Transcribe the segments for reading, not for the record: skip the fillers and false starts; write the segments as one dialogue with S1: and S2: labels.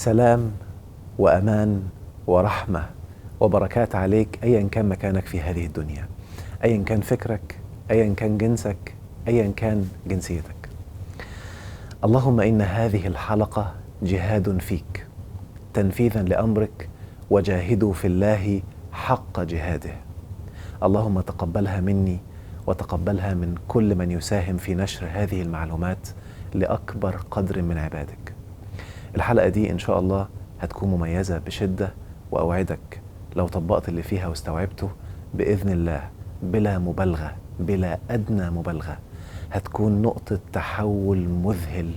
S1: سلام وأمان ورحمة وبركات عليك أيا كان مكانك في هذه الدنيا، أيا كان فكرك، أيا كان جنسك، أيا كان جنسيتك. اللهم إن هذه الحلقة جهاد فيك تنفيذا لأمرك، وجاهدوا في الله حق جهاده. اللهم تقبلها مني وتقبلها من كل من يساهم في نشر هذه المعلومات لأكبر قدر من عبادك. الحلقة دي إن شاء الله هتكون مميزة بشدة، وأوعدك لو طبقت اللي فيها واستوعبته بإذن الله بلا مبالغة، بلا أدنى مبالغة، هتكون نقطة تحول مذهل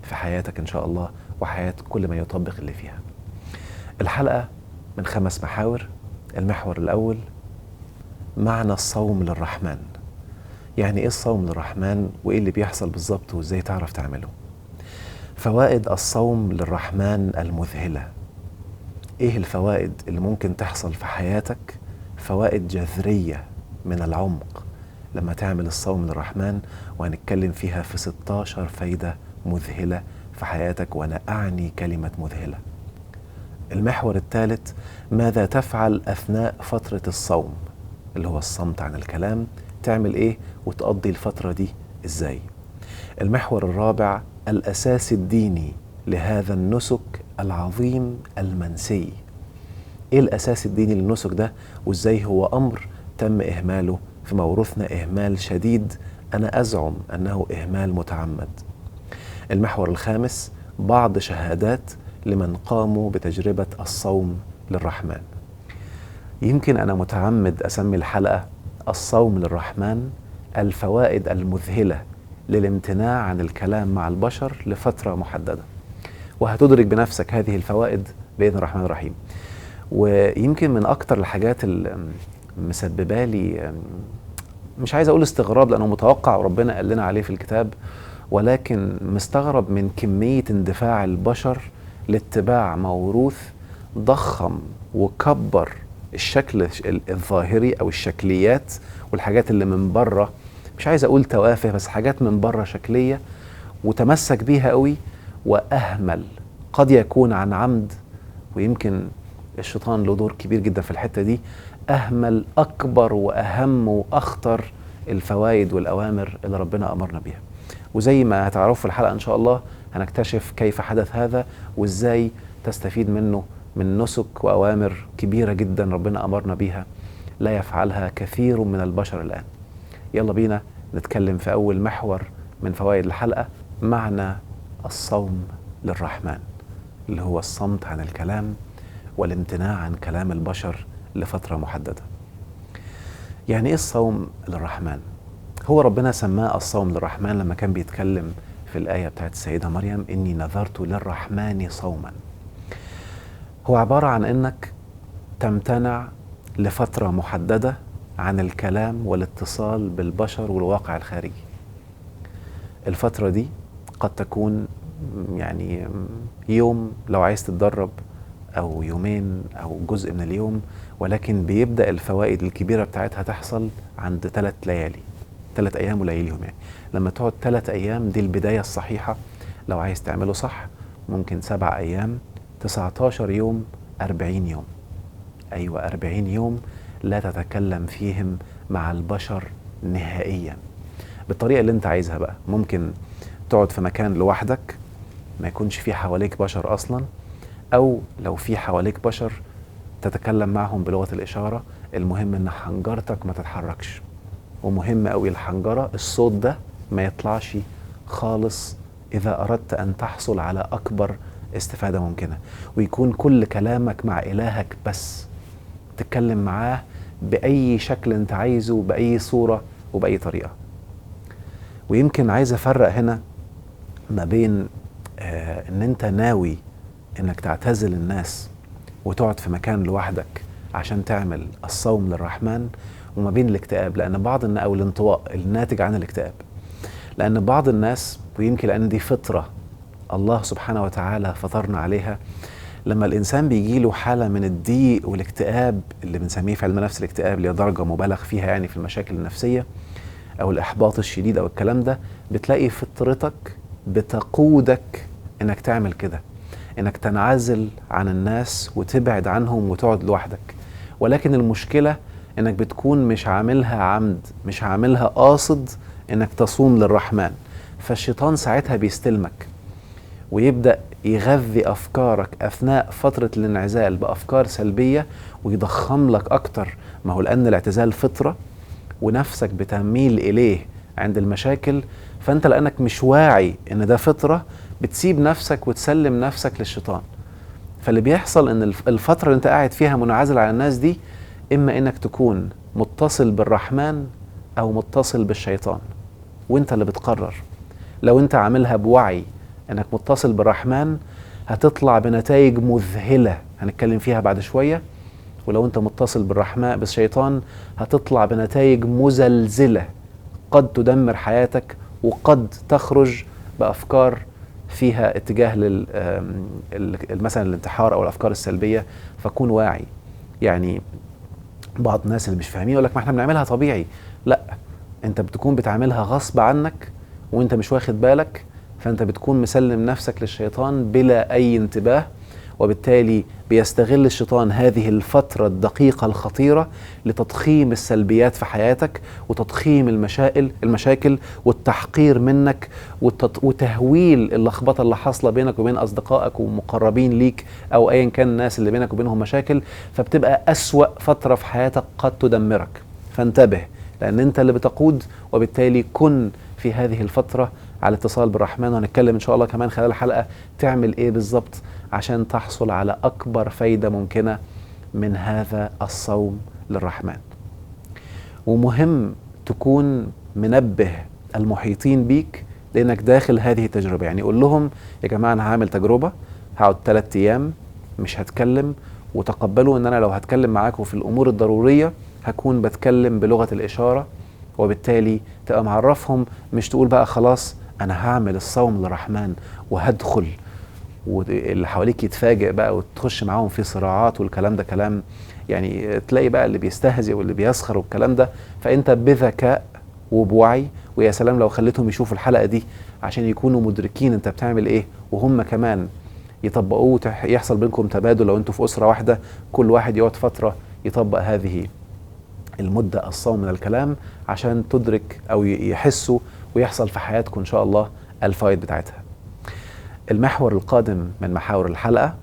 S1: في حياتك إن شاء الله وحياة كل من يطبق اللي فيها. الحلقة من 5 محاور. المحور الأول: معنى الصوم للرحمن. يعني إيه الصوم للرحمن وإيه اللي بيحصل بالظبط وإزاي تعرف تعمله؟ فوائد الصوم للرحمن المذهلة. إيه الفوائد اللي ممكن تحصل في حياتك؟ فوائد جذرية من العمق لما تعمل الصوم للرحمن، وهنتكلم فيها في 16 فايدة مذهلة في حياتك، وأنا أعني كلمة مذهلة. المحور الثالث: ماذا تفعل أثناء فترة الصوم اللي هو الصمت عن الكلام؟ تعمل إيه وتقضي الفترة دي إزاي؟ المحور الرابع: الأساس الديني لهذا النسك العظيم المنسي. إيه الأساس الديني للنسك ده وإزاي هو أمر تم إهماله في موروثنا إهمال شديد، أنا أزعم أنه إهمال متعمد. المحور الخامس: بعض شهادات لمن قاموا بتجربة الصوم للرحمن. يمكن أنا متعمد أسمي الحلقة الصوم للرحمن، الفوائد المذهلة للامتناع عن الكلام مع البشر لفترة محددة، وهتدرك بنفسك هذه الفوائد بإذن الرحمن الرحيم. ويمكن من أكتر الحاجات اللي مسببة لي، مش عايز أقول استغراب لأنه متوقع وربنا قال لنا عليه في الكتاب، ولكن مستغرب من كمية اندفاع البشر لاتباع موروث ضخم وكبر الشكل الظاهري أو الشكليات والحاجات اللي من بره، مش عايز أقول توافه، بس حاجات من بره شكلية، وتمسك بيها قوي وأهمل، قد يكون عن عمد، ويمكن الشيطان له دور كبير جدا في الحتة دي، أهمل أكبر وأهم وأخطر الفوائد والأوامر اللي ربنا أمرنا بيها. وزي ما هتعرفوا في الحلقة إن شاء الله هنكتشف كيف حدث هذا وإزاي تستفيد منه من نسك وأوامر كبيرة جدا ربنا أمرنا بيها لا يفعلها كثير من البشر الآن. يلا بينا نتكلم في أول محور من فوائد الحلقة: معنى الصوم للرحمن، اللي هو الصمت عن الكلام والامتناع عن كلام البشر لفترة محددة. يعني إيه الصوم للرحمن؟ هو ربنا سماه الصوم للرحمن لما كان بيتكلم في الآية بتاعت السيدة مريم: إني نذرت للرحمن صوما. هو عبارة عن إنك تمتنع لفترة محددة عن الكلام والاتصال بالبشر والواقع الخارجي. الفترة دي قد تكون يعني يوم لو عايز تتدرب، أو يومين، أو جزء من اليوم، ولكن بيبدأ الفوائد الكبيرة بتاعتها تحصل عند 3 ليالي، 3 أيام ولياليهم. يعني لما تقعد 3 أيام دي البداية الصحيحة. لو عايز تعمله صح ممكن 7 أيام، 19 يوم، 40 يوم. أيوة 40 يوم لا تتكلم فيهم مع البشر نهائيا بالطريقة اللي انت عايزها. بقى ممكن تقعد في مكان لوحدك ما يكونش فيه حواليك بشر أصلا، أو لو في حواليك بشر تتكلم معهم بلغة الإشارة. المهم إن حنجرتك ما تتحركش، ومهم أوي الحنجرة الصوت ده ما يطلعش خالص إذا أردت أن تحصل على أكبر استفادة ممكنة، ويكون كل كلامك مع إلهك بس، تتكلم معاه بأي شكل أنت عايزه، بأي صورة وبأي طريقة. ويمكن عايز أفرق هنا ما بين إن أنت ناوي إنك تعتزل الناس وتقعد في مكان لوحدك عشان تعمل الصوم للرحمن، وما بين الاكتئاب، لأن بعض الناس، أو الانطواء الناتج عن الاكتئاب، لأن بعض الناس، ويمكن لأن دي فطرة الله سبحانه وتعالى فطرنا عليها، لما الإنسان بيجيله حالة من الضيق والاكتئاب اللي بنسميه في علم النفس الاكتئاب، اللي هي درجة مبالغ فيها يعني في المشاكل النفسية أو الإحباط الشديد أو الكلام ده، بتلاقي فطرتك بتقودك إنك تعمل كده، انك تنعزل عن الناس وتبعد عنهم وتقعد لوحدك. ولكن المشكلة انك بتكون مش عاملها عمد، مش عاملها قاصد انك تصوم للرحمن. فالشيطان ساعتها بيستلمك ويبدأ يغذي أفكارك أثناء فترة الانعزال بأفكار سلبية ويضخم لك أكتر. ما هو لأن الاعتزال فطرة ونفسك بتميل إليه عند المشاكل، فأنت لأنك مش واعي إن ده فطرة بتسيب نفسك وتسلم نفسك للشيطان. فاللي بيحصل إن الفترة اللي أنت قاعد فيها منعزل عن الناس دي، إما إنك تكون متصل بالرحمن أو متصل بالشيطان، وإنت اللي بتقرر. لو أنت عاملها بوعي انك متصل بالرحمن هتطلع بنتائج مذهلة هنتكلم فيها بعد شوية. ولو انت متصل بالرحمن بالشيطان هتطلع بنتائج مزلزلة قد تدمر حياتك، وقد تخرج بأفكار فيها اتجاه مثلا الانتحار او الافكار السلبية. فكون واعي. يعني بعض الناس اللي مش فاهمين يقول لك ما احنا بنعملها طبيعي. لا، انت بتكون بتعملها غصب عنك وانت مش واخد بالك، فأنت بتكون مسلم نفسك للشيطان بلا أي انتباه. وبالتالي بيستغل الشيطان هذه الفترة الدقيقة الخطيرة لتضخيم السلبيات في حياتك وتضخيم المشاكل والتحقير منك وتهويل اللخبطة اللي حاصلة بينك وبين أصدقائك ومقربين ليك أو أيا كان الناس اللي بينك وبينهم مشاكل. فبتبقى أسوأ فترة في حياتك قد تدمرك. فانتبه، لأن أنت اللي بتقود. وبالتالي كن في هذه الفترة على اتصال بالرحمن. وهنتكلم إن شاء الله كمان خلال الحلقة تعمل إيه بالظبط عشان تحصل على أكبر فايدة ممكنة من هذا الصوم للرحمن. ومهم تكون منبه المحيطين بيك لأنك داخل هذه التجربة. يعني قول لهم يا جماعة أنا هعمل تجربة، هقعد 3 أيام مش هتكلم، وتقبلوا أن أنا لو هتكلم معاكم في الأمور الضرورية هكون بتكلم بلغة الإشارة. وبالتالي تبقى معرفهم، مش تقول بقى خلاص أنا هعمل الصوم للرحمن وهدخل واللي حواليك يتفاجئ بقى وتخش معاهم في صراعات والكلام ده كلام. يعني تلاقي بقى اللي بيستهزئ واللي بيسخر والكلام ده. فأنت بذكاء وبوعي، ويا سلام لو خليتهم يشوفوا الحلقة دي عشان يكونوا مدركين انت بتعمل ايه، وهم كمان يطبقوه، يحصل بينكم تبادل. لو انتوا في أسرة واحدة كل واحد يقعد فترة يطبق هذه المدة الصوم من الكلام عشان تدرك أو يحسوا ويحصل في حياتكم إن شاء الله الفوائد بتاعتها. المحور القادم من محاور الحلقة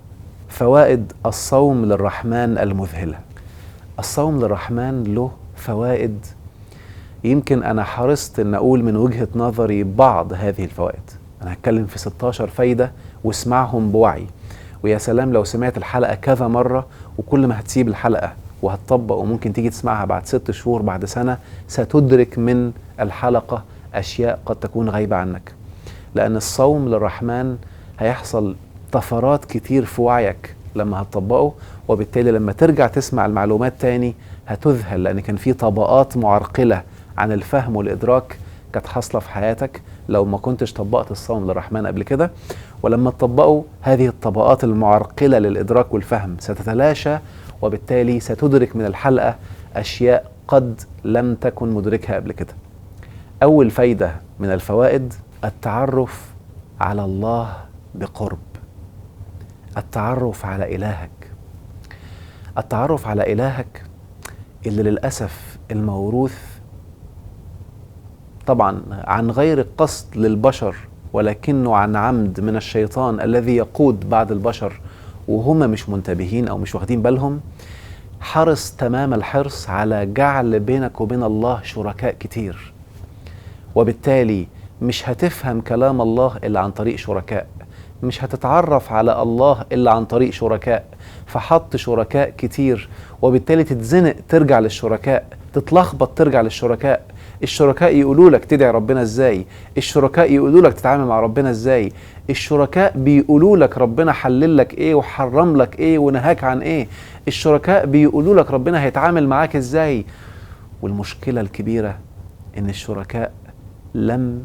S1: فوائد الصوم للرحمن المذهلة. الصوم للرحمن له فوائد، يمكن أنا حرصت أن أقول من وجهة نظري بعض هذه الفوائد. أنا هتكلم في 16 فايدة واسمعهم بوعي. ويا سلام لو سمعت الحلقة كذا مرة، وكل ما هتسيب الحلقة وهتطبق وممكن تيجي تسمعها بعد 6 شهور بعد سنة ستدرك من الحلقة أشياء قد تكون غايبة عنك. لأن الصوم للرحمن هيحصل طفرات كتير في وعيك لما هتطبقه، وبالتالي لما ترجع تسمع المعلومات تاني هتذهل، لأن كان في طبقات معرقلة عن الفهم والإدراك كانت حاصلة في حياتك لو ما كنتش طبقت الصوم للرحمن قبل كده. ولما تطبقه هذه الطبقات المعرقلة للإدراك والفهم ستتلاشى، وبالتالي ستدرك من الحلقة أشياء قد لم تكن مدركها قبل كده. أول فايدة من الفوائد التعرف على الله بقرب. التعرف على إلهك. التعرف على إلهك اللي للأسف الموروث طبعا عن غير قصد للبشر، ولكنه عن عمد من الشيطان الذي يقود بعض البشر وهم مش منتبهين أو مش واخدين بالهم. حرص تمام الحرص على جعل بينك وبين الله شركاء كتير، وبالتالي مش هتفهم كلام الله إلا عن طريق شركاء، مش هتتعرف على الله إلا عن طريق شركاء. فحط شركاء كتير، وبالتالي تتزنق ترجع للشركاء، تتلخبط ترجع للشركاء. الشركاء يقولوا لك تدعي ربنا ازاي، الشركاء يقولوا لك تتعامل مع ربنا ازاي، الشركاء بيقولوا لك ربنا حلل لك ايه وحرم لك ايه ونهاك عن ايه، الشركاء بيقولوا لك ربنا هيتعامل معاك ازاي. والمشكلة الكبيرة ان الشركاء لم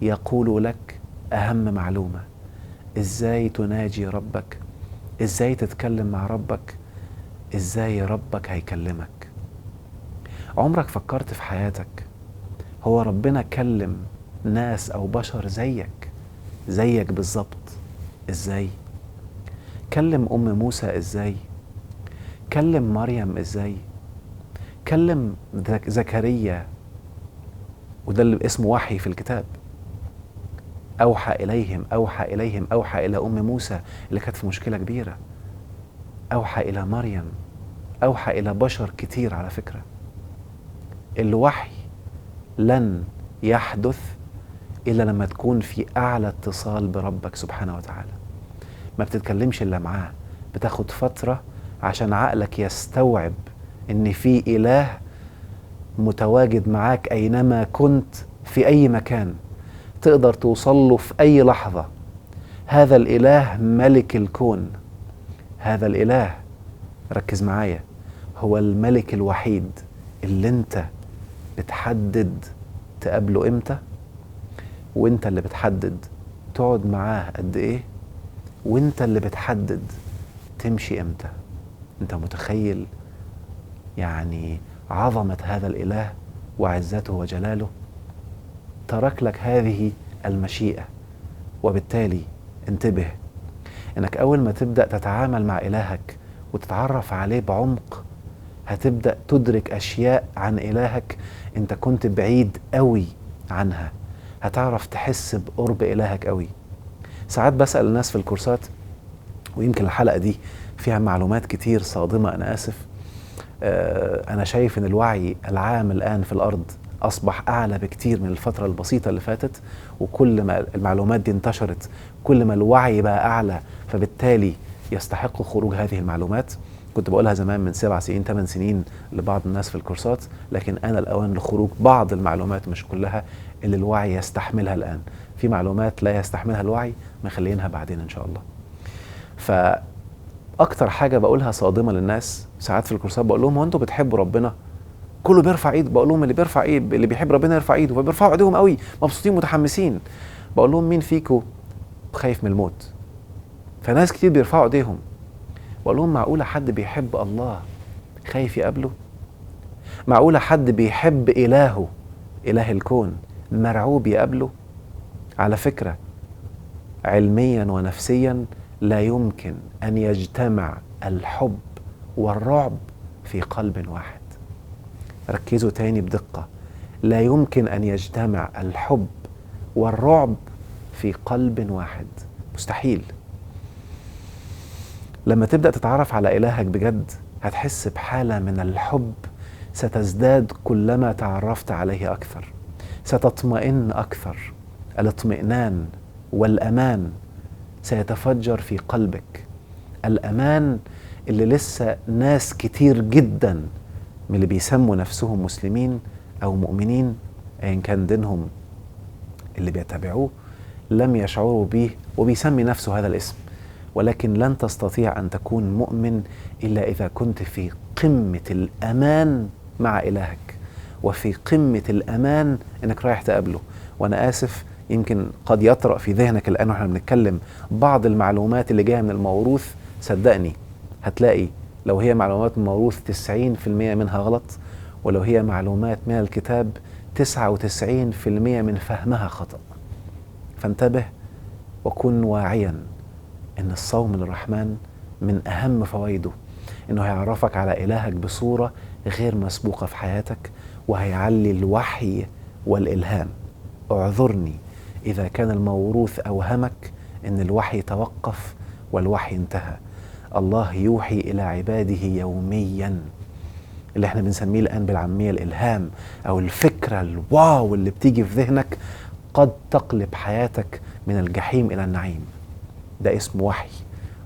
S1: يقولوا لك اهم معلومة: ازاي تناجي ربك، ازاي تتكلم مع ربك، ازاي ربك هيكلمك. عمرك فكرت في حياتك هو ربنا كلم ناس او بشر زيك بالظبط ازاي؟ كلم أم موسى إزاي، كلم مريم إزاي، كلم زكريا، وده اللي اسمه وحي في الكتاب. أوحى أوحى إلى أم موسى اللي كانت في مشكلة كبيرة، أوحى إلى مريم، أوحى إلى بشر كتير. على فكرة الوحي لن يحدث إلا لما تكون في أعلى اتصال بربك سبحانه وتعالى. ما بتتكلمش إلا معاه، بتاخد فترة عشان عقلك يستوعب إن في إله متواجد معاك أينما كنت في أي مكان، تقدر توصل له في أي لحظة. هذا الإله ملك الكون، هذا الإله، ركز معايا، هو الملك الوحيد اللي انت بتحدد تقابله امتى، وانت اللي بتحدد تقعد معاه قد ايه، وانت اللي بتحدد تمشي امتى. انت متخيل يعني عظمة هذا الإله وعزته وجلاله؟ ترك لك هذه المشيئة. وبالتالي انتبه انك اول ما تبدأ تتعامل مع إلهك وتتعرف عليه بعمق، هتبدأ تدرك أشياء عن إلهك انت كنت بعيد قوي عنها. هتعرف تحس بقرب إلهك قوي. ساعات بسأل الناس في الكورسات، ويمكن الحلقة دي فيها معلومات كتير صادمة، أنا آسف. أنا شايف أن الوعي العام الآن في الأرض أصبح أعلى بكتير من الفترة البسيطة اللي فاتت، وكل ما المعلومات دي انتشرت كل ما الوعي بقى أعلى، فبالتالي يستحق خروج هذه المعلومات. كنت بقولها زمان من 7 سنين 8 سنين لبعض الناس في الكورسات، لكن أنا الأوان لخروج بعض المعلومات مش كلها اللي الوعي يستحملها الآن. في معلومات لا يستحملها الوعي مخلينها بعدين إن شاء الله. فأكتر حاجة بقولها صادمة للناس ساعات في الكورسات، بقول لهم هو أنتوا بتحبوا ربنا؟ كله بيرفع ايد. بقول لهم اللي بيرفع ايد، اللي بيحب ربنا يرفع ايده، فبيرفعوا ايديهم قوي مبسوطين متحمسين. بقول لهم مين فيكم خايف من الموت؟ فناس كتير بيرفعوا ايديهم. بقول لهم معقولة حد بيحب الله خايف يقابله؟ معقولة حد بيحب إلهه، إله الكون، مرعوب يقابله؟ على فكرة علميا ونفسيا لا يمكن أن يجتمع الحب والرعب في قلب واحد. ركزوا تاني بدقة، لا يمكن أن يجتمع الحب والرعب في قلب واحد، مستحيل. لما تبدأ تتعرف على إلهك بجد هتحس بحالة من الحب ستزداد كلما تعرفت عليه أكثر، ستطمئن أكثر. الاطمئنان والأمان سيتفجر في قلبك، الأمان اللي لسه ناس كتير جدا من اللي بيسموا نفسهم مسلمين أو مؤمنين أيا كان دينهم اللي بيتبعوه لم يشعروا به، وبيسمي نفسه هذا الاسم. ولكن لن تستطيع أن تكون مؤمن إلا إذا كنت في قمة الأمان مع إلهك، وفي قمة الأمان إنك رايح تقابله. وأنا آسف، يمكن قد يطرأ في ذهنك الآن وإحنا بنتكلم بعض المعلومات اللي جاية من الموروث. صدقني هتلاقي لو هي معلومات من الموروث 90% منها غلط، ولو هي معلومات من الكتاب 99% من فهمها خطأ. فانتبه وكن واعيا إن الصوم للرحمن من أهم فوائده إنه هيعرفك على إلهك بصورة غير مسبوقة في حياتك، وهيعلي الوحي والإلهام. اعذرني إذا كان الموروث أوهمك إن الوحي توقف والوحي انتهى. الله يوحي إلى عباده يوميا، اللي احنا بنسميه الآن بالعامية الإلهام، أو الفكرة الواو اللي بتيجي في ذهنك قد تقلب حياتك من الجحيم إلى النعيم. ده اسمه وحي.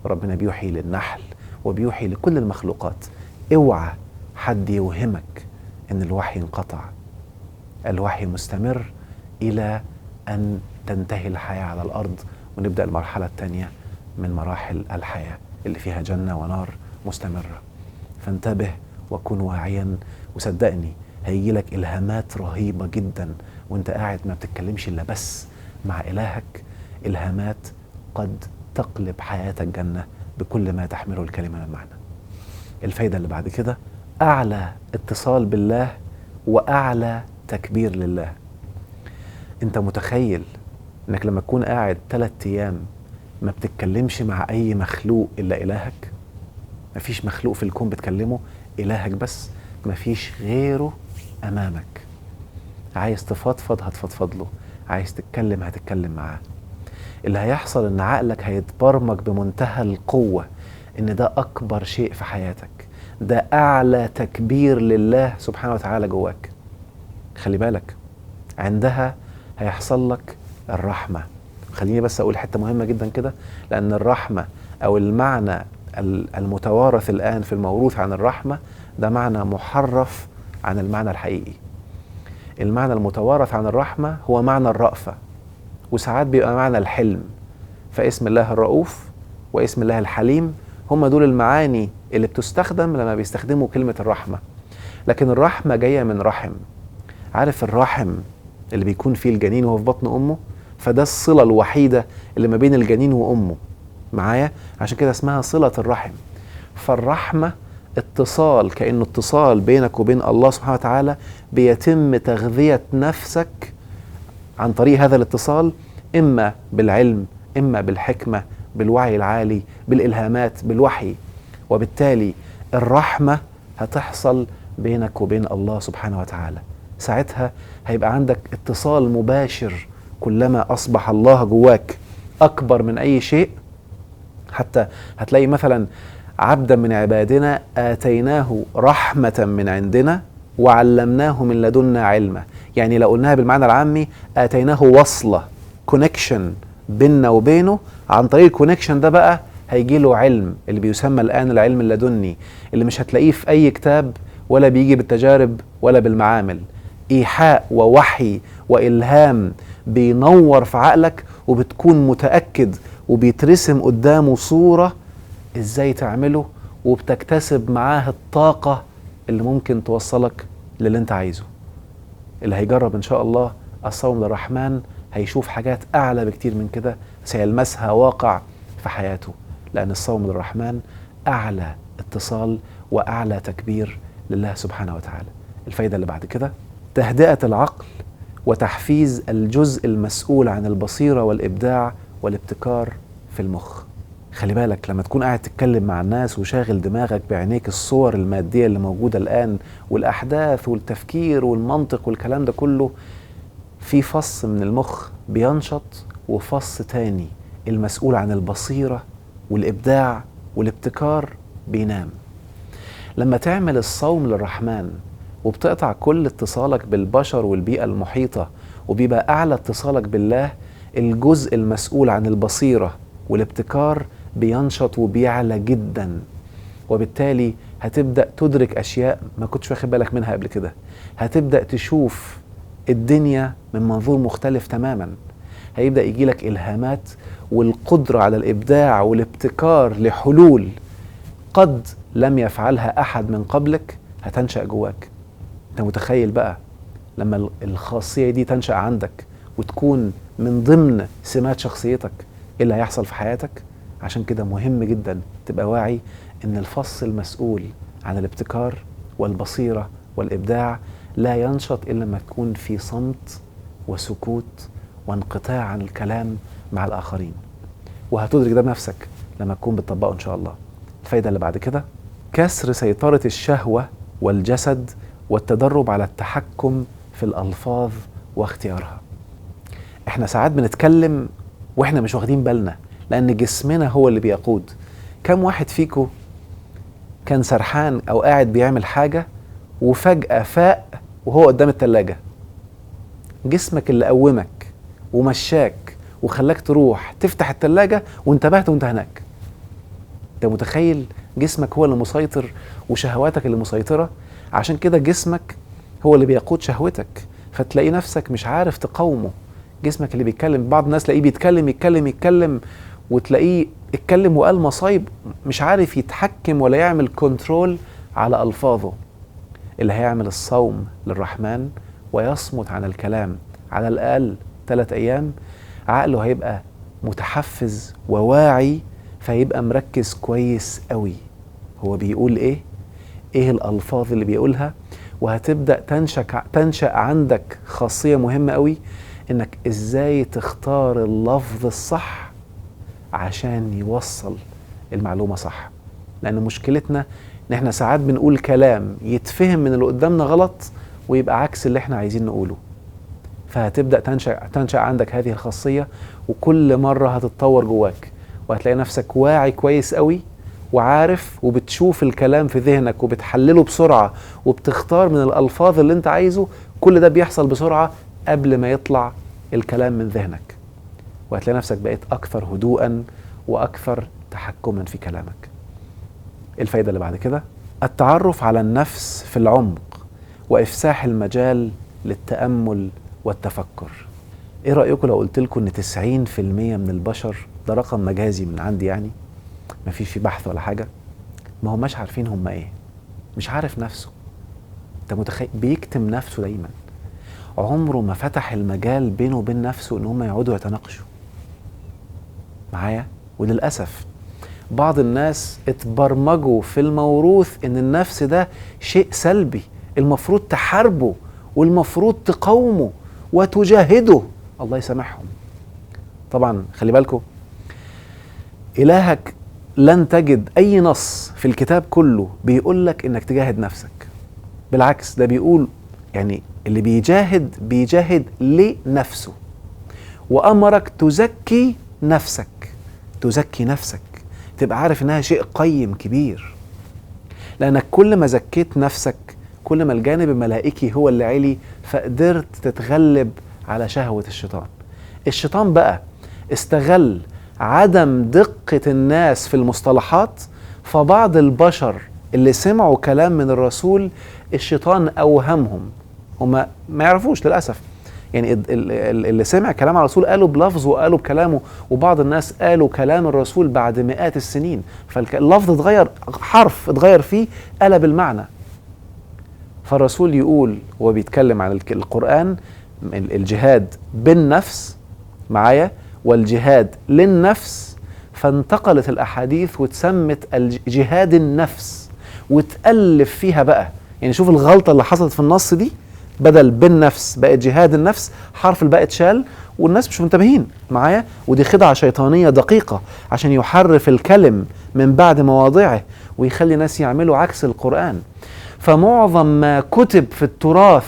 S1: ربنا بيوحي للنحل وبيوحي لكل المخلوقات. اوعى حد يوهمك ان الوحي انقطع. الوحي مستمر الى ان تنتهي الحياة على الارض ونبدأ المرحلة الثانية من مراحل الحياة اللي فيها جنة ونار مستمرة. فانتبه وكن واعيا، وصدقني هيجيلك إلهامات رهيبة جدا وانت قاعد ما بتتكلمش إلا بس مع إلهك. إلهامات قد تقلب حياتك جنة بكل ما تحمله الكلمة من معنى. الفايدة اللي بعد كده أعلى اتصال بالله وأعلى تكبير لله. أنت متخيل أنك لما تكون قاعد 3 أيام ما بتتكلمش مع أي مخلوق إلا إلهك. مفيش مخلوق في الكون بتكلمه، إلهك بس، مفيش غيره أمامك. عايز تفضفض هتفضفض له، عايز تتكلم هتتكلم معاه. اللي هيحصل إن عقلك هيتبرمج بمنتهى القوة إن ده أكبر شيء في حياتك، ده أعلى تكبير لله سبحانه وتعالى جواك. خلي بالك، عندها هيحصل لك الرحمة. خليني بس أقول حتة مهمة جدا كده، لأن الرحمة أو المعنى المتوارث الآن في الموروث عن الرحمة ده معنى محرف عن المعنى الحقيقي. المعنى المتوارث عن الرحمة هو معنى الرأفة، وساعات بيبقى معنى الحلم. فاسم الله الرؤوف واسم الله الحليم هم دول المعاني اللي بتستخدم لما بيستخدموا كلمة الرحمة. لكن الرحمة جاية من رحم. عارف الرحم اللي بيكون فيه الجنين وهو في بطن أمه؟ فده الصلة الوحيدة اللي ما بين الجنين وأمه معايا، عشان كده اسمها صلة الرحم. فالرحمة اتصال، كأنه اتصال بينك وبين الله سبحانه وتعالى، بيتم تغذية نفسك عن طريق هذا الاتصال، إما بالعلم، إما بالحكمة، بالوعي العالي، بالإلهامات، بالوحي. وبالتالي الرحمة هتحصل بينك وبين الله سبحانه وتعالى. ساعتها هيبقى عندك اتصال مباشر. كلما أصبح الله جواك أكبر من أي شيء، حتى هتلاقي مثلا عبدا من عبادنا آتيناه رحمة من عندنا وعلمناه من لدنا علما. يعني لو قلناها بالمعنى العامي، آتيناه وصلة، كونكشن بيننا وبينه. عن طريق الكونكشن ده بقى هيجي له علم، اللي بيسمى الآن العلم اللدني، اللي مش هتلاقيه في أي كتاب ولا بيجي بالتجارب ولا بالمعامل. إيحاء ووحي وإلهام بينور في عقلك، وبتكون متأكد وبيترسم قدامه صورة إزاي تعمله، وبتكتسب معاه الطاقة اللي ممكن توصلك للي انت عايزه. اللي هيجرب إن شاء الله الصوم للرحمن هيشوف حاجات أعلى بكتير من كده، سيلمسها واقع في حياته، لأن الصوم للرحمن أعلى اتصال وأعلى تكبير لله سبحانه وتعالى. الفايدة اللي بعد كده، تهدئة العقل وتحفيز الجزء المسؤول عن البصيرة والإبداع والابتكار في المخ. خلي بالك لما تكون قاعد تتكلم مع الناس وشاغل دماغك بعينيك الصور المادية اللي موجودة الآن والأحداث والتفكير والمنطق والكلام ده كله، في فص من المخ بينشط وفص تاني المسؤول عن البصيرة والإبداع والابتكار بينام. لما تعمل الصوم للرحمن وبتقطع كل اتصالك بالبشر والبيئة المحيطة، وبيبقى أعلى اتصالك بالله، الجزء المسؤول عن البصيرة والابتكار بينشط وبيعلى جدا. وبالتالي هتبدأ تدرك أشياء ما كنتش واخد بالك منها قبل كده. هتبدأ تشوف الدنيا من منظور مختلف تماما. هيبدأ يجيلك إلهامات والقدرة على الإبداع والابتكار لحلول قد لم يفعلها أحد من قبلك هتنشأ جواك. أنت متخيل بقى لما الخاصية دي تنشأ عندك وتكون من ضمن سمات شخصيتك، إيه اللي هيحصل في حياتك؟ عشان كده مهم جدا تبقى واعي إن الفص المسؤول عن الابتكار والبصيرة والإبداع لا ينشط إلا لما تكون في صمت وسكوت وانقطاع عن الكلام مع الآخرين. وهتدرك ده بنفسك لما تكون بتطبقه إن شاء الله. الفايدة اللي بعد كده، كسر سيطرة الشهوة والجسد والتدرب على التحكم في الألفاظ واختيارها. احنا ساعات بنتكلم واحنا مش واخدين بالنا، لأن جسمنا هو اللي بيقود. كم واحد فيكو كان سرحان أو قاعد بيعمل حاجة وفجأة فاق وهو قدام التلاجة؟ جسمك اللي قومك ومشاك وخلاك تروح تفتح التلاجة وانتبهت وانت هناك. انت متخيل؟ جسمك هو اللي مسيطر وشهواتك اللي مسيطرة. عشان كده جسمك هو اللي بيقود شهوتك، فتلاقي نفسك مش عارف تقاومه. جسمك اللي بيتكلم، بعض الناس تلاقيه بيتكلم يتكلم يتكلم وتلاقيه اتكلم وقال مصايب، مش عارف يتحكم ولا يعمل كنترول على ألفاظه. اللي هيعمل الصوم للرحمن ويصمت عن الكلام على الأقل 3 أيام، عقله هيبقى متحفز وواعي، فهيبقى مركز كويس قوي هو بيقول ايه الألفاظ اللي بيقولها. وهتبدأ تنشأ عندك خاصية مهمة قوي، انك ازاي تختار اللفظ الصح عشان يوصل المعلومة صح. لأن مشكلتنا إن إحنا ساعات بنقول كلام يتفهم من اللي قدامنا غلط ويبقى عكس اللي إحنا عايزين نقوله. فهتبدأ تنشأ عندك هذه الخاصية، وكل مرة هتتطور جواك، وهتلاقي نفسك واعي كويس قوي وعارف، وبتشوف الكلام في ذهنك وبتحلله بسرعة، وبتختار من الألفاظ اللي انت عايزه. كل ده بيحصل بسرعة قبل ما يطلع الكلام من ذهنك، وهتلاقي نفسك بقيت أكثر هدوءا وأكثر تحكما في كلامك. الفايدة اللي بعد كده: التعرف على النفس في العمق وإفساح المجال للتأمل والتفكر. ايه رأيكم لو قلت لكم ان 90% من البشر، ده رقم مجازي من عندي يعني، ما فيش فيه بحث ولا حاجة، ما هماش عارفين هم ايه، مش عارف نفسه. انت متخيل؟ بيكتم نفسه دايما، عمره ما فتح المجال بينه وبين نفسه ان هم يقعدوا يتناقشوا معايا. وللأسف بعض الناس اتبرمجوا في الموروث ان النفس ده شيء سلبي، المفروض تحاربه والمفروض تقاومه وتجاهده. الله يسامحهم. طبعا خلي بالكم، إلهك لن تجد أي نص في الكتاب كله بيقول لك إنك تجاهد نفسك. بالعكس، ده بيقول يعني اللي بيجاهد لنفسه، وأمرك تزكي نفسك. تزكي نفسك، تبقى عارف إنها شيء قيم كبير، لأنك كل ما زكيت نفسك كل ما الجانب الملائكي هو اللي علي، فقدرت تتغلب على شهوة الشيطان. الشيطان بقى استغل عدم دقة الناس في المصطلحات، فبعض البشر اللي سمعوا كلام من الرسول الشيطان أوهمهم، هم ما يعرفوش للأسف يعني. اللي سمع كلام على الرسول قالوا بلفظه وقالوا بكلامه، وبعض الناس قالوا كلام الرسول بعد مئات السنين، فاللفظ اتغير، حرف اتغير فيه قلب المعنى. فالرسول يقول وهو بيتكلم عن القرآن: الجهاد بالنفس معايا والجهاد للنفس. فانتقلت الأحاديث وتسمت الجهاد النفس، وتألف فيها بقى. يعني شوف الغلطة اللي حصلت في النص دي، بدل بالنفس بقت جهاد النفس، حرف الباء اتشال والناس مش منتبهين معايا. ودي خدعة شيطانية دقيقة عشان يحرف الكلم من بعد مواضعه ويخلي الناس يعملوا عكس القرآن. فمعظم ما كتب في التراث،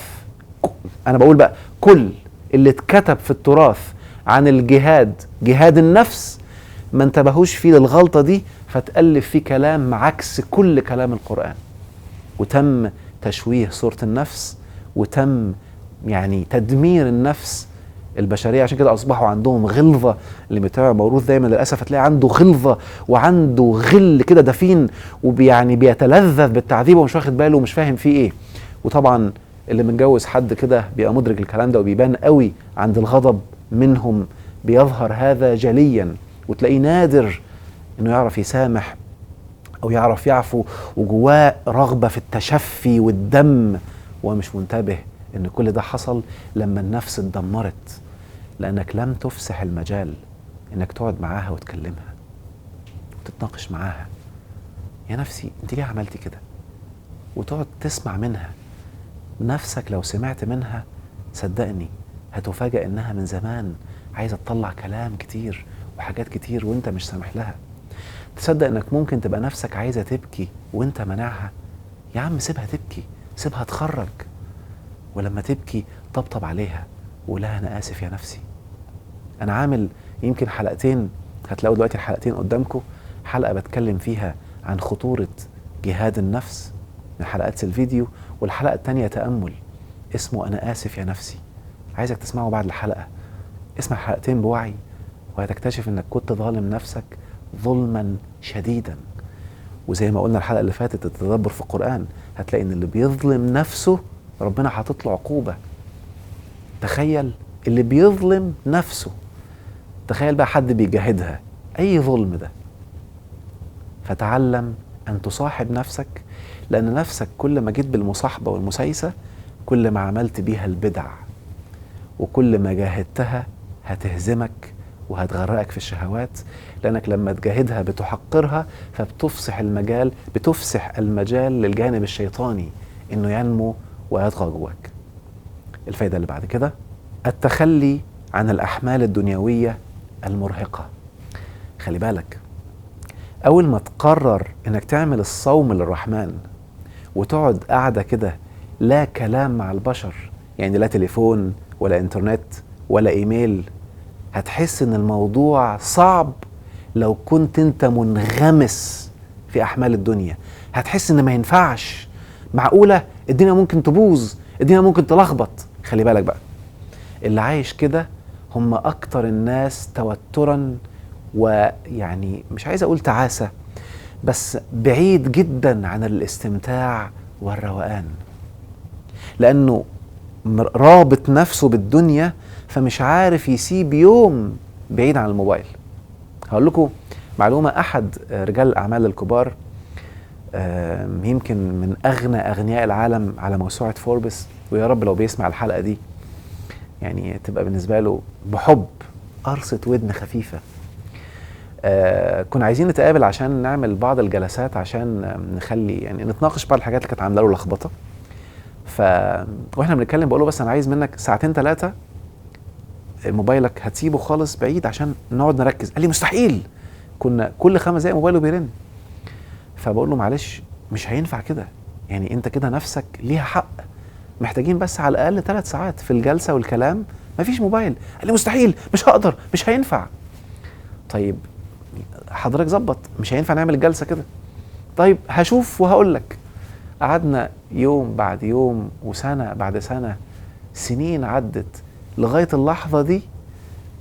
S1: أنا بقول بقى كل اللي اتكتب في التراث عن الجهاد، جهاد النفس، ما انتبهوش فيه للغلطة دي، فتألف فيه كلام عكس كل كلام القرآن، وتم تشويه صورة النفس، وتم يعني تدمير النفس البشرية. عشان كده أصبحوا عندهم غلظة. اللي متابع موروث دايما للأسف هتلاقي عنده غلظة وعنده غل كده دفين، ويعني بيتلذذ بالتعذيب ومش واخد باله ومش فاهم فيه إيه. وطبعا اللي متجوز حد كده بيبقى مدرك الكلام ده، وبيبان قوي عند الغضب منهم، بيظهر هذا جليا، وتلاقيه نادر إنه يعرف يسامح أو يعرف يعفو، وجواه رغبة في التشفي والدم، ومش منتبه إن كل ده حصل لما النفس اتدمرت، لأنك لم تفسح المجال إنك تقعد معاها وتكلمها وتتناقش معاها. يا نفسي أنت ليه عملتي كده؟ وتقعد تسمع منها. نفسك لو سمعت منها صدقني هتفاجأ إنها من زمان عايزة تطلع كلام كتير وحاجات كتير وإنت مش سامح لها. تصدق إنك ممكن تبقى نفسك عايزة تبكي وإنت منعها. يا عم سيبها تبكي، سيبها تخرج، ولما تبكي طبطب عليها وقولها أنا آسف يا نفسي. أنا عامل يمكن حلقتين، هتلاقوا دلوقتي الحلقتين قدامكم، حلقة بتكلم فيها عن خطورة جهاد النفس من حلقات الفيديو، والحلقة التانية تأمل اسمه أنا آسف يا نفسي. عايزك تسمعه بعد الحلقة. اسمع الحلقتين بوعي، وهتكتشف إنك كنت ظالم نفسك ظلما شديدا. وزي ما قلنا الحلقة اللي فاتت، التدبر في القرآن، هتلاقي إن اللي بيظلم نفسه ربنا حاطط له عقوبة. تخيل اللي بيظلم نفسه، تخيل بقى حد بيجاهدها، أي ظلم ده. فتعلم أن تصاحب نفسك، لأن نفسك كل ما جيت بالمصاحبة والمسايسة كل ما عملت بيها البدع، وكل ما جاهدتها هتهزمك وهتغرقك في الشهوات، لأنك لما تجاهدها بتحقرها، فبتفسح المجال للجانب الشيطاني إنه ينمو ويطغى جواك. الفايدة اللي بعد كده: التخلي عن الأحمال الدنيوية المرهقة. خلي بالك، أول ما تقرر إنك تعمل الصوم للرحمن وتقعد قاعدة كده لا كلام مع البشر، يعني لا تليفون ولا إنترنت ولا إيميل، هتحس إن الموضوع صعب. لو كنت أنت منغمس في أحمال الدنيا هتحس إن ما ينفعش، معقولة الدنيا ممكن تبوظ، الدنيا ممكن تلخبط. خلي بالك بقى، اللي عايش كده هم أكتر الناس توترا، ويعني مش عايز أقول تعاسة، بس بعيد جدا عن الاستمتاع والروقان، لأنه رابط نفسه بالدنيا فمش عارف يسيب يوم بعيد عن الموبايل. هقول لكم معلومة، أحد رجال الأعمال الكبار، يمكن من أغنى أغنياء العالم على موسوعة فوربس، ويا رب لو بيسمع الحلقة دي يعني تبقى بالنسبة له بحب قرصة ودن خفيفة. كنا عايزين نتقابل عشان نعمل بعض الجلسات عشان نخلي يعني نتناقش بعض الحاجات اللي كانت عامله له لخبطه. واحنا بنتكلم بقول له بس انا عايز منك ساعتين 3 موبايلك هتسيبه خالص بعيد عشان نقعد نركز. قال لي مستحيل، كنا كل 5 دقايق موبايله بيرن. فبقول له معلش مش هينفع كده، يعني انت كده نفسك ليها حق، محتاجين بس على الاقل 3 ساعات في الجلسه والكلام مفيش موبايل. قال لي مستحيل، مش هقدر، مش هينفع. طيب حضرتك ظبط، مش هينفع نعمل الجلسه كده. طيب هشوف وهقول لك. قعدنا يوم بعد يوم وسنه بعد سنه، سنين عدت لغايه اللحظه دي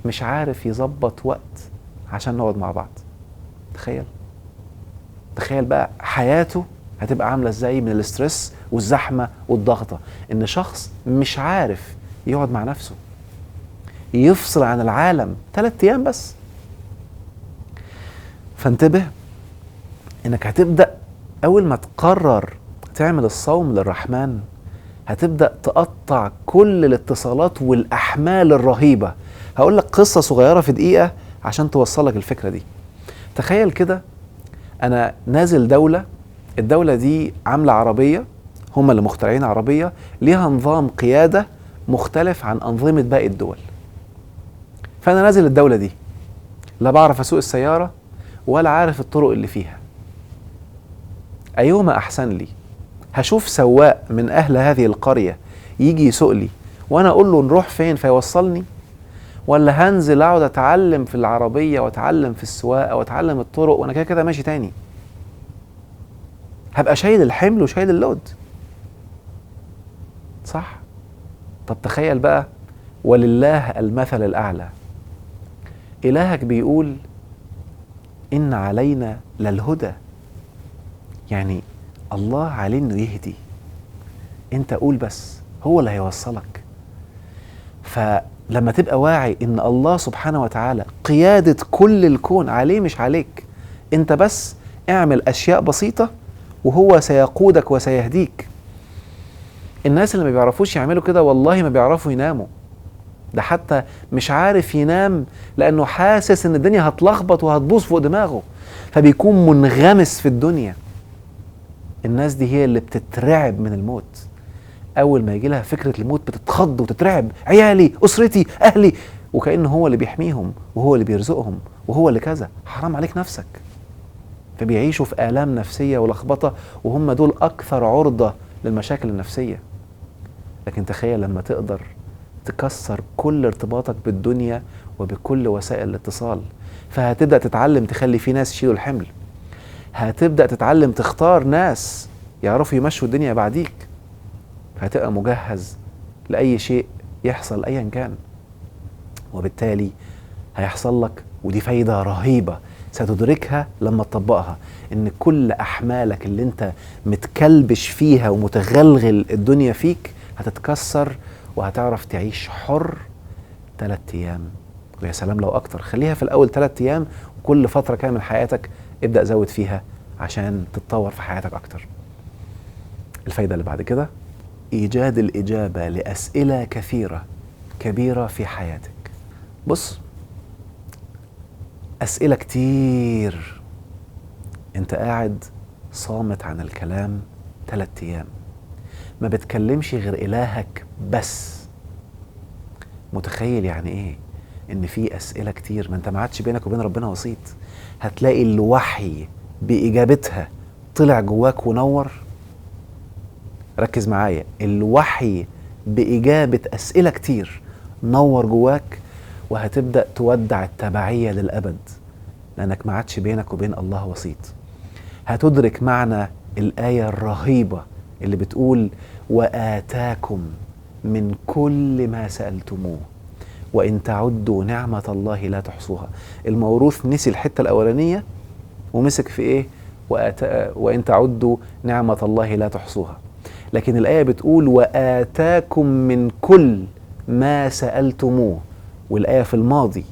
S1: مش عارف يظبط وقت عشان نقعد مع بعض. تخيل بقى حياته هتبقى عامله ازاي من الاسترس والزحمه والضغطه، ان شخص مش عارف يقعد مع نفسه يفصل عن العالم 3 ايام بس. فانتبه انك هتبدأ اول ما تقرر تعمل الصوم للرحمن، هتبدأ تقطع كل الاتصالات والاحمال الرهيبة. هقول لك قصة صغيرة في دقيقة عشان توصلك الفكرة دي. تخيل كده انا نازل الدولة دي عاملة عربية، هم اللي مخترعين عربية ليها نظام قيادة مختلف عن أنظمة باقي الدول. فأنا نازل الدولة دي لا بعرف أسوق السيارة ولا عارف الطرق اللي فيها. أيهما أحسن لي؟ هشوف سواق من أهل هذه القرية يجي يسوق لي وأنا أقول له نروح فين فيوصلني، ولا هنزل أقعد أتعلم في العربية وأتعلم في السواقة وأتعلم الطرق وأنا كده كده ماشي تاني؟ هبقى شايل الحمل وشايل اللود، صح؟ طب تخيل بقى، ولله المثل الأعلى، إلهك بيقول إن علينا للهدى، يعني الله عليه إنه يهدي، أنت قول بس هو اللي هيوصلك. فلما تبقى واعي إن الله سبحانه وتعالى قيادة كل الكون عليه مش عليك، أنت بس اعمل أشياء بسيطة وهو سيقودك وسيهديك. الناس اللي ما بيعرفوش يعملوا كده والله ما بيعرفوا يناموا، ده حتى مش عارف ينام لأنه حاسس إن الدنيا هتلخبط وهتبوظ فوق دماغه، فبيكون منغمس في الدنيا. الناس دي هي اللي بتترعب من الموت، أول ما يجي لها فكرة الموت بتتخض وتترعب، عيالي، أسرتي، أهلي، وكأنه هو اللي بيحميهم وهو اللي بيرزقهم وهو اللي كذا. حرام عليك نفسك. فبيعيشوا في آلام نفسية ولخبطة، وهم دول أكثر عرضة للمشاكل النفسية. لكن تخيل لما تقدر تكسر كل ارتباطك بالدنيا وبكل وسائل الاتصال، فهتبدأ تتعلم تخلي في ناس يشيلوا الحمل، هتبدأ تتعلم تختار ناس يعرفوا يمشوا الدنيا بعديك، هتبقى مجهز لأي شيء يحصل أيا كان. وبالتالي هيحصل لك، ودي فايدة رهيبة ستدركها لما تطبقها، ان كل أحمالك اللي انت متكلبش فيها ومتغلغل الدنيا فيك هتتكسر، وهتعرف تعيش حر 3 أيام، ويا سلام لو أكتر. خليها في الأول 3 أيام، وكل فترة كده من حياتك ابدأ زود فيها عشان تتطور في حياتك أكتر. الفايدة اللي بعد كده، إيجاد الإجابة لأسئلة كثيرة كبيرة في حياتك. بص، أسئلة كتير، أنت قاعد صامت عن الكلام 3 أيام، ما بتكلمش غير إلهك بس. متخيل يعني إيه؟ ان في اسئله كتير ما انت ما عادش بينك وبين ربنا وسيط، هتلاقي الوحي باجابتها طلع جواك ونور. ركز معايا، الوحي باجابه اسئله كتير نور جواك، وهتبدا تودع التبعيه للابد، لانك ما عادش بينك وبين الله وسيط. هتدرك معنى الايه الرهيبه اللي بتقول وآتاكم من كل ما سألتموه وإن تعدوا نعمة الله لا تحصوها. الموروث نسي الحتة الأولانية ومسك في إيه؟ وإن تعدوا نعمة الله لا تحصوها. لكن الآية بتقول وآتاكم من كل ما سألتموه، والآية في الماضي.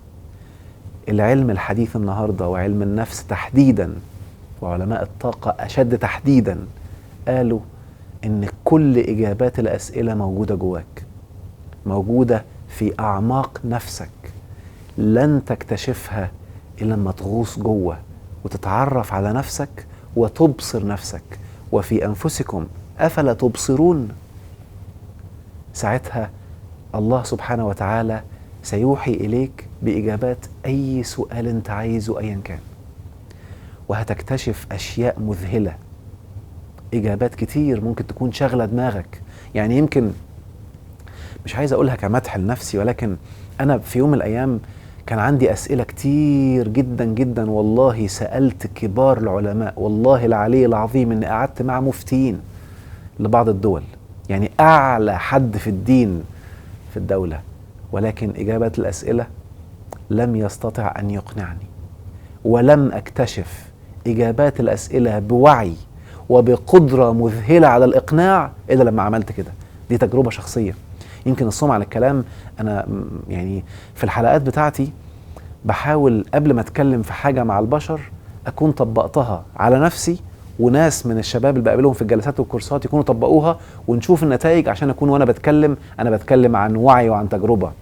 S1: العلم الحديث النهاردة وعلم النفس تحديدا وعلماء الطاقة أشد تحديدا قالوا إن كل إجابات الأسئلة موجودة جواك، موجودة في أعماق نفسك، لن تكتشفها إلا لما تغوص جوه وتتعرف على نفسك وتبصر نفسك. وفي أنفسكم أفلا تبصرون؟ ساعتها الله سبحانه وتعالى سيوحي إليك بإجابات أي سؤال أنت عايزه أيا كان، وهتكتشف أشياء مذهلة، إجابات كتير ممكن تكون شغلة دماغك. يعني يمكن مش عايز أقولها كمدح لنفسي، ولكن أنا في يوم من الأيام كان عندي أسئلة كتير جدا جدا، والله سألت كبار العلماء، والله العلي العظيم إني قعدت مع مفتيين لبعض الدول، يعني أعلى حد في الدين في الدولة، ولكن إجابة الأسئلة لم يستطع أن يقنعني، ولم أكتشف إجابات الأسئلة بوعي وبقدرة مذهلة على الإقناع إلا لما عملت كده. دي تجربة شخصية. يمكن الصوم عن الكلام، أنا يعني في الحلقات بتاعتي بحاول قبل ما أتكلم في حاجة مع البشر أكون طبقتها على نفسي، وناس من الشباب اللي بقابلهم في الجلسات والكورسات يكونوا طبقوها، ونشوف النتائج، عشان أكون وأنا بتكلم أنا بتكلم عن وعي وعن تجربة.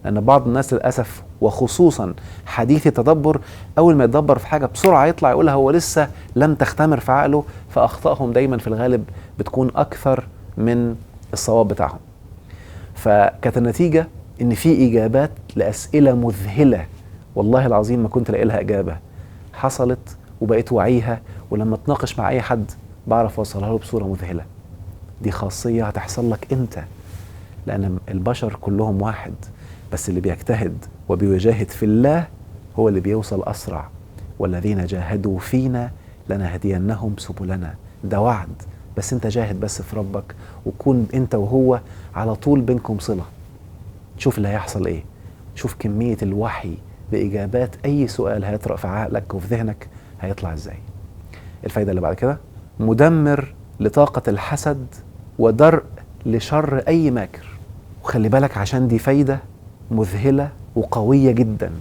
S1: لأن بعض الناس للأسف وخصوصا حديث التدبر أول ما يتدبر في حاجة بسرعة يطلع يقولها هو لسه لم تختمر في عقله، فأخطائهم دايما في الغالب بتكون أكثر من الصواب بتاعهم. فكانت النتيجة إن في إجابات لأسئلة مذهلة والله العظيم ما كنت لاقي لها إجابة، حصلت وبقيت وعيها، ولما اتناقش مع أي حد بعرف أوصلها له بصورة مذهلة. دي خاصية هتحصل لك أنت، لأن البشر كلهم واحد، بس اللي بيجتهد وبيجاهد في الله هو اللي بيوصل أسرع. والذين جاهدوا فينا لنهدينهم سبلنا. ده وعد، بس انت جاهد بس في ربك، وكون انت وهو على طول بينكم صلة. شوف اللي هيحصل ايه، شوف كمية الوحي بإجابات أي سؤال هيطرأ في عقلك وفي ذهنك هيطلع ازاي. الفايدة اللي بعد كده، مدمر لطاقة الحسد ودرء لشر أي ماكر. وخلي بالك عشان دي فايدة مذهلة وقوية جدا،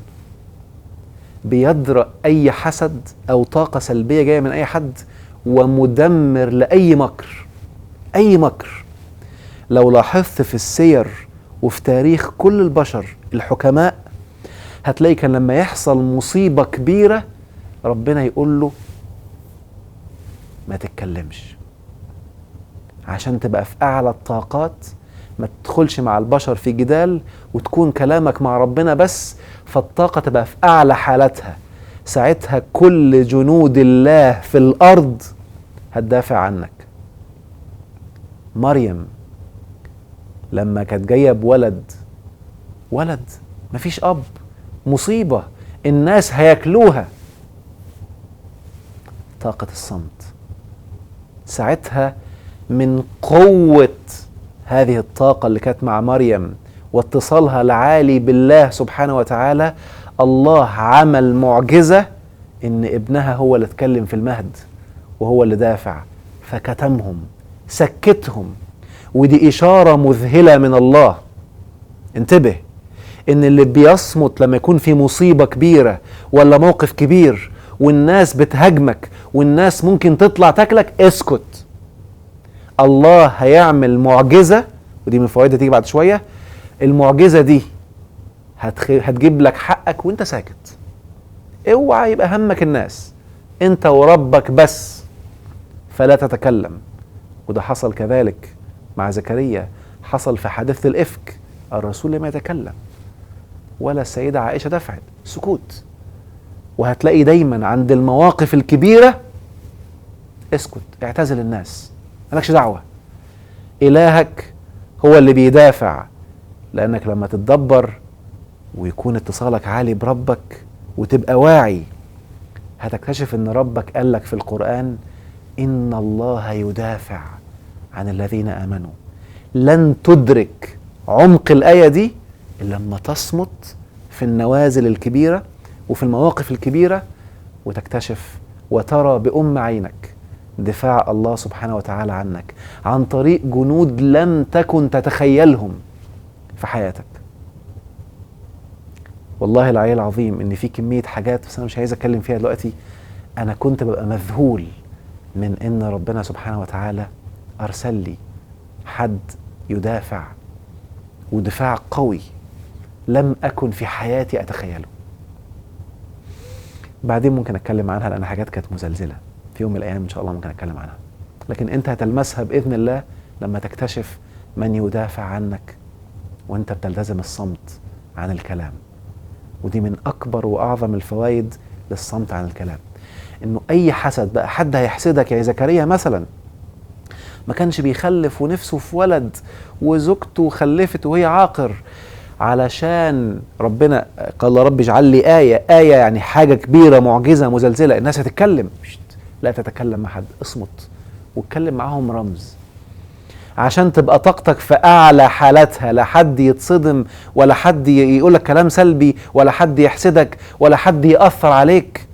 S1: بيدرأ أي حسد أو طاقة سلبية جاية من أي حد، ومدمر لأي مكر. أي مكر لو لاحظت في السير وفي تاريخ كل البشر الحكماء، هتلاقي كان لما يحصل مصيبة كبيرة ربنا يقول له ما تتكلمش، عشان تبقى في أعلى الطاقات، ما تدخلش مع البشر في جدال، وتكون كلامك مع ربنا بس، فالطاقة تبقى في أعلى حالتها. ساعتها كل جنود الله في الأرض هتدافع عنك. مريم لما كانت جاية بولد، مفيش أب، مصيبة، الناس هياكلوها، طاقة الصمت. ساعتها من قوة هذه الطاقة اللي كانت مع مريم واتصالها العالي بالله سبحانه وتعالى، الله عمل معجزة إن ابنها هو اللي اتكلم في المهد وهو اللي دافع، فكتمهم، سكتهم. ودي إشارة مذهلة من الله. انتبه إن اللي بيصمت لما يكون في مصيبة كبيرة ولا موقف كبير والناس بتهاجمك والناس ممكن تطلع تاكلك، اسكت. الله هيعمل معجزة، ودي من فوائدها تيجي بعد شوية. المعجزة دي هتجيب لك حقك وانت ساكت. اوعى يبقى همك الناس، انت وربك بس، فلا تتكلم. وده حصل كذلك مع زكريا، حصل في حادثة الإفك، الرسول لم يتكلم. ولا السيدة عائشة دفعت، سكوت. وهتلاقي دايما عند المواقف الكبيرة اسكت، اعتزل الناس، مالكش دعوة. إلهك هو اللي بيدافع، لأنك لما تتدبر ويكون اتصالك عالي بربك وتبقى واعي، هتكتشف ان ربك قالك في القرآن إن الله يدافع عن الذين آمنوا. لن تدرك عمق الآية دي إلا لما تصمت في النوازل الكبيرة وفي المواقف الكبيرة، وتكتشف وترى بأم عينك دفاع الله سبحانه وتعالى عنك عن طريق جنود لم تكن تتخيلهم في حياتك. والله العلي العظيم ان في كمية حاجات بس انا مش عايز اتكلم فيها دلوقتي. انا كنت ببقى مذهول من ان ربنا سبحانه وتعالى ارسل لي حد يدافع، ودفاع قوي لم اكن في حياتي اتخيله. بعدين ممكن اتكلم عنها لان حاجات كانت مزلزلة، في يوم من الايام ان شاء الله ممكن اتكلم عنها، لكن انت هتلمسها باذن الله لما تكتشف من يدافع عنك وانت بتلتزم الصمت عن الكلام. ودي من اكبر واعظم الفوائد للصمت عن الكلام، انه اي حسد بقى، حد هيحسدك يا زكريا مثلا ما كانش بيخلف ونفسه في ولد وزوجته خلفت وهي عاقر، علشان ربنا قال رب اجعل لي آية يعني حاجة كبيرة معجزة مزلزلة الناس هتتكلم. لا تتكلم مع حد، اصمت واتكلم معاهم رمز عشان تبقى طاقتك في أعلى حالاتها، لا حد يتصدم ولا حد يقولك كلام سلبي ولا حد يحسدك ولا حد يأثر عليك،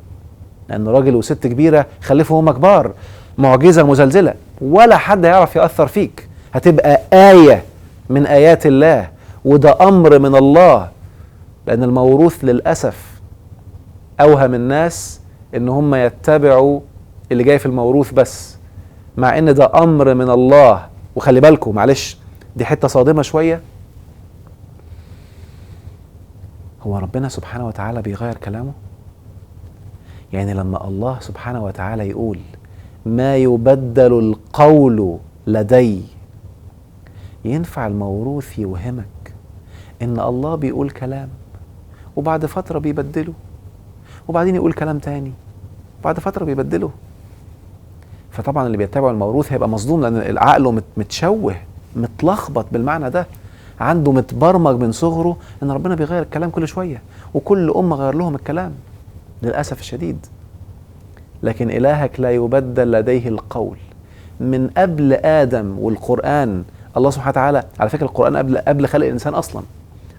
S1: لأن راجل وست كبيرة خلفوا هم كبار، معجزة مزلزلة، ولا حد يعرف يأثر فيك. هتبقى آية من آيات الله، وده أمر من الله. لأن الموروث للأسف أوهم الناس إن هم يتبعوا اللي جاي في الموروث بس، مع إن ده أمر من الله. وخلي بالكم معلش دي حتة صادمة شوية، هو ربنا سبحانه وتعالى بيغير كلامه؟ يعني لما الله سبحانه وتعالى يقول ما يبدل القول لدي، ينفع الموروث يوهمك ان الله بيقول كلام وبعد فترة بيبدله، وبعدين يقول كلام تاني بعد فترة بيبدله؟ فطبعا اللي بيتبع الموروث هيبقى مصدوم، لان عقله متشوه متلخبط بالمعنى ده، عنده متبرمج من صغره ان ربنا بيغير الكلام كل شوية، وكل أمة غير لهم الكلام للأسف الشديد. لكن إلهك لا يبدل لديه القول. من قبل آدم والقرآن الله سبحانه وتعالى، على فكرة القرآن قبل خلق الإنسان أصلا،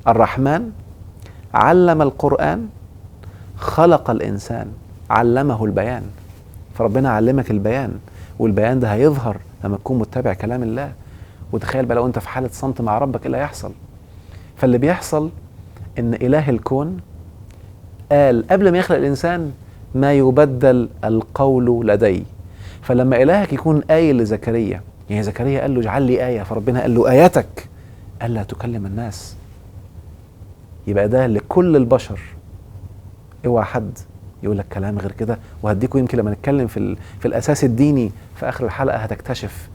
S1: الرحمن علم القرآن خلق الإنسان علمه البيان. فربنا علمك البيان، والبيان ده هيظهر لما تكون متبع كلام الله. وتخيل بقى لو انت في حالة صمت مع ربك ايه اللي هيحصل. فاللي بيحصل ان إله الكون قال قبل ما يخلق الإنسان ما يبدل القول لدي. فلما إلهك يكون قايل لزكريا، يعني زكريا قال له اجعل لي آية، فربنا قال له آياتك ألا تكلم الناس، يبقى ده لكل البشر. اوعى حد يقول لك كلام غير كده. وهديكم يمكن لما نتكلم في الأساس الديني في آخر الحلقة هتكتشف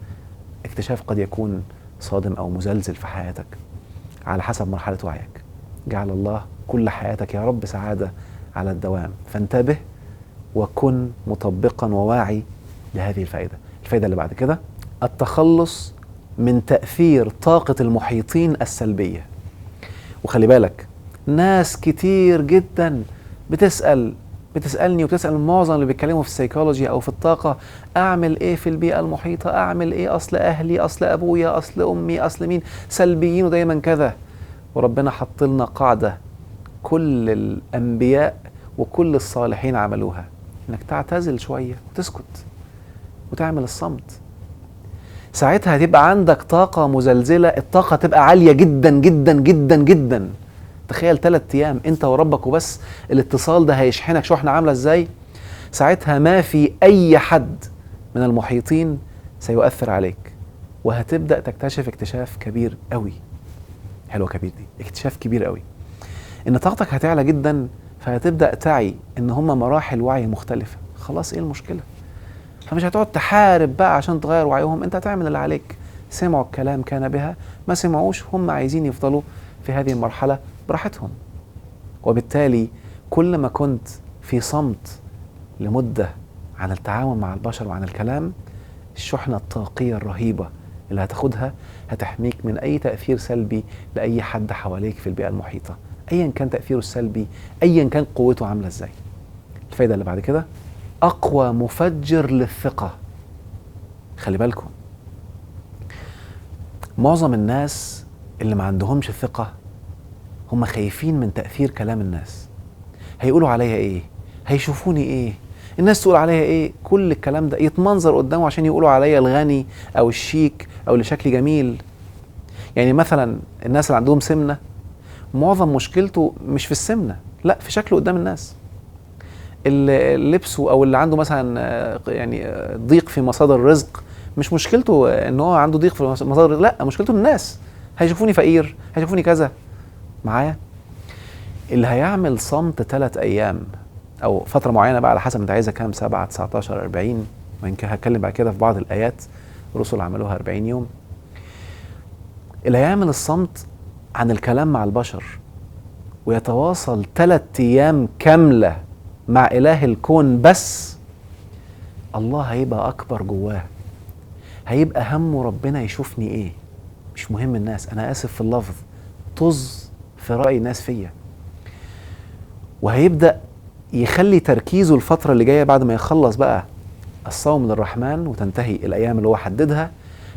S1: اكتشاف قد يكون صادم أو مزلزل في حياتك على حسب مرحلة وعيك. جعل الله كل حياتك يا رب سعادة على الدوام، فانتبه وكن مطبقا وواعي لهذه الفائدة. الفائدة اللي بعد كده التخلص من تأثير طاقة المحيطين السلبية. وخلي بالك ناس كتير جدا بتسألني وبتسأل معظم اللي بيتكلموا في السيكولوجي أو في الطاقة، أعمل إيه في البيئة المحيطة؟ أعمل إيه؟ أصل أهلي، أصل أبويا، أصل أمي، أصل مين، سلبيين ودايما كذا. وربنا حط لنا قاعدة كل الأنبياء وكل الصالحين عملوها، إنك تعتزل شوية وتسكت وتعمل الصمت. ساعتها هتبقى عندك طاقة مزلزلة، الطاقة تبقى عالية جدا جدا جدا جدا. تخيل 3 أيام انت وربك وبس، الاتصال ده هيشحنك شحنة عاملة ازاي. ساعتها ما في اي حد من المحيطين سيؤثر عليك، وهتبدأ تكتشف اكتشاف كبير قوي. حلوة كبير دي، اكتشاف كبير قوي، ان طاقتك هتعلى جدا. فهتبدأ تعي ان هما مراحل وعي مختلفة. خلاص ايه المشكلة؟ فمش هتقعد تحارب بقى عشان تغير وعيهم، انت هتعمل اللي عليك. سمعوا الكلام كان بها، ما سمعوش هم عايزين يفضلوا في هذه المرحلة براحتهم. وبالتالي كل ما كنت في صمت لمدة عن التعامل مع البشر وعن الكلام، الشحنة الطاقية الرهيبة اللي هتاخدها هتحميك من أي تأثير سلبي لأي حد حواليك في البيئة المحيطة، أيا كان تأثيره السلبي، أيا كان قوته عاملة إزاي. الفايدة اللي بعد كده، أقوى مفجر للثقة. خلي بالكم، معظم الناس اللي ما عندهمش ثقة هم خايفين من تأثير كلام الناس. هيقولوا عليا إيه؟ هيشوفوني إيه؟ الناس تقول عليا إيه؟ كل الكلام ده يتمنظر قدامه عشان يقولوا عليا الغني أو الشيك أو اللي شكلي جميل. يعني مثلا الناس اللي عندهم سمنة معظم مشكلته مش في السمنة، لا، في شكله قدام الناس. اللي لبسه او اللي عنده مثلا يعني ضيق في مصادر الرزق مش مشكلته ان هو عنده ضيق في مصادر الرزق، لا، مشكلته الناس هيشوفوني فقير، هيشوفوني كذا. معايا؟ اللي هيعمل صمت 3 ايام او فتره معينه بقى على حسب انت عايزها كام، 7 19 40، وان كان هتكلم بعد كده في بعض الايات الرسل عملوها 40 يوم. اللي هيعمل الصمت عن الكلام مع البشر ويتواصل 3 ايام كامله مع إله الكون بس، الله هيبقى أكبر جواه، هيبقى همه ربنا يشوفني إيه، مش مهم الناس. أنا آسف في اللفظ، طز في رأي الناس فيا. وهيبدأ يخلي تركيزه الفترة اللي جاية بعد ما يخلص بقى الصوم للرحمن وتنتهي الأيام اللي هو حددها،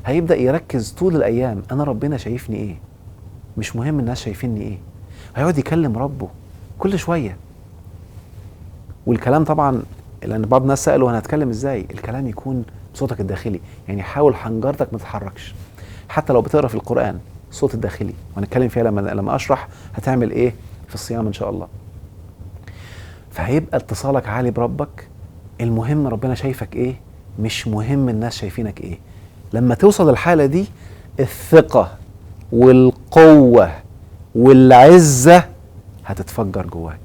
S1: هيبدأ يركز طول الأيام أنا ربنا شايفني إيه، مش مهم الناس شايفيني إيه. هيقعد يكلم ربه كل شوية. والكلام طبعا لان بعض الناس سالوا انا هتكلم ازاي، الكلام يكون بصوتك الداخلي، يعني حاول حنجرتك ما تتحركش. حتى لو بتقرا في القران الصوت الداخلي، وهنتكلم فيها لما اشرح هتعمل ايه في الصيام ان شاء الله. فهيبقى اتصالك عالي بربك، المهم ربنا شايفك ايه، مش مهم الناس شايفينك ايه. لما توصل الحاله دي الثقه والقوه والعزه هتتفجر جواك،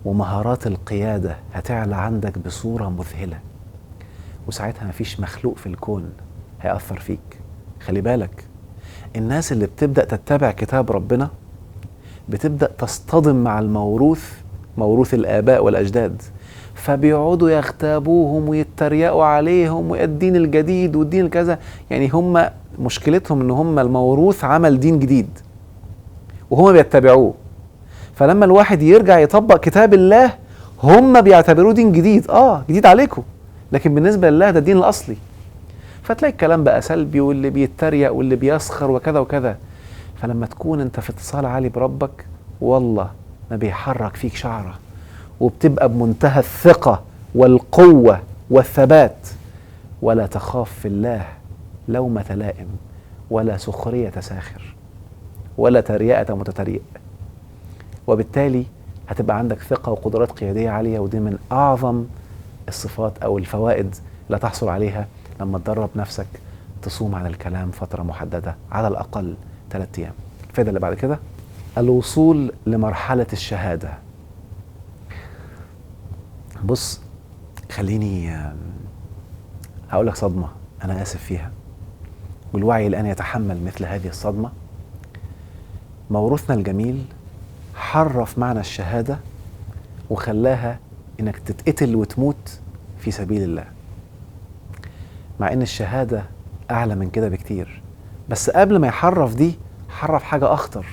S1: ومهارات القيادة هتعلى عندك بصورة مذهلة، وساعتها مفيش مخلوق في الكون هيأثر فيك. خلي بالك، الناس اللي بتبدأ تتبع كتاب ربنا بتبدأ تصطدم مع موروث الآباء والأجداد، فبيقعدوا يغتابوهم ويتريقوا عليهم والدين الجديد والدين الكذا. يعني هم مشكلتهم ان هم الموروث عمل دين جديد وهم بيتبعوه، فلما الواحد يرجع يطبق كتاب الله هم بيعتبروه دين جديد، جديد عليكم، لكن بالنسبة لله ده الدين الأصلي. فتلاقي الكلام بقى سلبي واللي بيتريق واللي بيسخر وكذا وكذا. فلما تكون انت في اتصال عالي بربك والله ما بيحرك فيك شعرة، وبتبقى بمنتهى الثقة والقوة والثبات، ولا تخاف في الله لومة لائم، ولا سخرية ساخر، ولا تريئة متتريئ. وبالتالي هتبقى عندك ثقة وقدرات قيادية عالية، ودي من أعظم الصفات أو الفوائد اللي تحصل عليها لما تدرب نفسك تصوم عن الكلام فترة محددة على الأقل 3 أيام. الفائدة اللي بعد كده، الوصول لمرحلة الشهادة. بص، خليني هقول لك صدمة أنا آسف فيها، والوعي الآن يتحمل مثل هذه الصدمة. موروثنا الجميل حرف معنى الشهادة وخلاها إنك تتقتل وتموت في سبيل الله، مع إن الشهادة أعلى من كده بكتير. بس قبل ما يحرف دي حرف حاجة أخطر.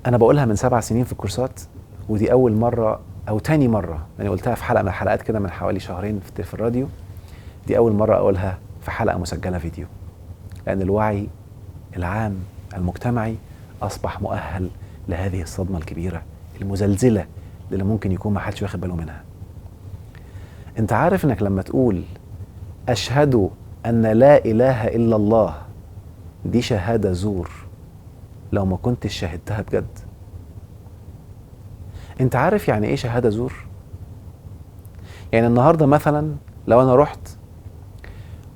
S1: أنا بقولها من 7 سنين في الكورسات، ودي أول مرة أو تاني مرة، يعني قلتها في حلقة من الحلقات كده من حوالي شهرين في الراديو، دي أول مرة أقولها في حلقة مسجلة فيديو، لأن الوعي العام المجتمعي أصبح مؤهل لهذه الصدمة الكبيرة المزلزلة اللي ممكن يكون ما حدش واخد باله منها. انت عارف انك لما تقول أشهد أن لا إله إلا الله، دي شهادة زور لو ما كنتش شهدتها بجد. انت عارف يعني ايه شهادة زور؟ يعني النهاردة مثلا لو انا رحت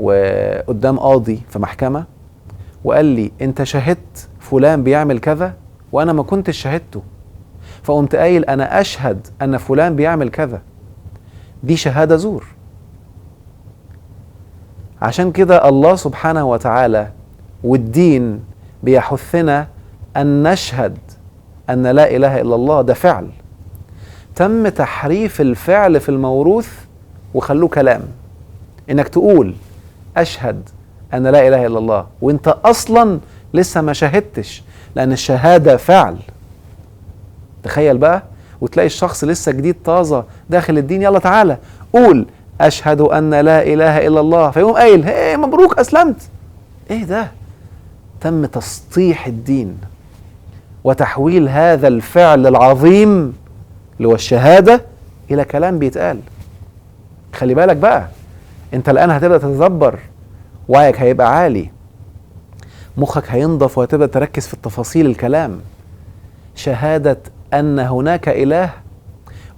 S1: وقدام قاضي في محكمة وقال لي انت شهدت فلان بيعمل كذا وانا ما كنتش شهدته، فقمت قايل انا اشهد ان فلان بيعمل كذا، دي شهادة زور. عشان كده الله سبحانه وتعالى والدين بيحثنا ان نشهد أن لا إله إلا الله ده فعل. تم تحريف الفعل في الموروث وخلوه كلام. إنك تقول أشهد أن لا إله إلا الله وإنت أصلا لسه ما شاهدتش، لأن الشهادة فعل. تخيل بقى، وتلاقي الشخص لسه جديد طازة داخل الدين، يلا تعالى قول أشهد أن لا إله إلا الله، فيقوم قايل هي مبروك أسلمت. إيه ده؟ تم تسطيح الدين وتحويل هذا الفعل العظيم اللي هو الشهادة إلى كلام بيتقال. خلي بالك بقى، أنت الآن هتبدأ تتدبر، وعيك هيبقى عالي، مخك هينضف وهتبدأ تركز في التفاصيل الكلام. شهادة أن هناك إله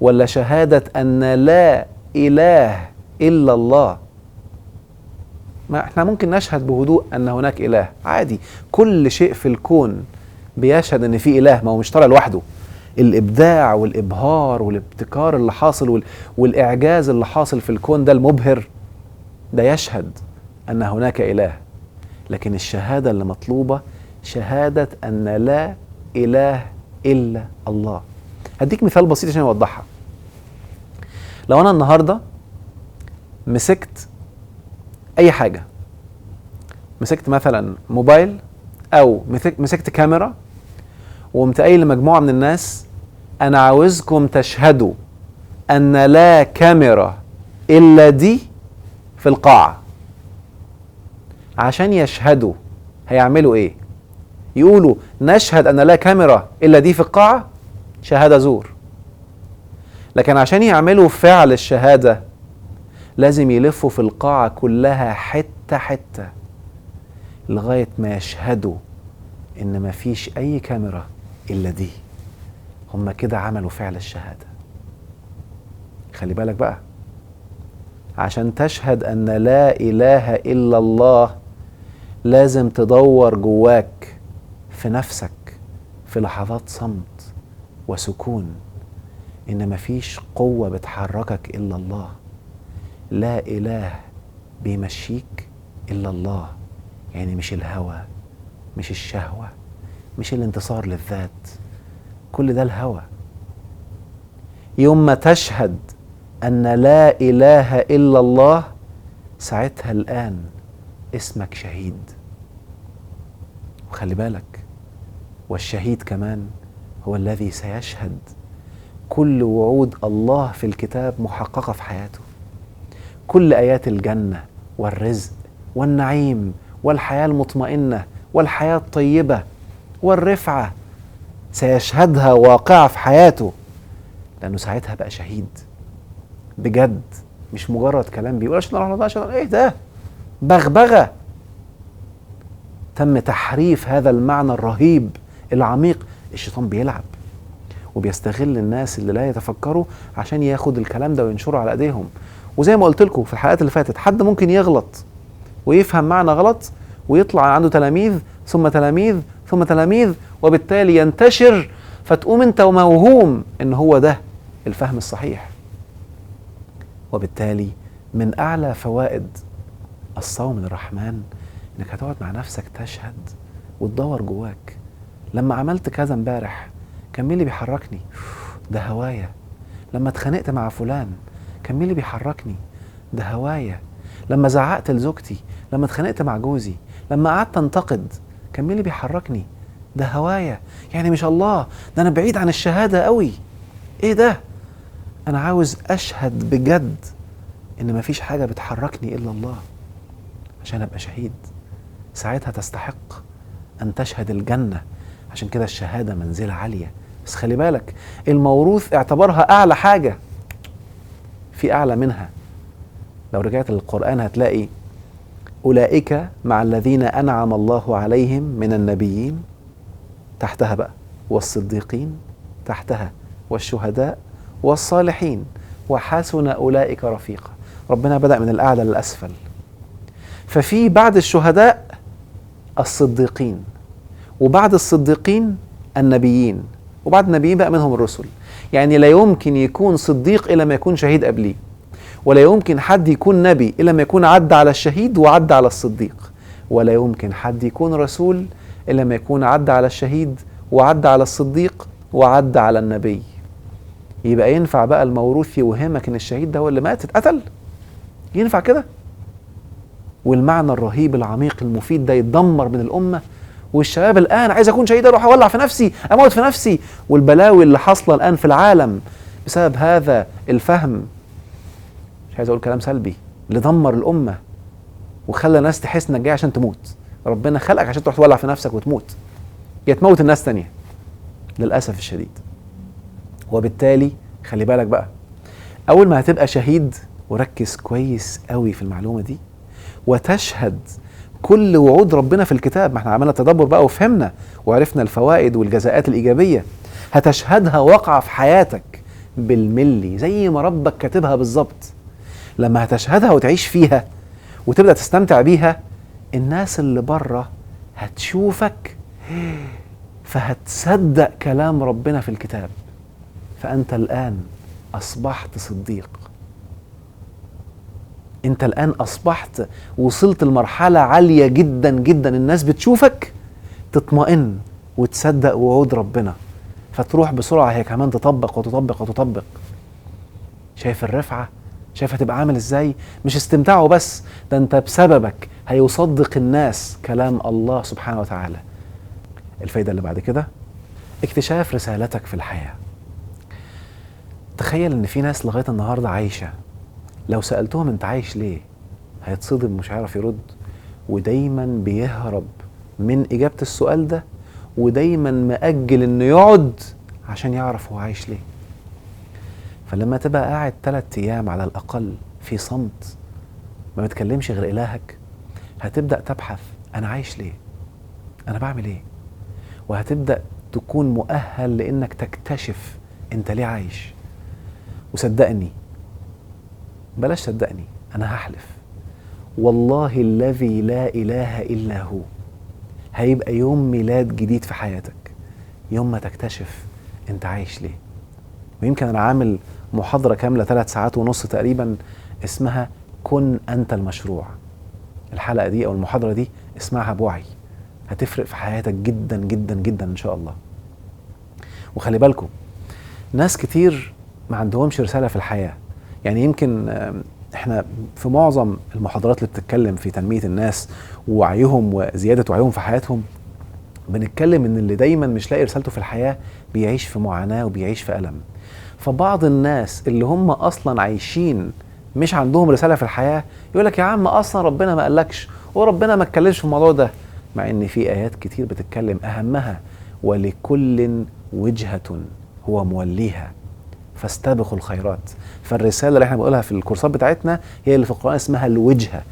S1: ولا شهادة أن لا إله إلا الله؟ ما احنا ممكن نشهد بهدوء أن هناك إله عادي، كل شيء في الكون بيشهد أن في إله، ما هو مش طالع لوحده. الإبداع والإبهار والابتكار اللي حاصل والإعجاز اللي حاصل في الكون ده المبهر ده يشهد أن هناك إله. لكن الشهادة اللي مطلوبة شهادة أن لا إله إلا الله. هديك مثال بسيط عشان أوضحها. لو أنا النهاردة مسكت أي حاجة، مسكت مثلا موبايل أو مسكت كاميرا وقمت قايل لمجموعة من الناس أنا عاوزكم تشهدوا أن لا كاميرا إلا دي في القاعة. عشان يشهدوا هيعملوا إيه؟ يقولوا نشهد أن لا كاميرا إلا دي في القاعة، شهادة زور. لكن عشان يعملوا فعل الشهادة لازم يلفوا في القاعة كلها حتة حتة لغاية ما يشهدوا إن ما فيش أي كاميرا إلا دي. هم كده عملوا فعل الشهادة. خلي بالك بقى، عشان تشهد أن لا إله إلا الله لازم تدور جواك في نفسك في لحظات صمت وسكون إن مفيش قوة بتحركك إلا الله. لا إله بيمشيك إلا الله. يعني مش الهوى، مش الشهوة، مش الانتصار للذات، كل ده الهوى. يوم ما تشهد أن لا إله إلا الله ساعتها الآن اسمك شهيد. وخلي بالك، والشهيد كمان هو الذي سيشهد كل وعود الله في الكتاب محققة في حياته. كل آيات الجنة والرزق والنعيم والحياة المطمئنة والحياة الطيبة والرفعة سيشهدها واقعة في حياته، لأنه ساعتها بقى شهيد بجد، مش مجرد كلام بيقول عشان الله عشان ايه ده، بغبغة. تم تحريف هذا المعنى الرهيب العميق. الشيطان بيلعب وبيستغل الناس اللي لا يتفكروا عشان ياخد الكلام ده وينشره على ايديهم. وزي ما قلت لكم في الحلقات اللي فاتت، حد ممكن يغلط ويفهم معنى غلط ويطلع عنده تلاميذ ثم تلاميذ ثم تلاميذ، وبالتالي ينتشر، فتقوم انت وموهوم ان هو ده الفهم الصحيح. وبالتالي من اعلى فوائد الصوم الرحمن انك هتقعد مع نفسك تشهد وتدور جواك. لما عملت كذا امبارح كان مين اللي بيحركني؟ ده هوايا. لما اتخانقت مع فلان كان مين اللي بيحركني؟ ده هوايا. لما زعقت لزوجتي، لما اتخانقت مع جوزي، لما قعدت انتقد، كان مين اللي بيحركني؟ ده هوايا. يعني مش الله، ده انا بعيد عن الشهادة قوي. ايه ده؟ انا عاوز اشهد بجد ان مفيش حاجة بتحركني الا الله عشان ابقى شهيد. ساعتها تستحق ان تشهد الجنة. عشان كده الشهادة منزلة عالية. بس خلي بالك، الموروث اعتبرها اعلى حاجة، في اعلى منها. لو رجعت للقرآن هتلاقي أولئك مع الذين أنعم الله عليهم من النبيين، تحتها بقى والصديقين، تحتها والشهداء والصالحين وحسن أولئك رفيقا. ربنا بدأ من الأعلى للأسفل. ففي بعد الشهداء الصديقين، وبعد الصديقين النبيين، وبعد النبيين بقى منهم الرسل. يعني لا يمكن يكون صديق إلا ما يكون شهيد قبليه، ولا يمكن حد يكون نبي إلا ما يكون عدى على الشهيد وعدى على الصديق، ولا يمكن حد يكون رسول إلا ما يكون عدى على الشهيد وعدى على الصديق وعدى على النبي، يبقى ينفع بقى الموروث يوهمك ان الشهيد ده هو اللي مات اتقتل؟ ينفع كده؟ والمعنى الرهيب العميق المفيد ده يتدمر من الامه، والشباب الان عايز اكون شهيد، اروح اولع في نفسي، اموت في نفسي، والبلاوي اللي حاصله الان في العالم بسبب هذا الفهم، مش عايز اقول كلام سلبي، اللي دمر الامه وخلى الناس تحس انك جاي عشان تموت. ربنا خلقك عشان تروح تولع في نفسك وتموت، يا تموت الناس تانية للاسف الشديد. وبالتالي خلي بالك بقى، اول ما هتبقى شهيد، وركز كويس قوي في المعلومه دي، وتشهد كل وعود ربنا في الكتاب، ما احنا عملنا تدبر بقى وفهمنا وعرفنا الفوائد والجزاءات الايجابيه، هتشهدها واقعه في حياتك بالملي زي ما ربك كاتبها بالظبط. لما هتشهدها وتعيش فيها وتبدا تستمتع بيها، الناس اللي بره هتشوفك فهتصدق كلام ربنا في الكتاب، فأنت الآن أصبحت صديق. أنت الآن أصبحت وصلت لمرحلة عالية جدا جدا، الناس بتشوفك تطمئن وتصدق وعود ربنا، فتروح بسرعة هي كمان تطبق وتطبق وتطبق. شايف الرفعة؟ شايف هتبقى عامل ازاي؟ مش استمتاعه بس، ده انت بسببك هيصدق الناس كلام الله سبحانه وتعالى. الفايدة اللي بعد كده، اكتشاف رسالتك في الحياة. تخيل ان في ناس لغاية النهاردة عايشة، لو سألتهم انت عايش ليه هيتصدم، مش عارف يرد، ودايما بيهرب من إجابة السؤال ده، ودايما مأجل انه يقعد عشان يعرف هو عايش ليه. فلما تبقى قاعد 3 أيام على الأقل في صمت، ما بتكلمش غير إلهك، هتبدأ تبحث أنا عايش ليه؟ أنا بعمل إيه؟ وهتبدأ تكون مؤهل لأنك تكتشف أنت ليه عايش. وصدقني، بلاش صدقني، أنا هحلف والله الذي لا إله إلا هو، هيبقى يوم ميلاد جديد في حياتك، يوم ما تكتشف أنت عايش ليه. ويمكن أنا عامل محاضرة كاملة 3 ساعات ونص تقريبا اسمها كن أنت المشروع. الحلقة دي أو المحاضرة دي اسمعها بوعي، هتفرق في حياتك جدا جدا جدا إن شاء الله. وخلي بالكم، ناس كتير ما عندهمش رسالة في الحياة. يعني يمكن احنا في معظم المحاضرات اللي بتتكلم في تنمية الناس ووعيهم وزيادة وعيهم في حياتهم، بنتكلم ان اللي دايما مش لاقي رسالته في الحياة بيعيش في معاناة وبيعيش في ألم. فبعض الناس اللي هم أصلا عايشين مش عندهم رسالة في الحياة يقول لك يا عم أصلا ربنا ما قالكش وربنا ما اتكلمش في الموضوع ده، مع ان في آيات كتير بتتكلم، أهمها ولكل وجهة هو موليها فاستبقوا الخيرات. فالرسالة اللي احنا بنقولها في الكورسات بتاعتنا هي اللي في القرآن اسمها الوجهة،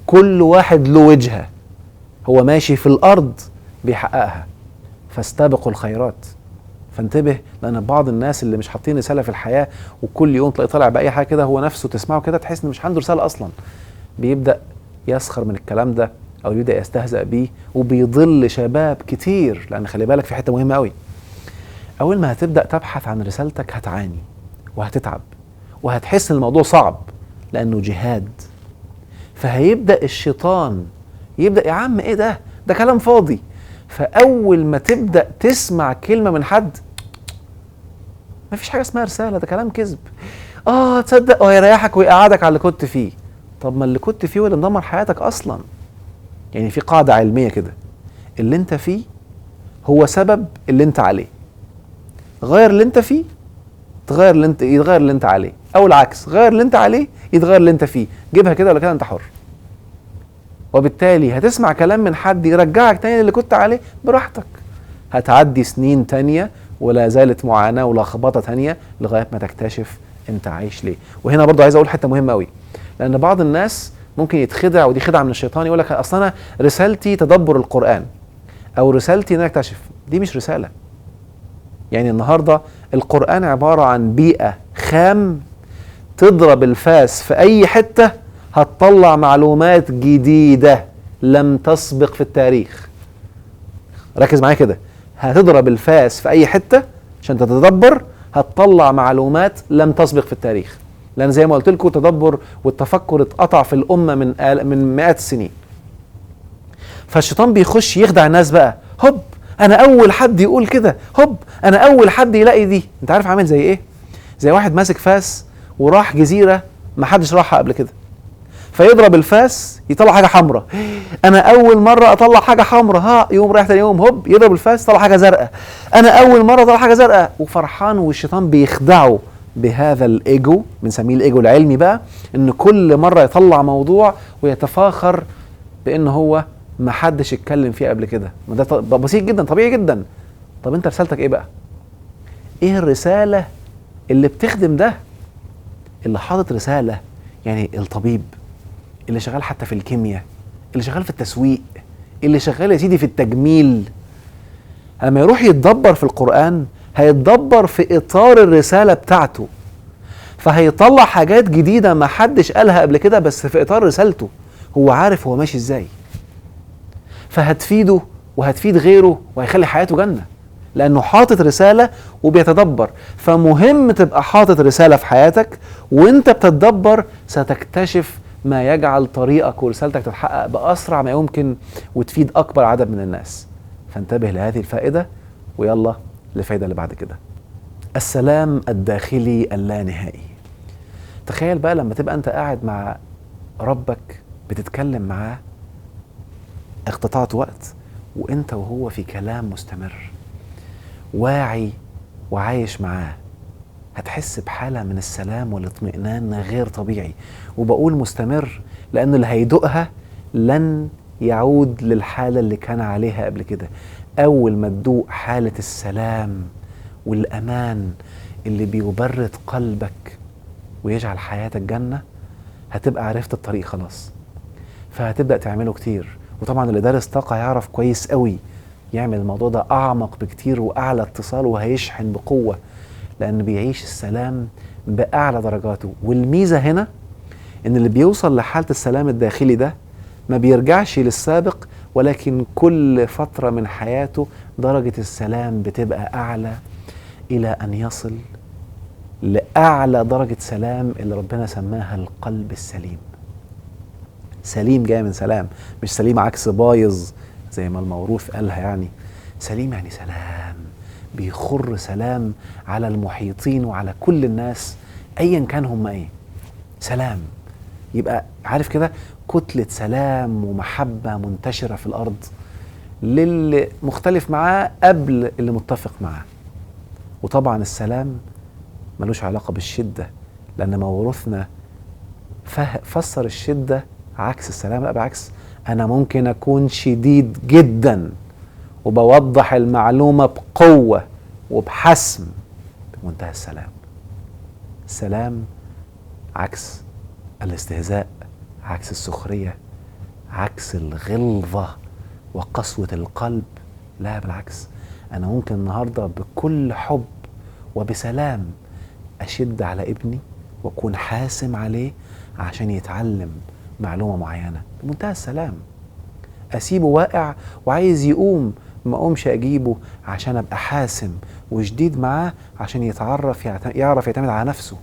S1: كل واحد له وجهة هو ماشي في الأرض بيحققها، فاستبقوا الخيرات. فانتبه، لأن بعض الناس اللي مش حاطين رسالة في الحياة وكل يوم تلاقي طالع بأي حاجة كده هو نفسه تسمعه كده تحس إن مش عنده رسالة أصلا، بيبدأ يسخر من الكلام ده أو يبدأ يستهزأ بيه وبيضل شباب كتير. لأن خلي بالك في حتة مهمة قوي، أول ما هتبدأ تبحث عن رسالتك هتعاني وهتتعب وهتحس إن الموضوع صعب لأنه جهاد. فهيبدأ الشيطان يبدأ يا عم إيه ده؟ ده كلام فاضي. فأول ما تبدأ تسمع كلمة من حد، مفيش حاجة اسمها رسالة، ده كلام كذب، تصدق يريحك ويقعدك على اللي كنت فيه. طب ما اللي كنت فيه هو اللي مدمر حياتك أصلا. يعني في قاعدة علمية كده، اللي انت فيه هو سبب اللي انت عليه. غير اللي انت فيه يتغير اللي انت عليه، او العكس، غير اللي انت عليه يتغير اللي انت فيه. جيبها كده ولا كده انت حر. وبالتالي هتسمع كلام من حد يرجعك تاني اللي كنت عليه براحتك. هتعدي سنين تانية ولا زالت معاناة ولخبطة تانية لغاية ما تكتشف انت عايش ليه. وهنا برضو عايز اقول حتة مهمة قوي، لان بعض الناس ممكن يتخدع، ودي خدعة من الشيطان، يقول لك اصلا انا رسالتي تدبر القرآن او رسالتي ان اكتشف. دي مش رسالة. يعني النهاردة القرآن عبارة عن بيئة خام، تضرب الفاس في اي حتة هتطلع معلومات جديدة لم تسبق في التاريخ. ركز معايا كده، هتضرب الفاس في اي حتة عشان تتدبر، هتطلع معلومات لم تسبق في التاريخ. لان زي ما قلت لكم التدبر والتفكر اتقطع في الامة من مئات السنين. فالشيطان بيخش يخدع الناس بقى، هوب انا اول حد يقول كده، هوب انا اول حد يلاقي دي. انت عارف عامل زي ايه؟ زي واحد ماسك فاس وراح جزيره ما حدش راحها قبل كده، فيضرب الفاس يطلع حاجه حمراء، انا اول مره اطلع حاجه حمراء، ها يوم رايح تاني يوم هوب يضرب الفاس طلع حاجه زرقاء، انا اول مره اطلع حاجه زرقاء، وفرحان. والشيطان بيخدعه بهذا الايجو، بنسميه الايجو العلمي بقى، ان كل مره يطلع موضوع ويتفاخر بان هو ما حدش اتكلم فيه قبل كده. ده بسيط جدا، طبيعي جدا. طب انت رسالتك ايه بقى؟ ايه الرساله اللي بتخدم ده؟ اللي حاطط رساله، يعني الطبيب اللي شغال حتى في الكيمياء، اللي شغال في التسويق، اللي شغال يا سيدي في التجميل، لما يروح يتدبر في القرآن هيتدبر في إطار الرسالة بتاعته، فهيطلع حاجات جديدة ما حدش قالها قبل كده، بس في إطار رسالته هو عارف هو ماشي إزاي، فهتفيده وهتفيد غيره وهيخلي حياته جنة، لأنه حاطط رسالة وبيتدبر. فمهم تبقى حاطط رسالة في حياتك، وانت بتتدبر ستكتشف ما يجعل طريقك ورسالتك تتحقق بأسرع ما يمكن وتفيد أكبر عدد من الناس. فانتبه لهذه الفائدة، ويلا للفائدة اللي بعد كده. السلام الداخلي اللانهائي. تخيل بقى لما تبقى انت قاعد مع ربك بتتكلم معاه اقتطعت وقت، وانت وهو في كلام مستمر واعي وعايش معاه، هتحس بحالة من السلام والاطمئنان غير طبيعي. وبقول مستمر لأن اللي هيدوقها لن يعود للحالة اللي كان عليها قبل كده. أول ما تدوق حالة السلام والأمان اللي بيبرد قلبك ويجعل حياتك جنة، هتبقى عرفت الطريق خلاص، فهتبدأ تعمله كتير. وطبعا اللي دارس طاقة يعرف كويس قوي يعمل الموضوع ده أعمق بكتير وأعلى اتصال، وهيشحن بقوة، لأن بيعيش السلام بأعلى درجاته. والميزة هنا إن اللي بيوصل لحالة السلام الداخلي ده ما بيرجعش للسابق، ولكن كل فترة من حياته درجة السلام بتبقى أعلى إلى أن يصل لأعلى درجة سلام اللي ربنا سماها القلب السليم. سليم جاي من سلام، مش سليم عكس بايظ زي ما الموروث قالها يعني. سليم يعني سلام بيخر سلام على المحيطين وعلى كل الناس ايا كان هم ايه. سلام يبقى عارف كده كتلة سلام ومحبة منتشرة في الارض للي مختلف معاه قبل اللي متفق معاه. وطبعا السلام ملوش علاقة بالشدة، لان موروثنا فسر الشدة عكس السلام. لا بالعكس، انا ممكن اكون شديد جدا وبوضح المعلومة بقوة وبحسم بمنتهى السلام. السلام عكس الاستهزاء، عكس السخرية، عكس الغلظة وقسوة القلب. لا بالعكس، أنا ممكن النهاردة بكل حب وبسلام أشد على ابني وأكون حاسم عليه عشان يتعلم معلومة معينة بمنتهى السلام. أسيبه واقع وعايز يقوم، ما أقومش أجيبه عشان أبقى حاسم وشديد معاه عشان يعرف يعتمد على نفسه.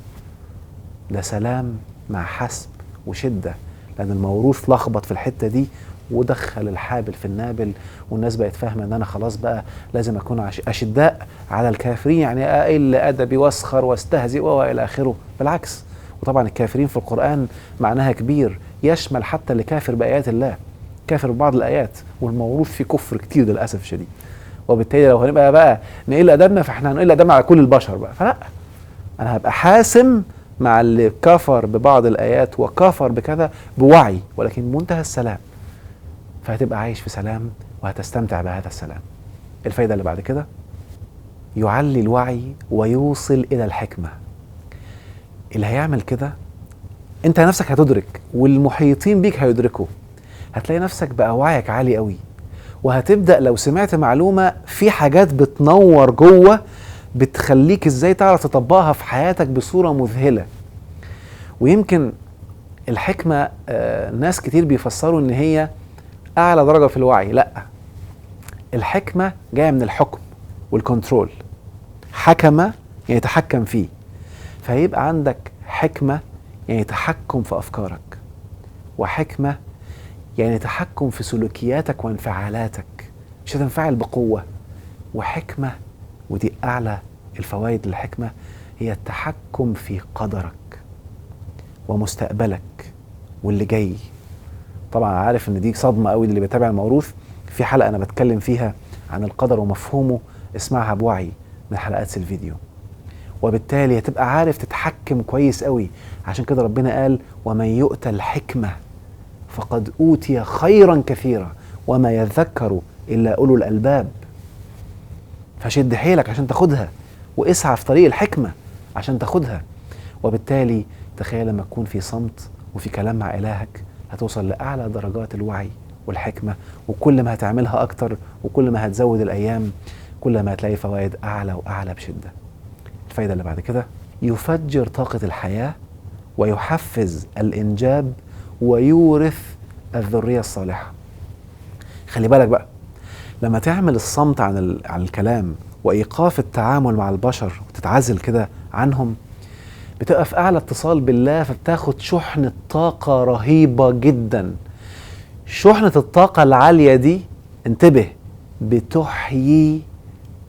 S1: ده سلام مع حسم وشدة، لأن الموروث لخبط في الحتة دي ودخل الحابل في النابل، والناس بقت فاهمة ان انا خلاص بقى لازم اكون اشداء على الكافرين، يعني اقل ادبي واسخر واستهزئ والى اخره. بالعكس، وطبعا الكافرين في القرآن معناها كبير، يشمل حتى اللي كافر بآيات الله، كافر ببعض الآيات، والموروث في كفر كتير للأسف الشديد. وبالتالي لو هنبقى بقى نقل أدبنا فاحنا هنقل أدبنا على كل البشر بقى، فلا، أنا هبقى حاسم مع اللي كفر ببعض الآيات وكفر بكذا بوعي ولكن بمنتهى السلام، فهتبقى عايش في سلام وهتستمتع بهذا السلام. الفايدة اللي بعد كده، يعلي الوعي ويوصل إلى الحكمة. اللي هيعمل كده انت نفسك هتدرك والمحيطين بيك هيدركوا، هتلاقي نفسك بقى وعيك عالي قوي، وهتبدأ لو سمعت معلومة في حاجات بتنور جوه بتخليك ازاي تعرف تطبقها في حياتك بصورة مذهلة. ويمكن الحكمة ناس كتير بيفسروا ان هي اعلى درجة في الوعي. لا، الحكمة جاية من الحكم والكنترول. حكمة يعني يتحكم فيه، فيبقى عندك حكمة يعني تحكم في أفكارك، وحكمة يعني تحكم في سلوكياتك وانفعالاتك. مش هتنفعل بقوة، وحكمة، ودي أعلى الفوائد للحكمة، هي التحكم في قدرك ومستقبلك واللي جاي. طبعا عارف ان دي صدمة قوي اللي بيتابع الموروث. في حلقة انا بتكلم فيها عن القدر ومفهومه، اسمعها بوعي من حلقات الفيديو. وبالتالي هتبقى عارف تتحكم كويس قوي. عشان كده ربنا قال ومن يؤتى الحكمة فقد أوتي خيرا كثيرا وما يذكر إلا أولو الألباب. فشد حيلك عشان تاخدها، واسعى في طريق الحكمة عشان تاخدها. وبالتالي تخيل لما تكون في صمت وفي كلام مع إلهك، هتوصل لأعلى درجات الوعي والحكمة. وكل ما هتعملها أكتر وكل ما هتزود الأيام، كل ما هتلاقي فوائد أعلى وأعلى بشدة. الفايدة اللي بعد كده، يفجر طاقة الحياة ويحفز الإنجاب ويورث الذرية الصالحة. خلي بالك بقى، لما تعمل الصمت عن الكلام وإيقاف التعامل مع البشر وتتعزل كده عنهم، بتبقى في أعلى اتصال بالله، فبتاخد شحنة طاقة رهيبة جدا. شحنة الطاقة العالية دي، انتبه، بتحيي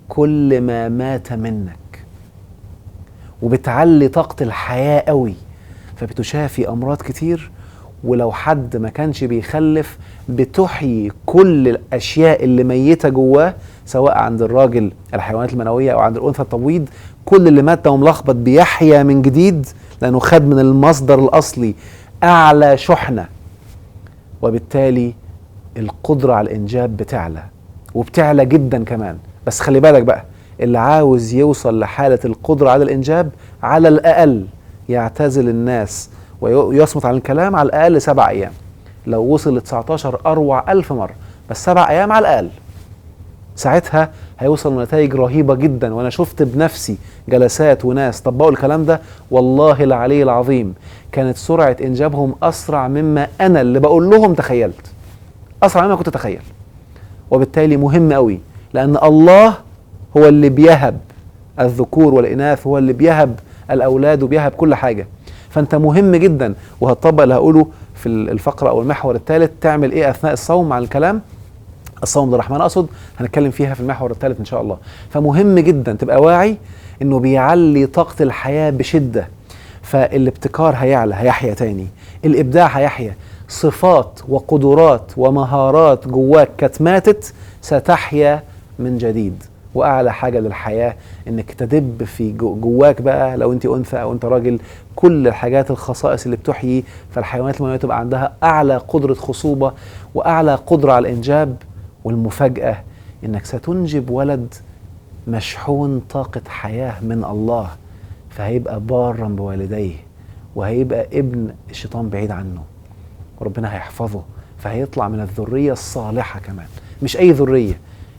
S1: كل ما مات منك، وبتعلي طاقة الحياة قوي، فبتشافي أمراض كتير. ولو حد ما كانش بيخلف، بتحيي كل الأشياء اللي ميتة جواه، سواء عند الراجل الحيوانات المنوية أو عند الأنثى التبويض. كل اللي مات وملخبط بيحيا من جديد، لأنه خد من المصدر الأصلي أعلى شحنة. وبالتالي القدرة على الإنجاب بتعلى، وبتعلى جدا كمان. بس خلي بالك بقى، اللي عاوز يوصل لحالة القدرة على الإنجاب، على الأقل يعتزل الناس ويصمت عن الكلام على الأقل 7 أيام. لو وصل ل 19 أروع 1000 مرة، بس 7 أيام على الأقل. ساعتها هيوصل لنتائج رهيبة جدا. وأنا شفت بنفسي جلسات وناس طبقوا الكلام ده، والله العلي العظيم كانت سرعة إنجابهم أسرع مما أنا اللي بقول لهم تخيلت، أسرع مما كنت أتخيل. وبالتالي مهم قوي، لأن الله هو اللي بيهب الذكور والإناث، هو اللي بيهب الأولاد وبيهب كل حاجة. فأنت مهم جدا. وهتطبق اللي هقوله في الفقرة أو المحور الثالث، تعمل إيه أثناء الصوم مع الكلام. الصوم للرحمن أقصد، هنتكلم فيها في المحور الثالث إن شاء الله. فمهم جدا تبقى واعي إنه بيعلي طاقة الحياة بشدة. فالابتكار هيعلى، هيحيا تاني. الإبداع هيحيا. صفات وقدرات ومهارات جواك كانت ماتت ستحيا من جديد. واعلى حاجه للحياه انك تدب في جواك بقى، لو انت انثى او انت راجل، كل الحاجات الخصائص اللي بتحيي. فالحيوانات المنويه تبقى عندها اعلى قدره خصوبه واعلى قدره على الانجاب. والمفاجاه انك ستنجب ولد مشحون طاقه حياه من الله، فهيبقى بارا بوالديه، وهيبقى ابن الشيطان بعيد عنه، وربنا هيحفظه. فهيطلع من الذريه الصالحه كمان، مش اي ذريه.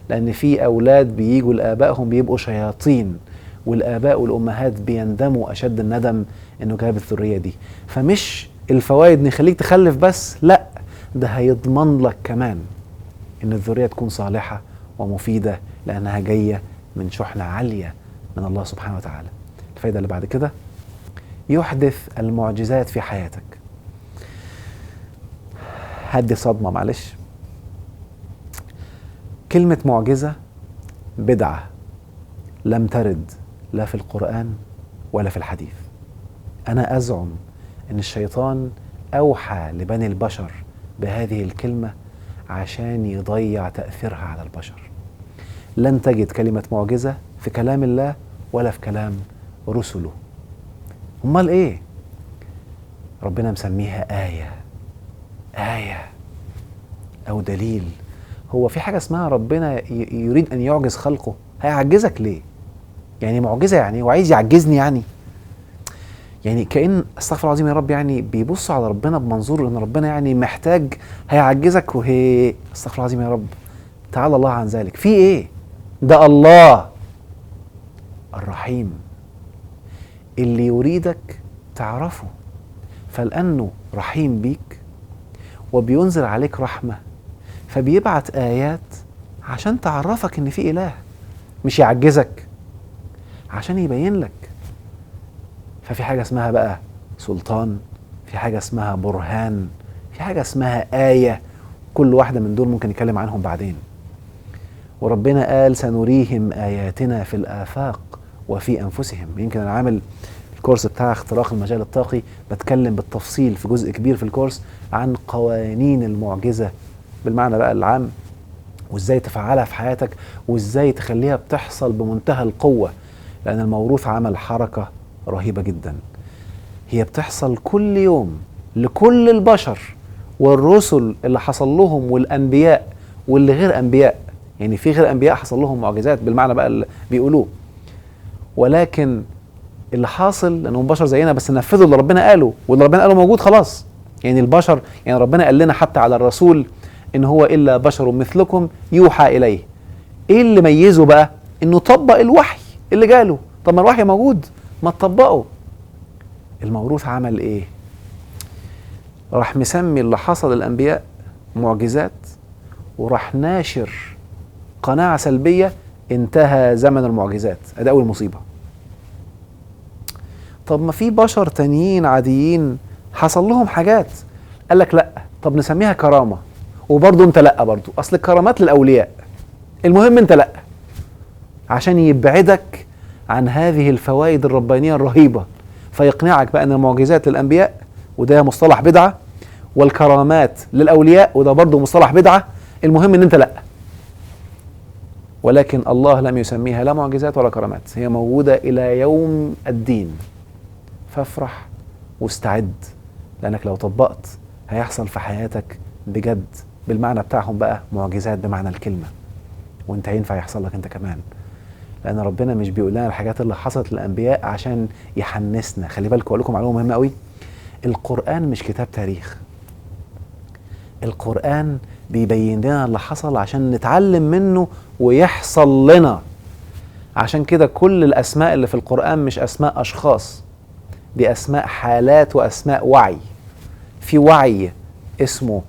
S1: لأن في أولاد بييجوا لآبائهم بيبقوا شياطين، والآباء والأمهات بيندموا أشد الندم إنه جاب الذرية دي. فمش الفوائد نخليك تخلف بس، لا، ده هيضمن لك كمان إن الذرية تكون صالحة ومفيدة، لأنها جاية من شحنة عالية من الله سبحانه وتعالى. الفايدة اللي بعد كده، يحدث المعجزات في حياتك. هدي صدمة معلش. كلمة معجزة بدعة لم ترد لا في القرآن ولا في الحديث. أنا أزعم أن الشيطان أوحى لبني البشر بهذه الكلمة عشان يضيع تأثيرها على البشر. لن تجد كلمة معجزة في كلام الله ولا في كلام رسله. أمال إيه؟ ربنا مسميها آية أو دليل. هو في حاجة اسمها ربنا يريد أن يعجز خلقه؟ هيعجزك ليه؟ يعني معجزة يعني هو عايز يعجزني يعني كأن استغفر العظيم يا رب، يعني بيبص على ربنا بمنظور ان ربنا يعني محتاج هيعجزك. وهي استغفر العظيم يا رب، تعالى الله عن ذلك. في ايه؟ ده الله الرحيم اللي يريدك تعرفه. فلأنه رحيم بيك وبينزل عليك رحمة، فبيبعت آيات عشان تعرفك ان في إله، مش يعجزك، عشان يبين لك. ففي حاجة اسمها بقى سلطان، في حاجة اسمها برهان، في حاجة اسمها آية. كل واحدة من دول ممكن نتكلم عنهم بعدين. وربنا قال سنريهم آياتنا في الآفاق وفي أنفسهم. يمكن أنا عامل الكورس بتاع اختراق المجال الطاقي بتكلم بالتفصيل في جزء كبير في الكورس عن قوانين المعجزة بالمعنى بقى العام، وازاي تفعلها في حياتك وازاي تخليها بتحصل بمنتهى القوة، لأن الموروث عمل حركة رهيبة جدا هي بتحصل كل يوم لكل البشر والرسل اللي حصل لهم والأنبياء واللي غير أنبياء. يعني في غير أنبياء حصل لهم معجزات بالمعنى بقى اللي بيقولوه، ولكن اللي حاصل لأنهم بشر زينا بس نفذوا اللي ربنا قاله، واللي ربنا قاله موجود خلاص. يعني البشر، يعني ربنا قال لنا حتى على الرسول إن هو إلا بشر مثلكم يوحى إليه. إيه اللي ميزه بقى؟ إنه طبق الوحي اللي جاله. طب ما الوحي موجود، ما تطبقه. الموروث عمل إيه؟ راح مسمي اللي حصل للأنبياء معجزات، وراح ناشر قناعة سلبية انتهى زمن المعجزات. ده أول مصيبة. طب ما في بشر تانيين عاديين حصل لهم حاجات، قال لك لا، طب نسميها كرامة، وبرضه انت لا، برضه اصل الكرامات للأولياء، المهم انت لا، عشان يبعدك عن هذه الفوائد الربانية الرهيبة، فيقنعك بقى ان المعجزات للأنبياء وده مصطلح بدعة، والكرامات للأولياء وده برضه مصطلح بدعة، المهم ان انت لا. ولكن الله لم يسميها لا معجزات ولا كرامات، هي موجودة إلى يوم الدين. فافرح واستعد، لأنك لو طبقت هيحصل في حياتك بجد بالمعنى بتاعهم بقى معجزات بمعنى الكلمة، وانت هينفع يحصل لك انت كمان. لأن ربنا مش بيقول لنا الحاجات اللي حصلت للأنبياء عشان يحنسنا. خلي بالكم، أقول لكم معلومة مهمة قوي، القرآن مش كتاب تاريخ. القرآن بيبين لنا اللي حصل عشان نتعلم منه ويحصل لنا. عشان كده كل الأسماء اللي في القرآن مش أسماء أشخاص، دي أسماء حالات وأسماء وعي. في وعي اسمه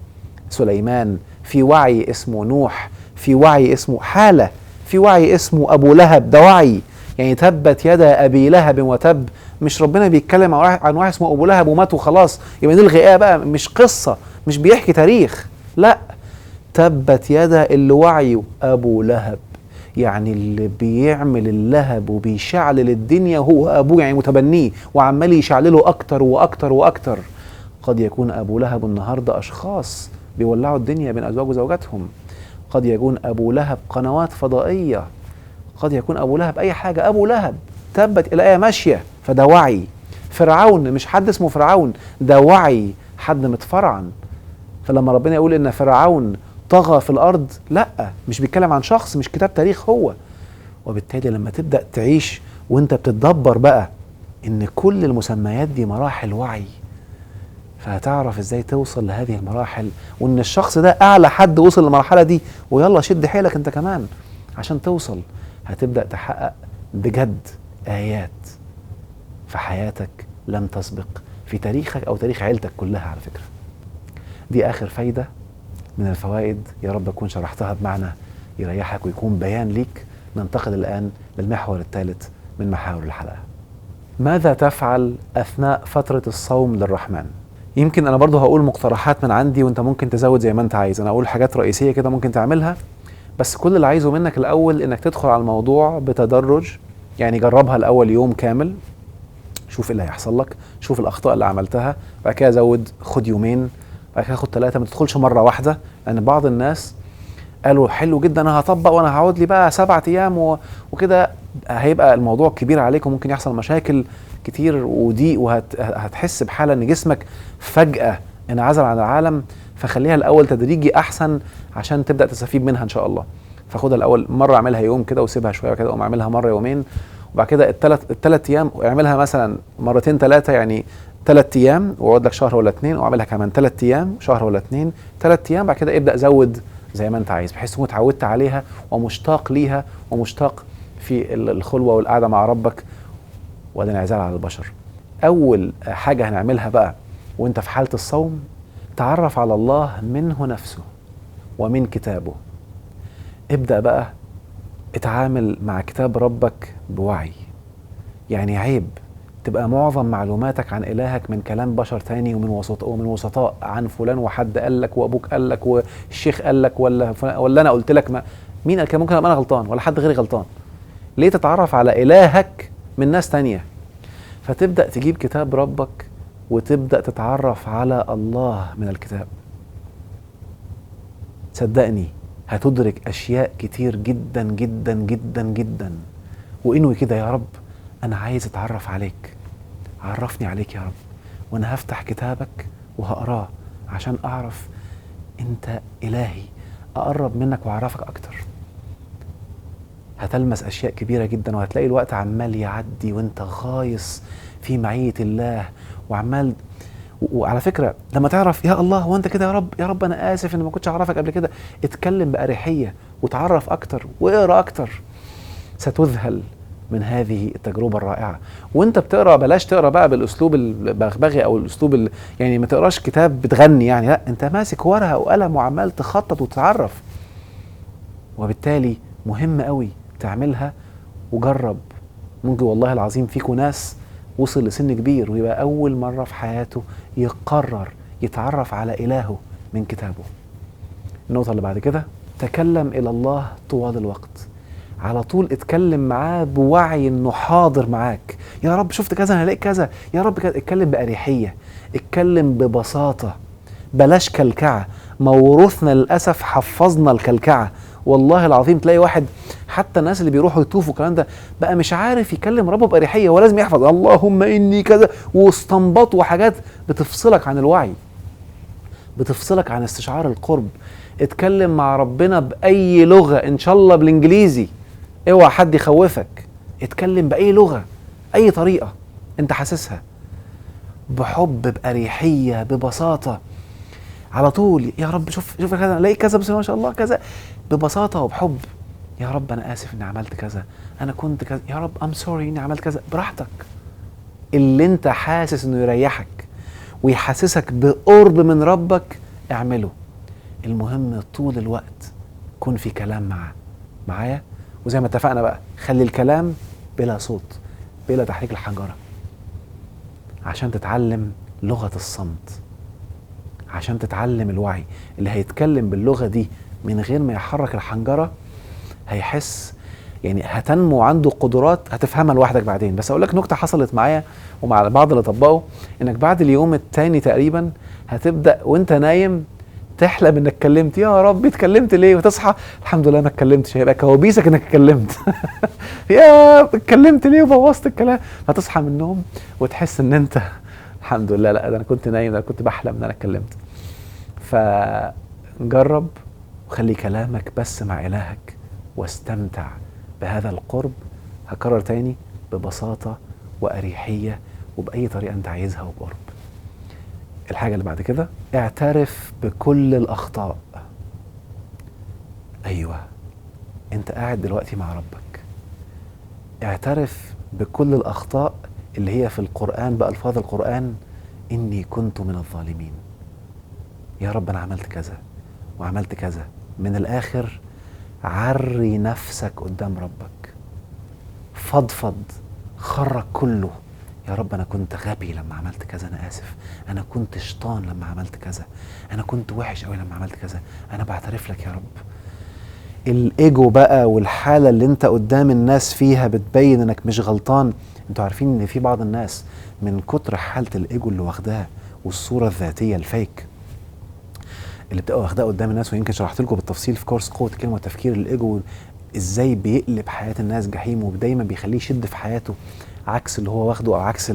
S1: سليمان، في وعي اسمه نوح، في وعي اسمه حالة، في وعي اسمه أبو لهب، ده وعي. يعني تبت يدا أبي لهب وتب، مش ربنا بيتكلم عن واحد اسمه أبو لهب ومات وخلاص يبقى نلغي إيه بقى، مش قصة، مش بيحكي تاريخ، لا، تبت يدا اللي وعيه أبو لهب، يعني اللي بيعمل اللهب وبيشعلل الدنيا هو أبوه، يعني متبنيه وعمال يشعلله أكتر وأكتر وأكتر. قد يكون أبو لهب النهاردة أشخاص بيولعوا الدنيا بين أزواج وزوجاتهم، قد يكون أبو لهب قنوات فضائية، قد يكون أبو لهب أي حاجة. أبو لهب تبت الآية ماشية، فده وعي. فرعون مش حد اسمه فرعون، ده وعي، حد متفرعن. فلما ربنا يقول إن فرعون طغى في الأرض، لا، مش بيتكلم عن شخص، مش كتاب تاريخ هو. وبالتالي لما تبدأ تعيش وانت بتتدبر بقى إن كل المسميات دي مراحل وعي، فهتعرف ازاي توصل لهذه المراحل، وان الشخص ده اعلى حد وصل للمرحله دي، ويلا شد حيلك انت كمان عشان توصل. هتبدا تحقق بجد ايات في حياتك لم تسبق في تاريخك او تاريخ عيلتك كلها. على فكره دي اخر فايده من الفوائد، يا رب اكون شرحتها بمعنى يريحك ويكون بيان ليك. ننتقل الان للمحور الثالث من محاور الحلقه. ماذا تفعل اثناء فتره الصوم للرحمن؟ يمكن انا برضو هقول مقترحات من عندي وانت ممكن تزود زي ما انت عايز. انا اقول حاجات رئيسية كده ممكن تعملها، بس كل اللي عايزه منك الاول انك تدخل على الموضوع بتدرج. يعني جربها الاول يوم كامل، شوف ايه اللي هيحصل لك، شوف الاخطاء اللي عملتها، بعد كده زود، خد يومين، بعد كده خد 3. ما تدخلش مرة واحدة، لان بعض الناس قالوا حلو جدا انا هطبق وانا هقعد لي بقى 7 ايام وكده، هيبقى الموضوع كبير عليك وممكن يحصل مشاكل كتير وضيق، وهتحس بحالة ان جسمك فجأة انعزل عن العالم. فخليها الاول تدريجي احسن عشان تبدأ تستفيد منها ان شاء الله. فخدها الاول مرة اعملها يوم كده وسيبها شوية كده، وقوم اعملها مرة يومين، وبعد كده الثلاث ايام اعملها مثلا مرتين 3، يعني 3 ايام واقعد لك شهر ولا 2، واعملها كمان 3 ايام شهر ولا 2، 3 ايام، بعد كده ابدأ زود زي ما انت عايز، بحيث تكون اتعودت عليها ومشتاق ليها ومشتاق في الخلوة والقعدة مع ربك والانعزال عن البشر. أول حاجة هنعملها بقى وانت في حالة الصوم، تعرف على الله منه نفسه ومن كتابه. ابدأ بقى اتعامل مع كتاب ربك بوعي. يعني عيب تبقى معظم معلوماتك عن إلهك من كلام بشر تاني ومن وسطاء عن فلان وحد قال لك وأبوك قال لك والشيخ قال لك ولا أنا قلت لك. ما مين قال كده؟ ممكن ابقى انا غلطان ولا حد غيري غلطان. ليه تتعرف على الهك من ناس تانية؟ فتبدأ تجيب كتاب ربك وتبدأ تتعرف على الله من الكتاب. صدقني هتدرك أشياء كتير جدا جدا جدا جدا. وإنوي كده: يا رب أنا عايز أتعرف عليك، عرفني عليك يا رب، وأنا هفتح كتابك وهقراه عشان أعرف أنت إلهي، أقرب منك وأعرفك أكتر. هتلمس أشياء كبيرة جدا، وهتلاقي الوقت عمال يعدي وأنت غايص في معية الله وعمال. وعلى فكرة لما تعرف يا الله هو أنت كده يا رب، يا رب أنا آسف إن ما كنتش أعرفك قبل كده، اتكلم بأريحية وتعرف أكتر واقرأ أكتر. ستذهل من هذه التجربة الرائعة. وانت بتقرأ بلاش تقرأ بقى بالأسلوب البغبغي أو الأسلوب يعني ما تقراش كتاب بتغني يعني، لا، انت ماسك ورقة وقلم وعمال تخطط وتتعرف. وبالتالي مهم قوي تعملها وجرب. ممكن والله العظيم فيكم ناس وصل لسن كبير ويبقى أول مرة في حياته يقرر يتعرف على إلهه من كتابه. النقطة اللي بعد كده: تكلم إلى الله طوال الوقت. على طول اتكلم معاه بوعي انه حاضر معاك. يا رب شفت كذا، انا هلاقي كذا، يا رب كذا. اتكلم بأريحية، اتكلم ببساطة، بلاش كلكعة. موروثنا للأسف حفظنا الكلكعة. والله العظيم تلاقي واحد، حتى الناس اللي بيروحوا يطوفوا الكلام ده، بقى مش عارف يكلم ربه بأريحية، ولازم يحفظ اللهم إني كذا واستنباط وحاجات بتفصلك عن الوعي، بتفصلك عن استشعار القرب. اتكلم مع ربنا بأي لغة، إن شاء الله بالإنجليزي، اوعى حد يخوفك. اتكلم بأي لغة، أي طريقة انت حاسسها، بحب، بأريحية، ببساطة. على طول يا رب شوف كذا، الاقي كذا، بس ما شاء الله كذا، ببساطة وبحب. يا رب أنا آسف إني عملت كذا، أنا كنت كذا، يا رب I'm sorry إني عملت كذا. براحتك، اللي انت حاسس إنه يريحك ويحسسك بقرب من ربك اعمله. المهم طول الوقت كن في كلام معايا. وزي ما اتفقنا بقى، خلي الكلام بلا صوت، بلا تحريك الحنجرة، عشان تتعلم لغة الصمت، عشان تتعلم الوعي. اللي هيتكلم باللغة دي من غير ما يحرك الحنجرة هيحس، يعني هتنمو عنده قدرات هتفهمها لوحدك بعدين. بس اقول لك نكتة حصلت معايا ومع بعض اللي طبقوا، انك بعد اليوم التاني تقريبا هتبدأ وانت نايم تحلم انك اتكلمت. يا رب اتكلمت ليه؟ وتصحى الحمد لله ما اتكلمتش، هيبقى كوابيسك انك اتكلمت. يا اتكلمت ليه وبوظت الكلام. هتصحى من النوم وتحس ان انت الحمد لله، لا ده انا كنت نايم، ده انا كنت بحلم ان انا اتكلمت. فجرب وخلي كلامك بس مع إلهك واستمتع بهذا القرب. هكرر تاني: ببساطة وأريحية وبأي طريقة انت عايزها وبقرب. الحاجة اللي بعد كده: اعترف بكل الأخطاء. أيوة، انت قاعد دلوقتي مع ربك، اعترف بكل الأخطاء اللي هي في القرآن بألفاظ القرآن: إني كنت من الظالمين. يا رب أنا عملت كذا وعملت كذا. من الآخر عري نفسك قدام ربك، فضفض، خرج كله. يا رب أنا كنت غبي لما عملت كذا، أنا آسف. أنا كنت شيطان لما عملت كذا، أنا كنت وحش أوي لما عملت كذا، أنا بعترف لك يا رب. الإيجو بقى والحالة اللي انت قدام الناس فيها بتبين انك مش غلطان. انتوا عارفين ان في بعض الناس من كتر حالة الإيجو اللي واخداه والصورة الذاتية الفيك اللي بتبقى واخداه قدام الناس، ويمكن شرحت لكم بالتفصيل في كورس قوة الكلمة والتفكير الإيجو ازاي بيقلب حياة الناس جحيم، ودايما بيخليه يشد في حياته عكس اللي هو واخده، او عكس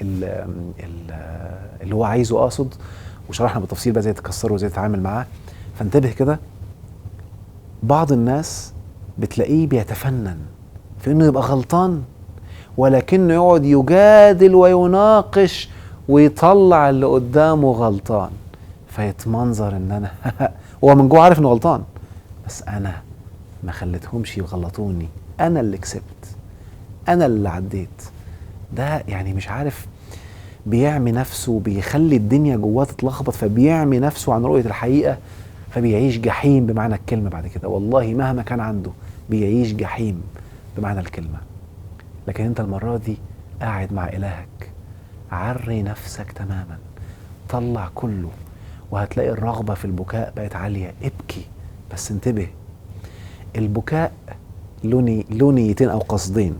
S1: اللي هو عايزه اقصد. وشرحنا بالتفصيل بقى ازاي تكسره وازاي تتعامل معاه. فانتبه كده، بعض الناس بتلاقيه بيتفنن في انه يبقى غلطان، ولكنه يقعد يجادل ويناقش ويطلع اللي قدامه غلطان، فيتمنظر ان انا هو من جوه عارف انه غلطان، بس انا ما خليتهمش يغلطوني، انا اللي كسبت، انا اللي عديت. ده يعني مش عارف، بيعمي نفسه، بيخلي الدنيا جواه تتلخبط، فبيعمي نفسه عن رؤية الحقيقة، فبيعيش جحيم بمعنى الكلمة بعد كده. والله مهما كان عنده بيعيش جحيم بمعنى الكلمة. لكن انت المرة دي قاعد مع إلهك، عري نفسك تماما، طلع كله، وهتلاقي الرغبة في البكاء بقت عالية. ابكي، بس انتبه، البكاء له نيتين أو قصدين.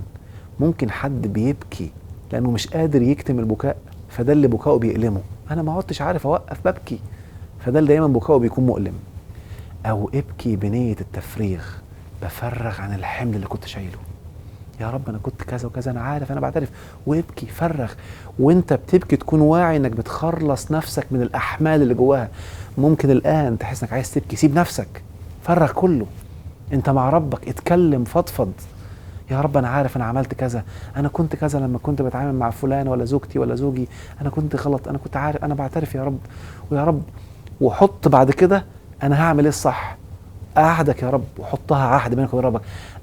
S1: ممكن حد بيبكي لأنه مش قادر يكتم البكاء، فده اللي بكاؤه بيألمه، أنا ما عدتش عارف أوقف ببكي، فده اللي دايما بكاؤه بيكون مؤلم. أو ابكي بنية التفريغ، بفرغ عن الحمل اللي كنت شايله، يا رب أنا كنت كذا وكذا، أنا عارف، أنا بعترف، وابكي فرغ. وانت بتبكي تكون واعي انك بتخلص نفسك من الأحمال اللي جواها. ممكن الآن تحس انك عايز تبكي، سيب نفسك، فرغ كله، انت مع ربك، اتكلم، فضفض، يا رب أنا عارف أنا عملت كذا، أنا كنت كذا لما كنت بتعامل مع فلان ولا زوجتي ولا زوجي، أنا كنت غلط، أنا كنت عارف، أنا بعترف يا رب، ويا رب، وحط بعد كده أنا هعمل إيه الصح، أعهدك يا رب، وحطها عهد بينك وبين ربك،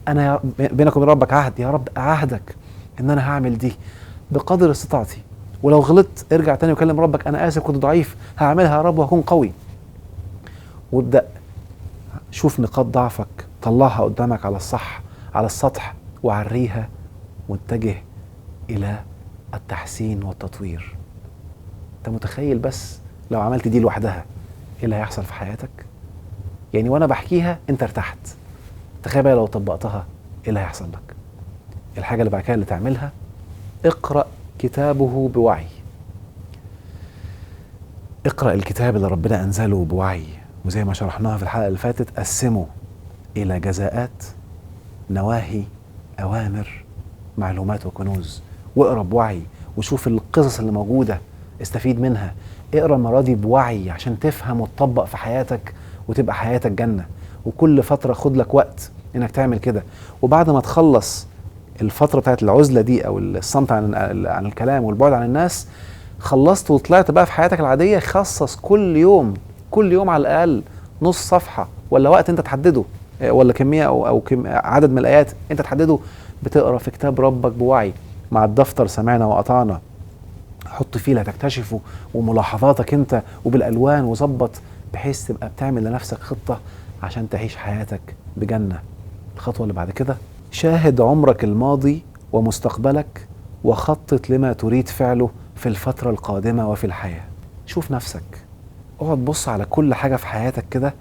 S1: أنا بينك وبين ربك عهد، يا رب أعهدك إن أنا هعمل دي بقدر استطاعتي، ولو غلطت ارجع تاني وكلم ربك، أنا آسف كنت ضعيف، هعملها يا رب وهكون قوي. وابدأ شوف نقاط ضعفك، طلعها قدامك على الصح، على السطح، وعريها، واتجه إلى التحسين والتطوير. أنت متخيل بس لو عملت دي لوحدها إيه اللي هيحصل في حياتك؟ يعني وأنا بحكيها أنت ارتحت، تخيل بقى لو طبقتها إيه اللي هيحصل لك؟ الحاجة اللي بعد كده اللي تعملها، اقرأ كتابه بوعي. اقرأ الكتاب اللي ربنا أنزله بوعي، وزي ما شرحناها في الحلقة اللي فاتت، قسمه إلى جزاءات، نواهي، أوامر، معلومات وكنوز، واقرأ بوعي وشوف القصص اللي موجودة، استفيد منها. اقرأ المرة دي بوعي عشان تفهم وتطبق في حياتك وتبقى حياتك جنة. وكل فترة خد لك وقت انك تعمل كده، وبعد ما تخلص الفترة بتاعت العزلة دي او الصمت عن الكلام والبعد عن الناس، خلصت وطلعت بقى في حياتك العادية، خصص كل يوم على الأقل نص صفحة ولا وقت انت تحدده، ولا كمية أو عدد من الآيات انت تحدده، بتقرأ في كتاب ربك بوعي مع الدفتر سمعنا وأطعنا، حط فيه اللي هتكتشفه وملاحظاتك انت وبالألوان، وظبط بحيث تبقى بتعمل لنفسك خطة عشان تعيش حياتك بجنة. الخطوة اللي بعد كده، شاهد عمرك الماضي ومستقبلك، وخطط لما تريد فعله في الفترة القادمة وفي الحياة. شوف نفسك، اقعد بص على كل حاجة في حياتك كده،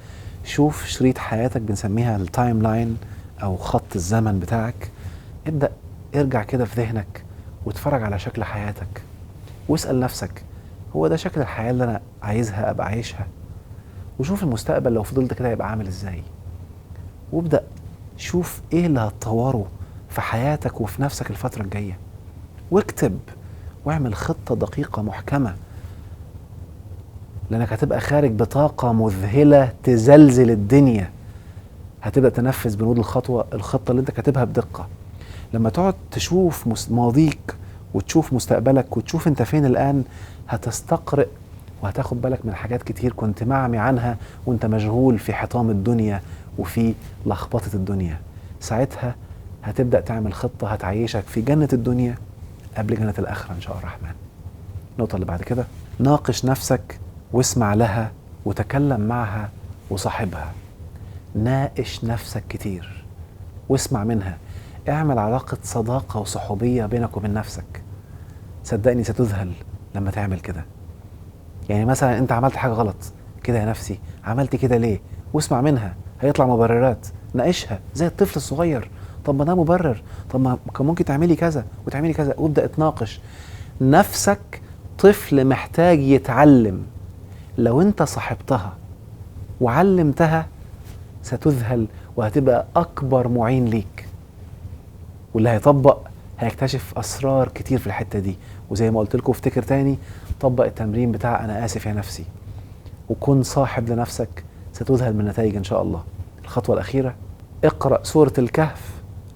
S1: شوف شريط حياتك بنسميها التايم لاين أو خط الزمن بتاعك، ابدأ ارجع كده في ذهنك واتفرج على شكل حياتك، واسأل نفسك هو ده شكل الحياة اللي أنا عايزها أبقى عايشها؟ وشوف المستقبل لو فضلت كده يبقى عامل إزاي، وابدأ شوف إيه اللي هتطوره في حياتك وفي نفسك الفترة الجاية، واكتب واعمل خطة دقيقة محكمة، لأنك هتبقى خارج بطاقة مذهلة تزلزل الدنيا. هتبدأ تنفذ بنود الخطة اللي انت كاتبها بدقة. لما تقعد تشوف ماضيك وتشوف مستقبلك وتشوف انت فين الآن، هتستقرئ وهتاخد بالك من حاجات كتير كنت معمي عنها وانت مشغول في حطام الدنيا وفي لخبطة الدنيا. ساعتها هتبدأ تعمل خطة هتعيشك في جنة الدنيا قبل جنة الآخرة إن شاء الله الرحمن. النقطة اللي بعد كده، ناقش نفسك واسمع لها وتكلم معها وصاحبها. ناقش نفسك كتير واسمع منها، اعمل علاقة صداقة وصحوبية بينك وبين نفسك. صدقني ستذهل لما تعمل كده. يعني مثلا انت عملت حاجة غلط كده، يا نفسي عملت كده ليه؟ واسمع منها، هيطلع مبررات، ناقشها زي الطفل الصغير، طب ما ده مبرر، طب ما كان ممكن تعملي كذا وتعملي كذا، وابدأ اتناقش. نفسك طفل محتاج يتعلم، لو انت صاحبتها وعلمتها ستذهل وهتبقى أكبر معين ليك، واللي هيطبق هيكتشف أسرار كتير في الحتة دي. وزي ما قلت لكم افتكر تاني، طبق التمرين بتاع أنا آسف يا نفسي وكن صاحب لنفسك، ستذهل من النتائج إن شاء الله. الخطوة الأخيرة، اقرأ سورة الكهف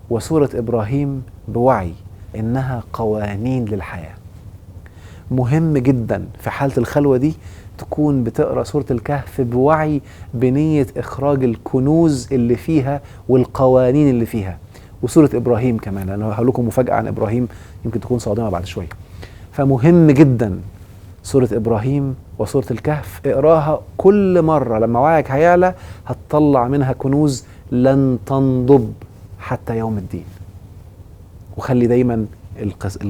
S1: وسورة إبراهيم بوعي، إنها قوانين للحياة. مهم جدا في حالة الخلوة دي تكون بتقرأ سورة الكهف بوعي، بنية إخراج الكنوز اللي فيها والقوانين اللي فيها، وسورة إبراهيم كمان، أنا هقول لكم مفاجأة عن إبراهيم يمكن تكون صادمة بعد شوية. فمهم جدا سورة إبراهيم وسورة الكهف، اقراها كل مرة لما وعيك هيعلى هتطلع منها كنوز لن تنضب حتى يوم الدين. وخلي دايما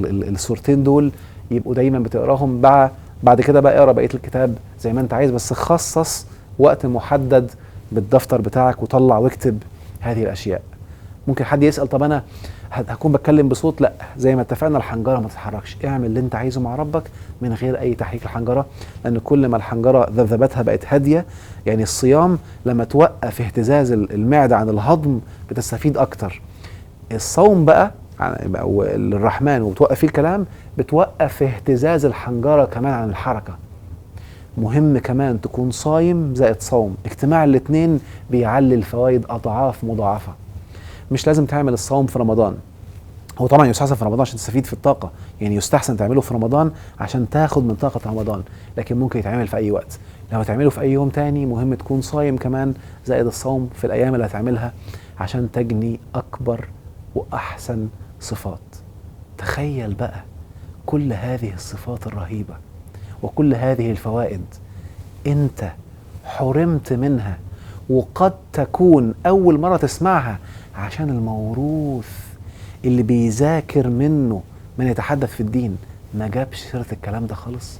S1: السورتين دول يبقوا دايما بتقراهم، بعد كده بقى اقرا بقيه الكتاب زي ما انت عايز، بس خصص وقت محدد بالدفتر بتاعك وطلع واكتب هذه الأشياء. ممكن حد يسأل طب أنا هكون بتكلم بصوت؟ لا، زي ما اتفقنا الحنجرة ما تتحركش، اعمل اللي انت عايزه مع ربك من غير أي تحريك الحنجرة، لأن كل ما الحنجرة ذبذبتها بقت هادية. يعني الصيام لما توقف اهتزاز المعدة عن الهضم بتستفيد أكتر. الصوم بقى للرحمن وبتوقف فيه الكلام بتوقف اهتزاز الحنجرة كمان عن الحركة. مهم كمان تكون صايم زائد صوم، اجتماع الاتنين بيعلي الفوائد أضعاف مضاعفة. مش لازم تعمل الصوم في رمضان، هو طبعا يستحسن في رمضان عشان تستفيد في الطاقة، يعني يستحسن تعمله في رمضان عشان تاخد من طاقة رمضان، لكن ممكن يتعمل في أي وقت. لو هتعمله في أي يوم تاني مهم تكون صايم كمان زائد الصوم في الأيام اللي هتعملها عشان تجني أكبر وأحسن صفات. تخيل بقى كل هذه الصفات الرهيبة وكل هذه الفوائد أنت حرمت منها، وقد تكون أول مرة تسمعها عشان الموروث اللي بيذاكر منه من يتحدث في الدين ما جابش سيرة الكلام ده خالص،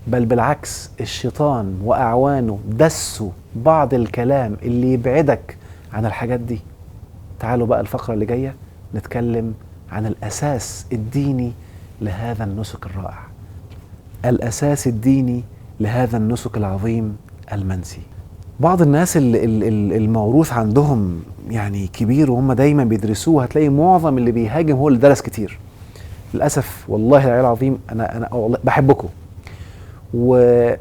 S1: بل بالعكس الشيطان وأعوانه دسوا بعض الكلام اللي يبعدك عن الحاجات دي. تعالوا بقى الفقرة اللي جاية نتكلم عن الأساس الديني لهذا النسك الرائع، الأساس الديني لهذا النسك العظيم المنسي. بعض الناس الموروث عندهم يعني كبير وهم دايما بيدرسوه، هتلاقي معظم اللي بيهاجم هو اللي درس كتير. للأسف والله العلي العظيم أنا والله بحبكم وفاهم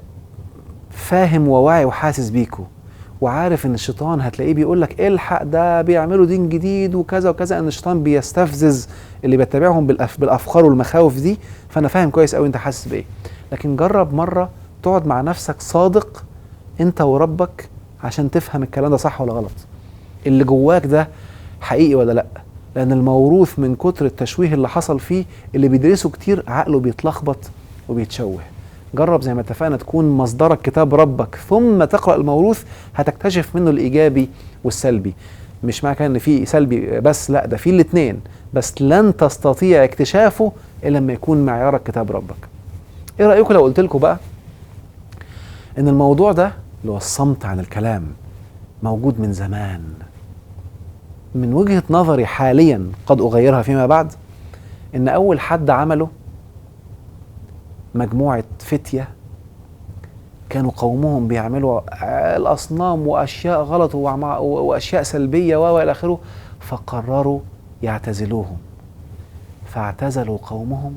S1: وواعي وحاسس بيكم، وعارف ان الشيطان هتلاقيه بيقول لك الحق ده بيعملوا دين جديد وكذا وكذا، ان الشيطان بيستفزز اللي بيتبعهم بالافكار والمخاوف دي. فانا فاهم كويس قوي انت حاسس بايه، لكن جرب مره تقعد مع نفسك صادق انت وربك عشان تفهم الكلام ده صح ولا غلط، اللي جواك ده حقيقي ولا لا. لان الموروث من كتر التشويه اللي حصل فيه اللي بيدرسه كتير عقله بيتلخبط وبيتشوه. جرب زي ما اتفقنا تكون مصدرك كتاب ربك ثم تقرأ الموروث، هتكتشف منه الإيجابي والسلبي. مش معنى ان في سلبي بس، لا ده في الاثنين، بس لن تستطيع اكتشافه الا لما يكون معيارك كتاب ربك. ايه رأيكم لو قلت لكم بقى ان الموضوع ده اللي هو الصمت عن الكلام موجود من زمان؟ من وجهة نظري حاليا قد أغيرها فيما بعد، ان اول حد عمله مجموعة فتية كانوا قومهم بيعملوا الأصنام وأشياء غلط وأشياء سلبية وإلى آخره، فقرروا يعتزلوهم، فاعتزلوا قومهم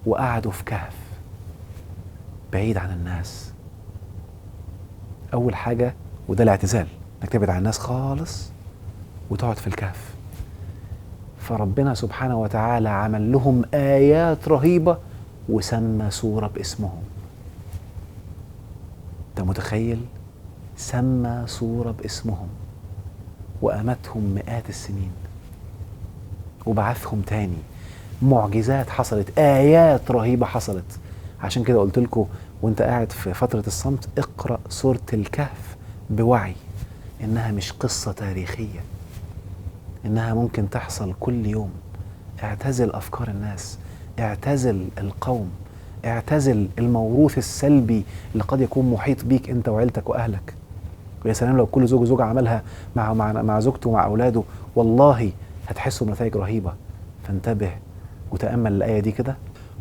S1: وقعدوا في كهف بعيد عن الناس. أول حاجة وده الاعتزال، انك تبعد عن الناس خالص وتقعد في الكهف. فربنا سبحانه وتعالى عمل لهم آيات رهيبة وسمى سورة باسمهم. انت متخيل؟ سمى سورة باسمهم وأمتهم مئات السنين وبعثهم تاني. معجزات حصلت، آيات رهيبة حصلت. عشان كده قلت لكم وانت قاعد في فترة الصمت اقرأ سورة الكهف بوعي انها مش قصة تاريخية، انها ممكن تحصل كل يوم. اعتزل أفكار الناس، اعتزل القوم، اعتزل الموروث السلبي اللي قد يكون محيط بيك انت وعيلتك واهلك. ويا سلام لو كل زوج وزوجة عملها مع زوجته ومع اولاده، والله هتحسوا بنتائج رهيبة. فانتبه وتأمل الآية دي كده: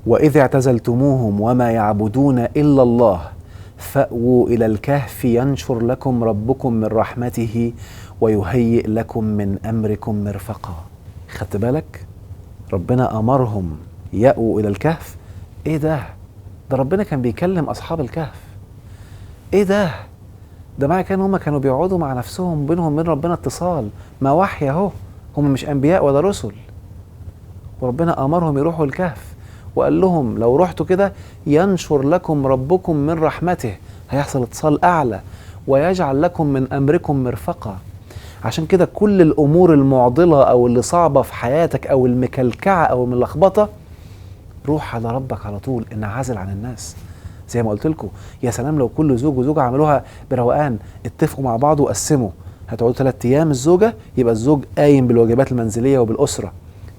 S1: وإذ اعتزلتموهم وما يعبدون إلا الله فأووا إلى الكهف ينشر لكم ربكم من رحمته ويهيئ لكم من أمركم مرفقا. خدت بالك؟ ربنا أمرهم يأووا إلى الكهف. إيه ده ربنا كان بيكلم أصحاب الكهف. إيه ده معنى كان هم كانوا بيقعدوا مع نفسهم بينهم من ربنا اتصال، ما وحي اهو، هم مش أنبياء ولا رسل. وربنا أمرهم يروحوا الكهف وقال لهم لو رحتوا كده ينشر لكم ربكم من رحمته، هيحصل اتصال أعلى، ويجعل لكم من أمركم مرفقا. عشان كده كل الأمور المعضلة أو اللي صعبة في حياتك أو المكلكعة أو الملخبطة، روح على ربك على طول، انعزل عن الناس. زي ما قلت لكم، يا سلام لو كل زوج وزوجة عملوها بروقان، اتفقوا مع بعض وقسموا. هتقعدوا 3 أيام الزوجة، يبقى الزوج قايم بالواجبات المنزلية وبالأسرة،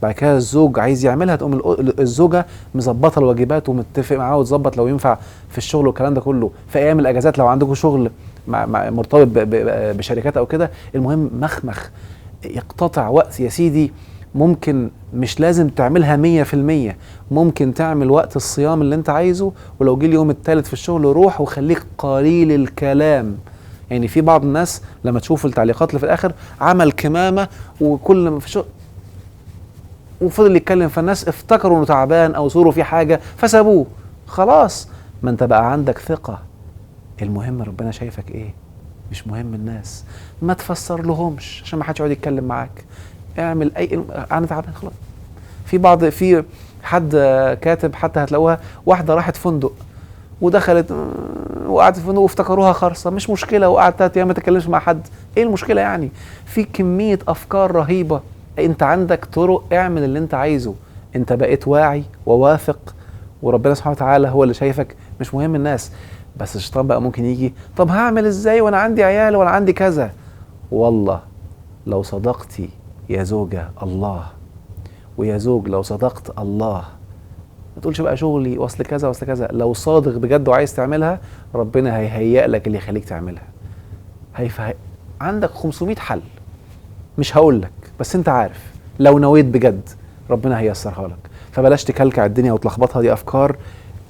S1: بعد كده الزوج عايز يعملها، تقوم الزوجه مظبطه الواجبات ومتفق معاه وتظبط لو ينفع في الشغل والكلام ده كله، في ايام الاجازات لو عندكم شغل مرتبط بشركات او كده، المهم مخمخ يقتطع وقت يا سيدي. ممكن مش لازم تعملها 100%، ممكن تعمل وقت الصيام اللي انت عايزه، ولو جه اليوم الثالث في الشغل روح وخليك قليل الكلام. يعني في بعض الناس لما تشوف التعليقات اللي في الاخر عمل كمامه وكل ما في الشغل وفضل يتكلم، فالناس افتكروا انه تعبان او صوره في حاجه فسابوه. خلاص، ما انت بقى عندك ثقه، المهم ربنا شايفك ايه، مش مهم الناس. ما تفسر لهمش عشان ما حدش يقعد يتكلم معاك، اعمل انا تعبان خلاص. في حد كاتب حتى هتلاقوها واحده راحت فندق ودخلت وقعدت في الفندق وافتكروها خرصه، مش مشكله، وقعدت 3 ايام ما تتكلمش مع حد، ايه المشكله يعني؟ في كميه افكار رهيبه، انت عندك طرق، اعمل اللي انت عايزه، انت بقيت واعي وواثق، وربنا سبحانه وتعالى هو اللي شايفك، مش مهم الناس. بس الشيطان بقى ممكن يجي، طب هعمل ازاي وانا عندي عيال وانا عندي كذا؟ والله لو صدقتي يا زوجة الله، ويا زوج لو صدقت الله، ما تقولش بقى شغلي واصل كذا واصل كذا، لو صادق بجد وعايز تعملها ربنا هيهيئ لك اللي يخليك تعملها. عندك 500 حل، مش هقول لك بس انت عارف لو نويت بجد ربنا هيسرها لك. فبلاش تكلكع الدنيا وتلخبطها، دي افكار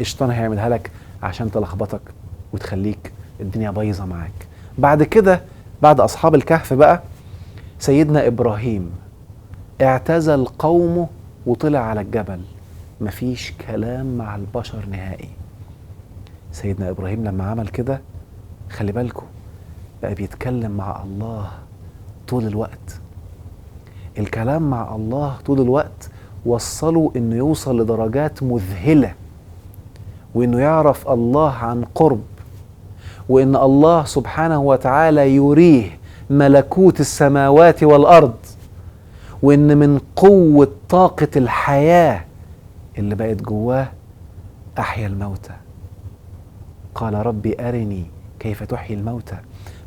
S1: الشيطان هيعملها لك عشان تلخبطك وتخليك الدنيا بايظه معاك. بعد كده بعد اصحاب الكهف بقى سيدنا ابراهيم اعتزل قومه وطلع على الجبل، مفيش كلام مع البشر نهائي. سيدنا ابراهيم لما عمل كده خلي بالكم بقى بيتكلم مع الله طول الوقت. الكلام مع الله طول الوقت وصلوا انه يوصل لدرجات مذهلة، وانه يعرف الله عن قرب، وان الله سبحانه وتعالى يريه ملكوت السماوات والارض، وان من قوة طاقة الحياة اللي بقت جواه احيا الموتى. قال ربي ارني كيف تحيي الموتى،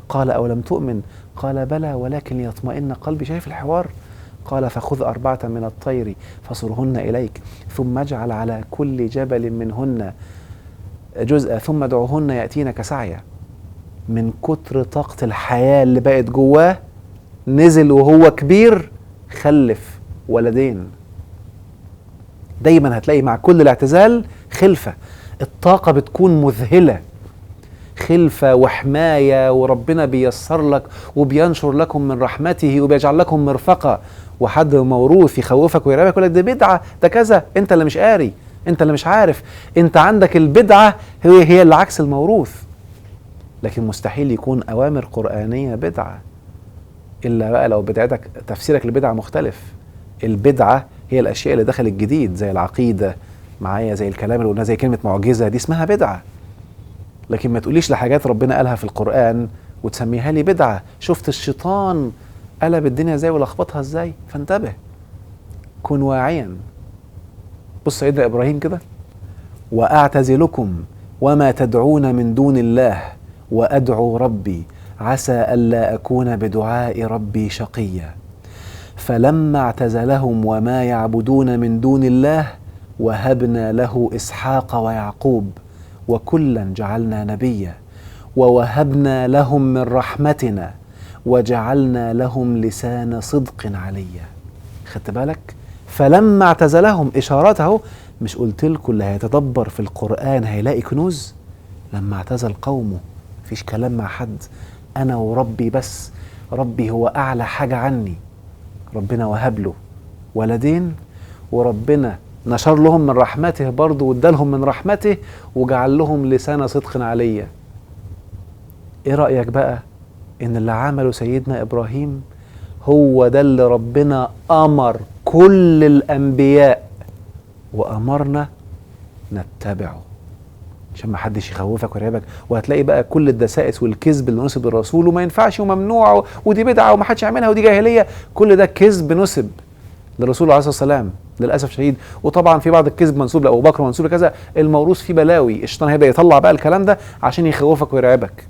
S1: قال اولم تؤمن، قال بلى ولكن ليطمئن قلبي. شايف الحوار؟ قال فخذ 4 من الطير فصرهن إليك ثم اجعل على كل جبل منهن جزءا ثم ادعوهن يأتينك سعيا. من كتر طاقة الحياة اللي بقت جواه نزل وهو كبير خلف ولدين. دايما هتلاقي مع كل الاعتزال خلفة، الطاقة بتكون مذهلة، خلفة وحماية، وربنا بيسر لك وبينشر لكم من رحمته وبيجعل لكم مرفقة. وحد موروث يخوفك ويرعبك يقول لك ده بدعة ده كذا، انت اللي مش قاري، انت اللي مش عارف، انت عندك البدعة هي اللي عكس الموروث. لكن مستحيل يكون أوامر قرآنية بدعة، إلا بقى لو بدعتك تفسيرك للبدعة مختلف. البدعة هي الأشياء اللي دخلت جديد، زي العقيدة معايا، زي الكلام اللي قلناه، زي كلمة معجزة، دي اسمها بدعة. لكن ما تقوليش لحاجات ربنا قالها في القرآن وتسميها لي بدعة. شفت الشيطان قلب الدنيا ازاي ولخبطها ازاي؟ فانتبه، كن واعيا. بص سيدنا إبراهيم كده، وأعتزلكم وما تدعون من دون الله وأدعو ربي عسى ألا أكون بدعاء ربي شقيا. فلما اعتزلهم وما يعبدون من دون الله وهبنا له إسحاق ويعقوب وكلا جعلنا نبيا ووهبنا لهم من رحمتنا وجعلنا لهم لسان صدق عليا. خدت بالك؟ فلما اعتزلهم إشارته، مش قلت لكم اللي هيتدبر في القرآن هيلاقي كنوز؟ لما اعتزل قومه مفيش كلام مع حد، أنا وربي بس، ربي هو أعلى حاجة عني. ربنا وهب له ولدين، وربنا نشر لهم من رحمته برضه وادالهم من رحمته وجعل لهم لسان صدق عليا. ايه رأيك بقى ان اللي عمله سيدنا إبراهيم هو ده اللي ربنا أمر كل الأنبياء وأمرنا نتبعه، عشان ما حدش يخوفك ويرعبك. وهتلاقي بقى كل الدسائس والكذب اللي نسب للرسول وما ينفعش وممنوع ودي بدعة وما حدش يعملها ودي جاهلية، كل ده كذب نسب للرسول عليه الصلاة والسلام للأسف شديد. وطبعا في بعض الكذب منسوب لأبو بكر ومنسوب لكذا، الموروث فيه بلاوي، الشيطان هيبدأ يطلع بقى الكلام ده عشان يخوفك ويرعبك.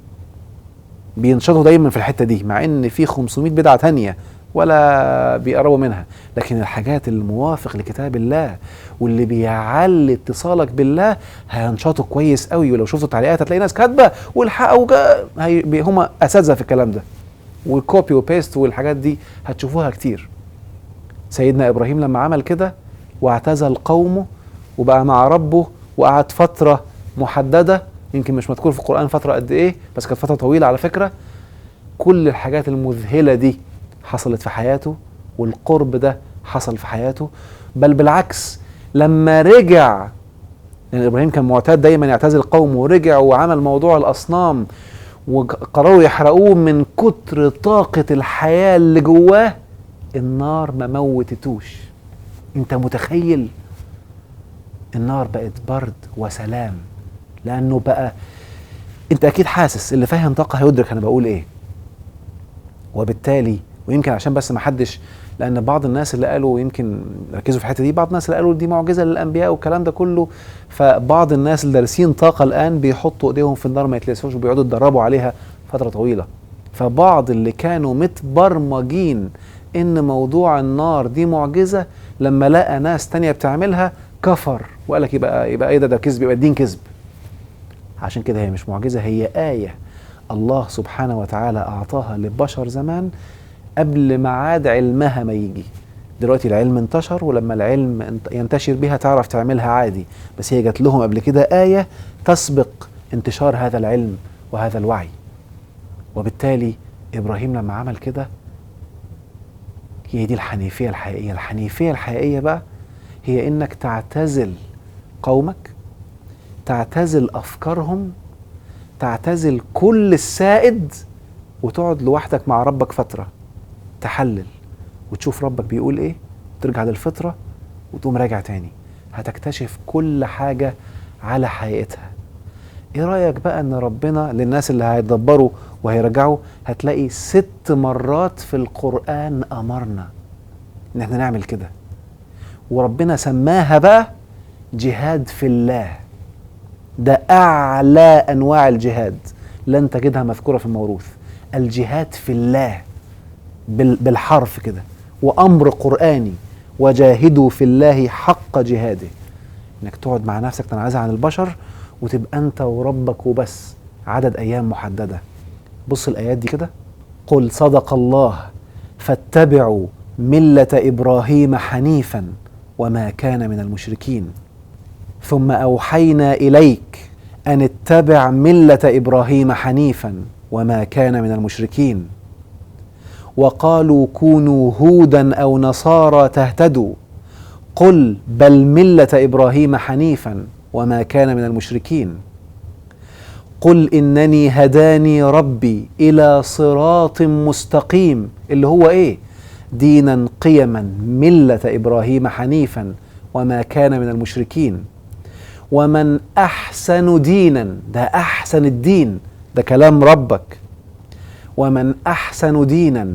S1: بينشطوا دايما في الحتة دي، مع ان في 500 بدعة تانية ولا بيقربوا منها، لكن الحاجات الموافق لكتاب الله واللي بيعلي اتصالك بالله هينشطوا كويس قوي. ولو شفتوا تعليقات هتلاقي ناس كاتبه والحق هم اساتذه في الكلام ده، والكوبي وبيست والحاجات دي هتشوفوها كتير. سيدنا ابراهيم لما عمل كده واعتزل قومه وبقى مع ربه وقعد فتره محدده، يمكن مش مذكور في القرآن فتره قد ايه، بس كانت فتره طويله على فكره. كل الحاجات المذهله دي حصلت في حياته، والقرب ده حصل في حياته. بل بالعكس لما رجع، لأن إبراهيم كان معتاد دايما يعتزل قومه، ورجع وعمل موضوع الأصنام وقرروا يحرقوه من كتر طاقة الحياة اللي جواه، النار ما موتتوش. انت متخيل؟ النار بقت برد وسلام، لأنه بقى انت أكيد حاسس، اللي فاهم طاقة هيدرك أنا بقول إيه. وبالتالي ويمكن عشان بس ما حدش، لان بعض الناس اللي قالوا، يمكن ركزوا في الحته دي، بعض الناس اللي قالوا دي معجزه للانبياء والكلام ده كله، فبعض الناس اللي دارسين طاقه الان بيحطوا ايديهم في النار ما يتلسعوش وبيقعدوا يتدربوا عليها فتره طويله. فبعض اللي كانوا متبرمجين ان موضوع النار دي معجزه، لما لقى ناس تانية بتعملها كفر وقال لك يبقى ايه ده كذب، يبقى الدين كذب. عشان كده هي مش معجزه، هي ايه الله سبحانه وتعالى اعطاها للبشر زمان قبل ميعاد علمها ما يجي. دلوقتي العلم انتشر، ولما العلم ينتشر بها تعرف تعملها عادي، بس هي جات لهم قبل كده آية تسبق انتشار هذا العلم وهذا الوعي. وبالتالي إبراهيم لما عمل كده، هي دي الحنيفية الحقيقية. الحنيفية الحقيقية بقى هي إنك تعتزل قومك، تعتزل أفكارهم، تعتزل كل السائد، وتقعد لوحدك مع ربك فترة تحلل وتشوف ربك بيقول ايه، وترجع للفطرة وتقوم راجع تاني. هتكتشف كل حاجة على حقيقتها. ايه رأيك بقى ان ربنا للناس اللي هيتدبروا وهيرجعوا، هتلاقي 6 مرات في القرآن امرنا ان احنا نعمل كده، وربنا سماها بقى جهاد في الله. ده اعلى انواع الجهاد، لن تجدها مذكورة في الموروث. الجهاد في الله بالحرف كده، وأمر قرآني، وجاهدوا في الله حق جهاده. انك تقعد مع نفسك تنعزل عن البشر وتبقى انت وربك وبس، عدد ايام محددة. بص الآيات دي كده: قل صدق الله فاتبعوا ملة إبراهيم حنيفا وما كان من المشركين ثم أوحينا إليك أن اتبع ملة إبراهيم حنيفا وما كان من المشركين وقالوا كونوا هودا أو نصارى تهتدوا قل بل ملة إبراهيم حنيفا وما كان من المشركين قل إنني هداني ربي إلى صراط مستقيم، اللي هو إيه؟ دينا قيما ملة إبراهيم حنيفا وما كان من المشركين ومن أحسن دينا، ده أحسن الدين، ده كلام ربك، ومن أحسن دينا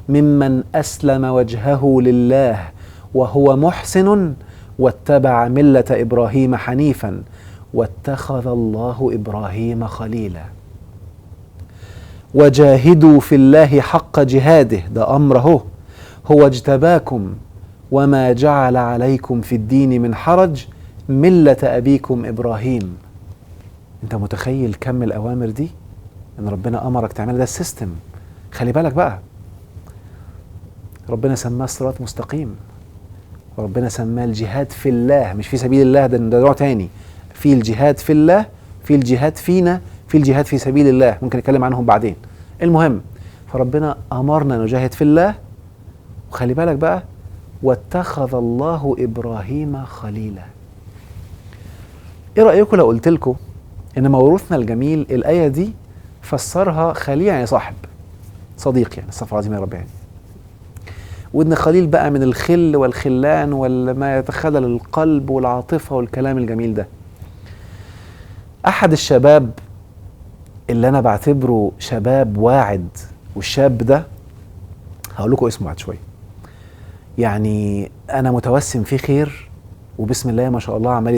S1: ممن أسلم وجهه لله وهو محسن واتبع ملة إبراهيم حنيفا واتخذ الله إبراهيم خليلا. وجاهدوا في الله حق جهاده، ده أمره، هو اجتباكم وما جعل عليكم في الدين من حرج ملة أبيكم إبراهيم. أنت متخيل كم الأوامر دي؟ إن ربنا أمرك تعمل ده السيستم. خلي بالك بقى، ربنا سماه صراط مستقيم، وربنا سماه الجهاد في الله، مش في سبيل الله، ده نوع تاني. في الجهاد في الله، في الجهاد فينا، في الجهاد في سبيل الله، ممكن نتكلم عنهم بعدين. المهم، فربنا أمرنا نجاهد في الله، وخلي بالك بقى، واتخذ الله إبراهيم خليلا. ايه رأيكم لو قلت لكم ان موروثنا الجميل الآية دي فسرها خليل يعني صاحب، صديق، يعني استغفر الله العظيم يا رب، يعني وإن خليل بقى من الخل والخلان وما يتخلل القلب والعاطفة والكلام الجميل ده. أحد الشباب اللي أنا بعتبره شباب واعد، والشاب ده هقول لكم اسمه بعد شوية، يعني أنا متوسم فيه خير، وبسم الله ما شاء الله عمال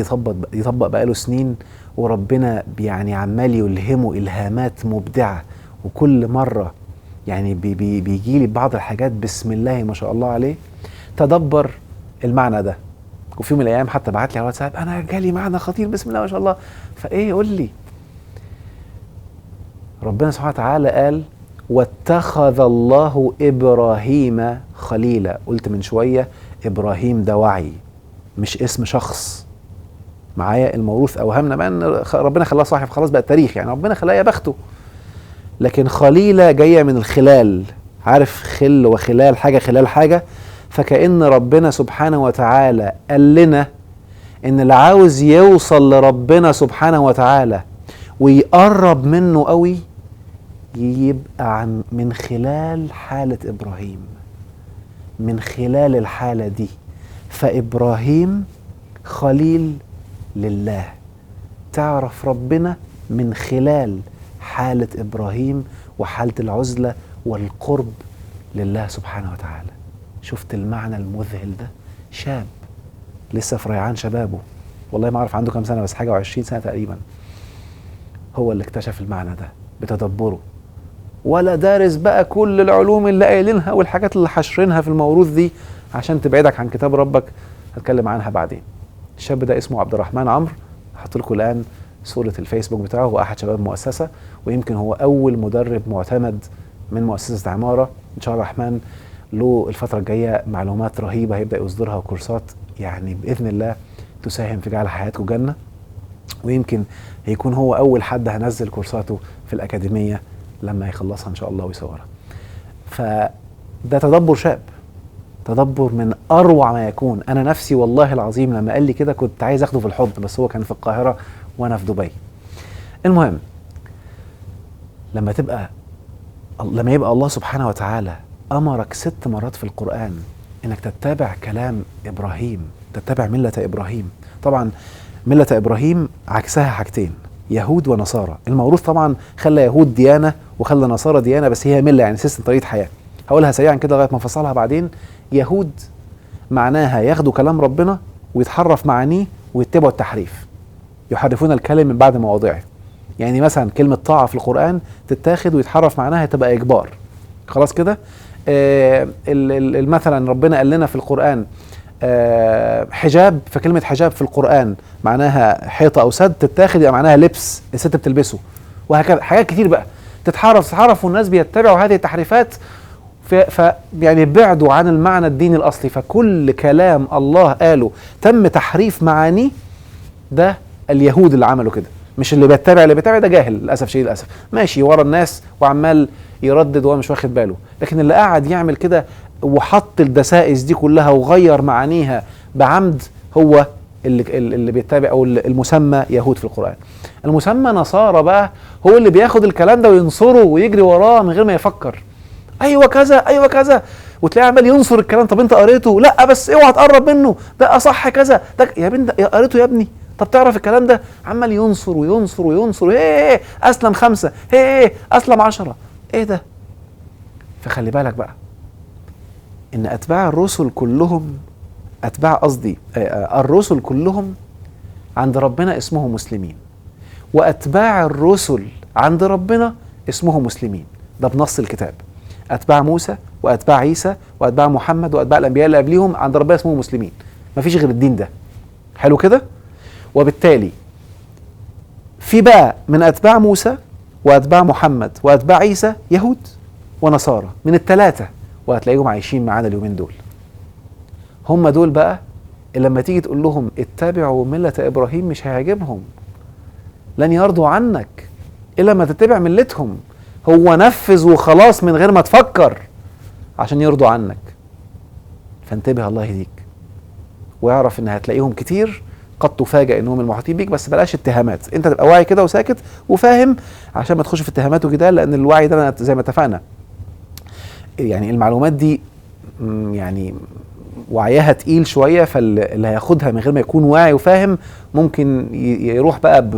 S1: يطبق بقاله سنين، وربنا يعني عمال يلهمه إلهامات مبدعة، وكل مرة يعني بيجي لي بعض الحاجات بسم الله ما شاء الله عليه، تدبر المعنى ده. وفي يوم من الايام حتى بعت لي على واتساب انا جالي معنى خطير بسم الله ما شاء الله. فايه قول لي، ربنا سبحانه وتعالى قال واتخذ الله ابراهيم خليلا. قلت من شويه ابراهيم ده وعي مش اسم شخص. معايا الموروث اوهمنا بقى ان ربنا خلاه صاحب خلاص بقى التاريخ، يعني ربنا خلاه يا بخته. لكن خليله جايه من الخلال، عارف خل وخلال، حاجه خلال حاجه. فكأن ربنا سبحانه وتعالى قال لنا ان اللي عاوز يوصل لربنا سبحانه وتعالى ويقرب منه قوي يبقى من خلال حالة إبراهيم، من خلال الحالة دي. فإبراهيم خليل لله، تعرف ربنا من خلال حالة إبراهيم وحالة العزلة والقرب لله سبحانه وتعالى. شفت المعنى المذهل ده؟ شاب لسه في ريعان شبابه، والله ما أعرف عنده كام سنة بس حاجة و20 سنة تقريبا، هو اللي اكتشف المعنى ده بتدبره. ولا دارس بقى كل العلوم اللي قايلينها والحاجات اللي حشرينها في الموروث دي عشان تبعدك عن كتاب ربك، هتكلم عنها بعدين. الشاب ده اسمه عبد الرحمن عمرو، هحط لكم الآن صورة الفيسبوك بتاعه. هو أحد شباب المؤسسة، ويمكن هو أول مدرب معتمد من مؤسسة عمارة. إن شاء الله الرحمن له الفترة الجاية معلومات رهيبة هيبدأ يصدرها وكورسات، يعني بإذن الله تساهم في جعل حياتكم جنة. ويمكن هيكون هو أول حد هنزل كورساته في الأكاديمية لما يخلصها إن شاء الله ويصورها. فده تدبر شاب، تدبر من أروع ما يكون. أنا نفسي والله العظيم لما قال لي كده كنت عايز أخده في الحضن، بس هو كان في القاهرة وأنا في دبي. المهم لما يبقى الله سبحانه وتعالى أمرك 6 مرات في القرآن إنك تتبع كلام إبراهيم، تتبع ملة إبراهيم. طبعا ملة إبراهيم عكسها حاجتين، يهود ونصارى. الموروث طبعا خلى يهود ديانة وخلى نصارى ديانة، بس هي ملة يعني سيستم طريقة حياة. هقولها سريعا كده لغاية ما افصلها بعدين. يهود معناها ياخدوا كلام ربنا ويتحرف معانيه ويتبعوا التحريف، يحرفون الكلم من بعد مواضعه. يعني مثلا كلمة طاعة في القرآن تتاخد ويتحرف معناها تبقى إجبار، خلاص كده. مثلا ربنا قال لنا في القرآن حجاب، فكلمة حجاب في القرآن معناها حيطة أو سد، تتاخد يبقى معناها لبس الست بتلبسه. وهكذا حاجات كتير بقى تتحرف والناس بيتبعوا هذه التحريفات. يعني بعدوا عن المعنى الديني الأصلي. فكل كلام الله قاله تم تحريف معانيه، ده اليهود اللي عملوا كده، مش اللي بيتبع ده جاهل للأسف شيء، للأسف ماشي ورا الناس وعمال يردد وهو مش واخد باله. لكن اللي قاعد يعمل كده وحط الدسائس دي كلها وغير معانيها بعمد هو اللي بيتبع، او المسمى يهود في القرآن. المسمى نصارى بقى هو اللي بياخد الكلام ده وينصره ويجري وراه من غير ما يفكر. ايوه كذا ايوه كذا، وتلاقيه عمال ينصر الكلام. طب انت قريته؟ لا بس اوعى تقرب منه، ده اصح كذا، ده يا بنت قريته يا ابني؟ طب تعرف الكلام ده؟ عمال ينصر وينصر وينصر. ايه اسلم 5، ايه اسلم 10، ايه ده؟ فخلي بالك بقى ان اتباع الرسل كلهم، الرسل كلهم عند ربنا اسمهم مسلمين، واتباع الرسل عند ربنا اسمهم مسلمين. ده بنص الكتاب. اتباع موسى واتباع عيسى واتباع محمد واتباع الانبياء اللي قبليهم عند ربنا اسمهم مسلمين. مفيش غير الدين ده. حلو كده؟ وبالتالي في بقى من اتباع موسى واتباع محمد واتباع عيسى يهود ونصارى، من ال3، وهتلاقيهم عايشين معانا اليومين دول. هم دول بقى اللي لما تيجي تقول لهم اتبعوا ملة إبراهيم مش هيعجبهم، لن يرضوا عنك إلا ما تتبع ملتهم. هو نفذ وخلاص من غير ما تفكر عشان يرضوا عنك. فانتبه الله يهديك، ويعرف ان هتلاقيهم كتير قد تفاجئ انهم المحيطين بيك، بس بلاش اتهامات. انت تبقى واعي كده وساكت وفاهم عشان ما تخش في اتهامات وجدال، لان الوعي ده زي ما اتفقنا يعني المعلومات دي يعني وعيها تقيل شوية، فاللي هياخدها من غير ما يكون واعي وفاهم ممكن يروح بقى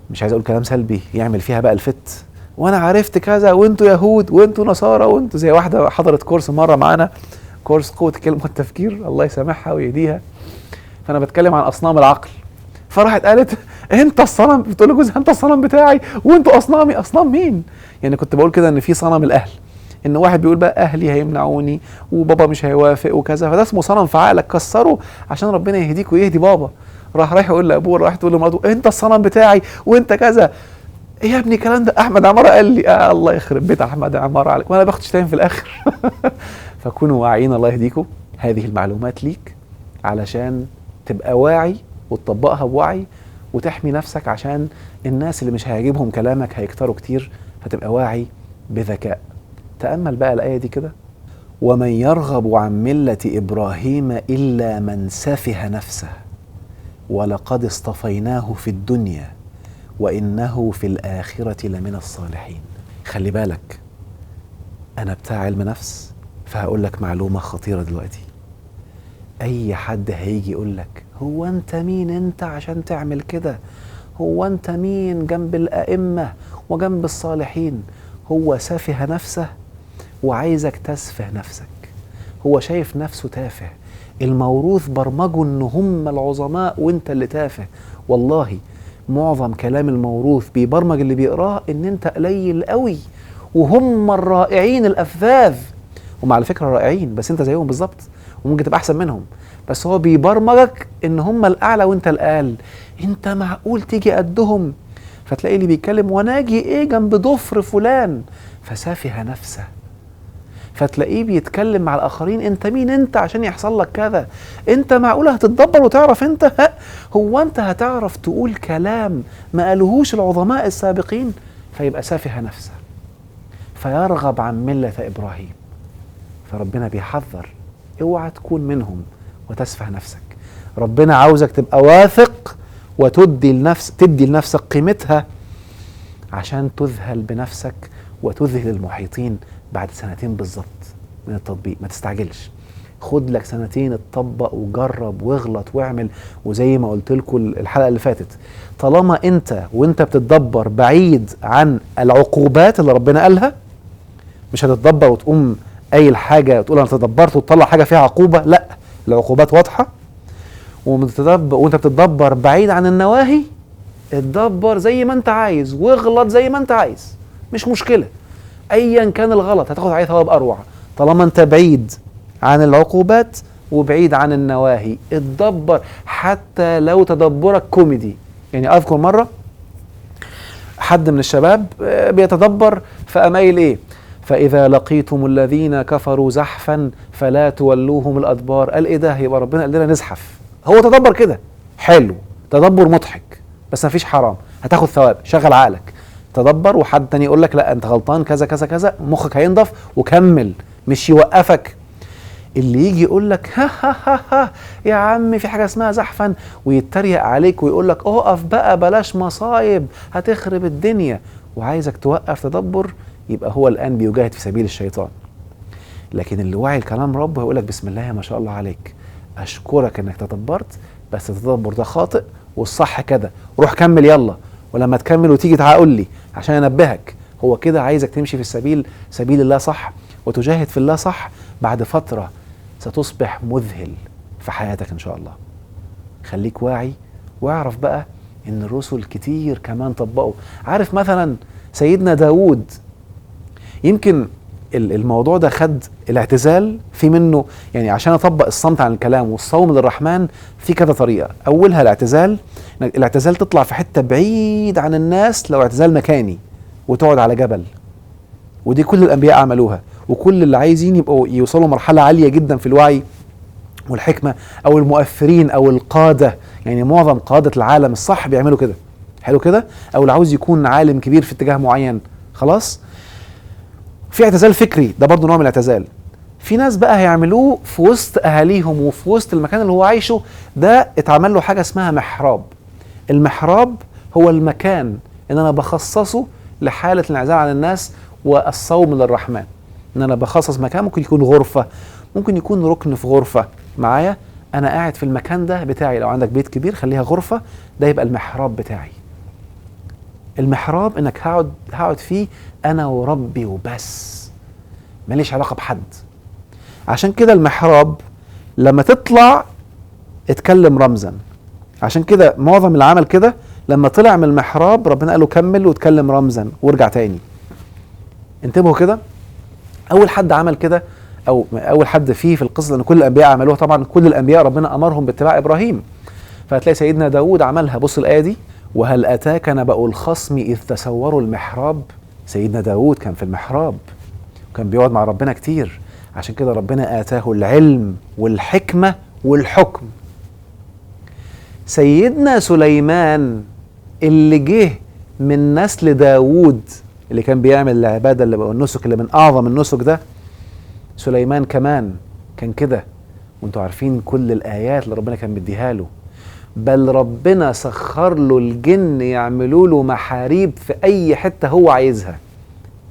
S1: مش عايز اقول كلام سلبي، يعمل فيها بقى الفت، وانا عرفت كذا وانتوا يهود وانتوا نصارى وانتوا. زي واحدة حضرت كورس مرة معانا، كورس قوة الكلمة والتفكير، الله يسامحها ويهديها. فانا بتكلم عن اصنام العقل، فراحت قالت انت الصنم، بتقول لجوزها انت الصنم بتاعي وانتوا اصنامي. اصنام مين؟ يعني كنت بقول كده ان في صنم الاهل، ان واحد بيقول بقى اهلي هيمنعوني وبابا مش هيوافق وكذا، فده اسمه صنم في عقلك كسره عشان ربنا يهديك ويهدي بابا. رايح يقول لابوه، رايح تقول لمراته انت الصنم بتاعي وانت كذا. ايه يا ابني الكلام ده؟ احمد عماره قال لي. الله يخرب بيت احمد عماره عليك، وانا باخد شتايم في الاخر. فكونوا واعيين، الله يهديكم. هذه المعلومات ليك علشان تبقى واعي وتطبقها بوعي وتحمي نفسك، عشان الناس اللي مش هيعجبهم كلامك هيكتروا كتير، فتبقى واعي بذكاء. تأمل بقى الآية دي كده: ومن يرغب عن ملة إبراهيم إلا من سفه نفسه ولقد اصطفيناه في الدنيا وإنه في الآخرة لمن الصالحين. خلي بالك، أنا بتاع علم نفس، فهقول لك معلومة خطيرة دلوقتي. أي حد هيجي يقول لك هو أنت مين أنت عشان تعمل كده؟ هو أنت مين جنب الأئمة وجنب الصالحين؟ هو سافه نفسه وعايزك تسفه نفسك. هو شايف نفسه تافه، الموروث برمجه إن هم العظماء وأنت اللي تافه. والله معظم كلام الموروث بيبرمج اللي بيقراه إن أنت قليل قوي وهم الرائعين الأفذاذ. هم على فكرة رائعين، بس أنت زيهم بالظبط وممكن تبقى أحسن منهم، بس هو بيبرمجك إن هم الأعلى وأنت الأقل. أنت معقول تيجي قدهم؟ فتلاقي اللي بيتكلم وناجي إيه جنب ضفر فلان، فسافه نفسه. فتلاقيه بيتكلم مع الآخرين أنت مين أنت عشان يحصل لك كذا؟ أنت معقولة هتتدبر وتعرف أنت؟ هو أنت هتعرف تقول كلام ما قالوهوش العظماء السابقين؟ فيبقى سافه نفسه، فيرغب عن ملة إبراهيم. فربنا بيحذر اوعى تكون منهم وتسفه نفسك. ربنا عاوزك تبقى واثق وتدي لنفسك قيمتها عشان تذهل بنفسك وتذهل المحيطين بعد 2 بالظبط من التطبيق. ما تستعجلش، خد لك 2 اتطبق وجرب واغلط واعمل. وزي ما قلت لكم الحلقة اللي فاتت، طالما انت وانت بتتدبر بعيد عن العقوبات اللي ربنا قالها، مش هتتدبر وتقوم اي حاجة وتقول انا تدبرت وتطلع حاجة فيها عقوبة، لا، العقوبات واضحة. وانت بتتدبر بعيد عن النواهي، اتدبر زي ما انت عايز واغلط زي ما انت عايز، مش مشكلة. ايا كان الغلط هتاخد عليه ثواب اروع طالما انت بعيد عن العقوبات وبعيد عن النواهي. اتدبر حتى لو تدبرك كوميدي. يعني اذكر مرة حد من الشباب بيتدبر فأمايل ايه: فإذا لقيتم الذين كفروا زحفا فلا تولوهم الأدبار. قال ايه ده؟ يبقى ربنا قال لنا نزحف. هو تدبر كده حلو، تدبر مضحك، بس مفيش حرام، هتاخد ثواب. شغل عقلك، تدبر، وحد تاني يقول لك لا انت غلطان كذا كذا كذا، مخك هينضف وكمل، مش يوقفك. اللي يجي يقول لك ها ها ها ها يا عم في حاجه اسمها زحفا ويتريق عليك ويقول لك اقف بقى بلاش مصايب هتخرب الدنيا، وعايزك توقف تدبر، يبقى هو الان بيجاهد في سبيل الشيطان. لكن اللي واعي الكلام ربه هيقول لك بسم الله ما شاء الله عليك، اشكرك انك تدبرت، بس التدبر ده خاطئ والصح كده، روح كمل يلا. ولما تكمل وتيجي تعال قول لي عشان انبهك. هو كده عايزك تمشي في سبيل الله صح، وتجاهد في الله صح. بعد فترة ستصبح مذهل في حياتك ان شاء الله. خليك واعي واعرف بقى ان الرسل كتير كمان طبقوا. عارف مثلا سيدنا داود، يمكن الموضوع ده خد الاعتزال في منه، يعني عشان اطبق الصمت عن الكلام والصوم للرحمن في كذا طريقة. اولها الاعتزال تطلع في حتة بعيد عن الناس، لو اعتزال مكاني وتقعد على جبل، ودي كل الانبياء عملوها، وكل اللي عايزين يبقوا يوصلوا مرحلة عالية جدا في الوعي والحكمة، او المؤثرين او القادة. يعني معظم قادة العالم الصح بيعملوا كده، حلو كده. او اللي عاوز يكون عالم كبير في اتجاه معين، خلاص. في اعتزال فكري، ده برضو نوع من الاعتزال. في ناس بقى هيعملوه في وسط اهاليهم وفي وسط المكان اللي هو عايشه، ده اتعمل له حاجة اسمها محراب. المحراب هو المكان ان انا بخصصه لحالة الانعزال عن الناس والصوم للرحمن. ان انا بخصص مكان، ممكن يكون غرفة، ممكن يكون ركن في غرفة معايا، انا قاعد في المكان ده بتاعي. لو عندك بيت كبير خليها غرفة، ده يبقى المحراب بتاعي. المحراب انك هقعد فيه انا وربي وبس، ماليش علاقة بحد. عشان كده المحراب لما تطلع اتكلم رمزا، عشان كده معظم اللي عمل كده لما طلع من المحراب ربنا قال له كمل وتكلم رمزا وارجع تاني. انتبهوا كده، اول حد عمل كده او اول حد فيه في القصه، لان كل الانبياء عملوها طبعا، كل الانبياء ربنا امرهم باتباع ابراهيم، فهتلاقي سيدنا داود عملها. بص الايه دي: وهل اتاك نبأ الخصم اذ تسوروا المحراب. سيدنا داود كان في المحراب وكان بيقعد مع ربنا كتير، عشان كده ربنا اتاه العلم والحكمه والحكم. سيدنا سليمان اللي جه من نسل داود اللي كان بيعمل العباده اللي بقى النسك اللي من اعظم النسك ده، سليمان كمان كان كده. وانتوا عارفين كل الايات اللي ربنا كان مديها له، بل ربنا سخر له الجن يعملوا له محاريب في اي حته هو عايزها.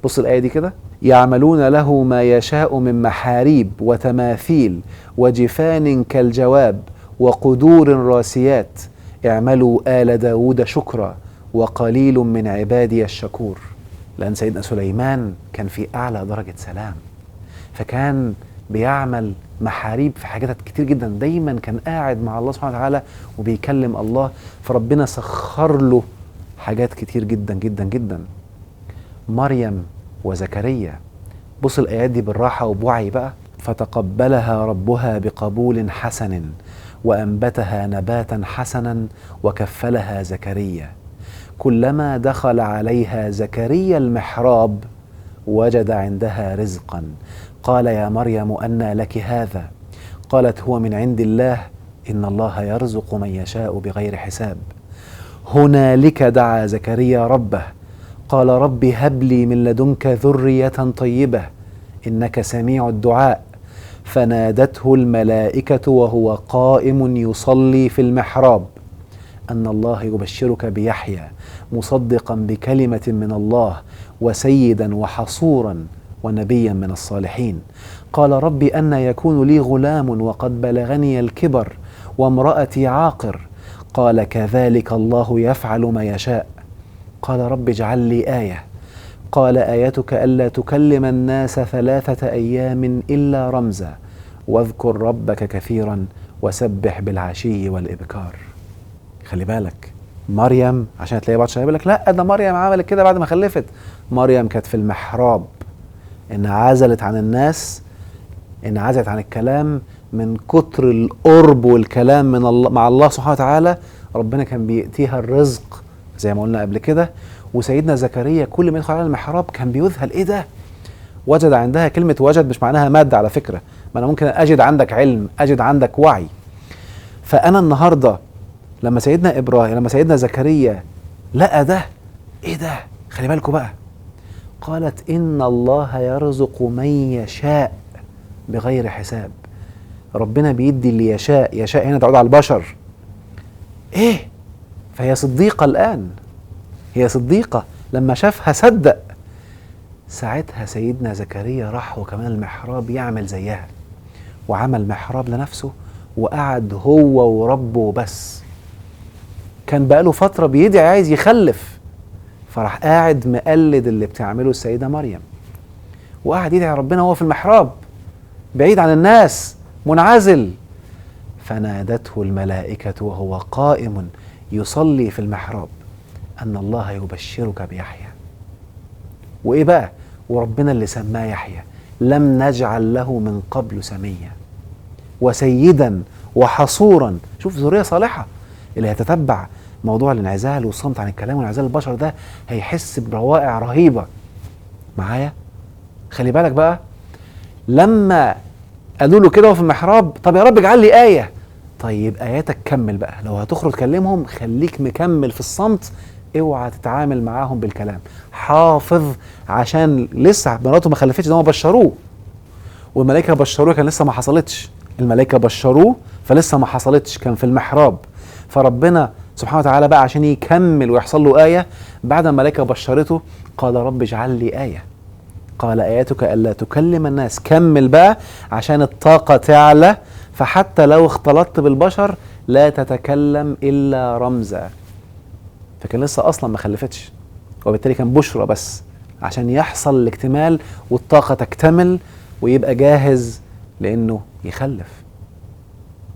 S1: بص الايه دي كده: يعملون له ما يشاء من محاريب وتماثيل وجفان كالجواب وقدور راسيات اعملوا آل داود شكرا وقليل من عبادي الشكور. لأن سيدنا سليمان كان في أعلى درجة سلام، فكان بيعمل محاريب في حاجات كتير جدا، دايما كان قاعد مع الله سبحانه وتعالى وبيكلم الله، فربنا سخر له حاجات كتير جدا جدا جدا. مريم وزكريا، بص الآيات دي بالراحة وبوعي بقى: فتقبلها ربها بقبول حسن وأنبتها نباتا حسنا وكفلها زكريا كلما دخل عليها زكريا المحراب وجد عندها رزقا قال يا مريم أنى لك هذا؟ قالت هو من عند الله إن الله يرزق من يشاء بغير حساب. هنالك دعا زكريا ربه قال رب هب لي من لدنك ذرية طيبة إنك سميع الدعاء. فنادته الملائكة وهو قائم يصلي في المحراب أن الله يبشرك بيحيى مصدقا بكلمة من الله وسيدا وحصورا ونبيا من الصالحين. قال رب أنى يكون لي غلام وقد بلغني الكبر وامرأتي عاقر. قال كذلك الله يفعل ما يشاء. قال رب اجعل لي آية. قال آيتك ألا تكلم الناس 3 أيام إلا رمزا واذكر ربك كثيرا وسبح بالعشي والإبكار. خلي بالك، مريم عشان تلاقي بعض الشباب يقول لك لا ده مريم عملت كده بعد ما خلفت. مريم كانت في المحراب، انعزلت عن الناس، انعزلت عن الكلام من كتر القرب والكلام من الله مع الله سبحانه وتعالى. ربنا كان بيأتيها الرزق زي ما قلنا قبل كده. وسيدنا زكريا كل ما يدخل على المحراب كان بيذهل، ايه ده؟ وجد عندها، كلمة وجد مش معناها مادة على فكرة، ما انا ممكن اجد عندك علم، اجد عندك وعي. فانا النهاردة لما سيدنا زكريا لقى ده، ايه ده؟ خلي بالكوا بقى، قالت ان الله يرزق من يشاء بغير حساب. ربنا بيدي اللي يشاء، يشاء هنا تعود على البشر. ايه؟ فهي صديقة الآن، هي صديقة. لما شافها صدق. ساعتها سيدنا زكريا راح وكمان المحراب يعمل زيها، وعمل محراب لنفسه وقعد هو وربه بس. كان بقاله فترة بيدعي عايز يخلف، فراح قاعد مقلد اللي بتعمله السيدة مريم، وقعد يدعي ربنا وهو في المحراب بعيد عن الناس منعزل. فنادته الملائكة وهو قائم يصلي في المحراب أن الله يبشرك بيحيى. وإيه بقى؟ وربنا اللي سماه يحيى لم نجعل له من قبل سميا وسيدا وحصورا. شوف ذرية صالحة. اللي هيتتبع موضوع الانعزال والصمت عن الكلام وانعزال البشر ده هيحس بروائع رهيبة معايا. خلي بالك بقى، لما قالوا له كده وفي المحراب طب يا رب اجعل لي آية. طيب آياتك كمل بقى، لو هتخرج تكلمهم خليك مكمل في الصمت، اوعى تتعامل معاهم بالكلام، حافظ، عشان لسه مراته ما خلفتش، ده هم بشروه والملائكة بشروه، كان لسه ما حصلتش. الملائكة بشروه فلسه ما حصلتش، كان في المحراب. فربنا سبحانه وتعالى بقى عشان يكمل ويحصل له آية بعد ما الملائكة بشرته قال رب اجعل لي آية. قال آياتك ألا تكلم الناس. كمل بقى عشان الطاقة تعلى، فحتى لو اختلطت بالبشر لا تتكلم إلا رمزا. فكان لسه أصلا ما خلفتش، وبالتالي كان بشرى بس عشان يحصل الاكتمال والطاقة تكتمل ويبقى جاهز لأنه يخلف.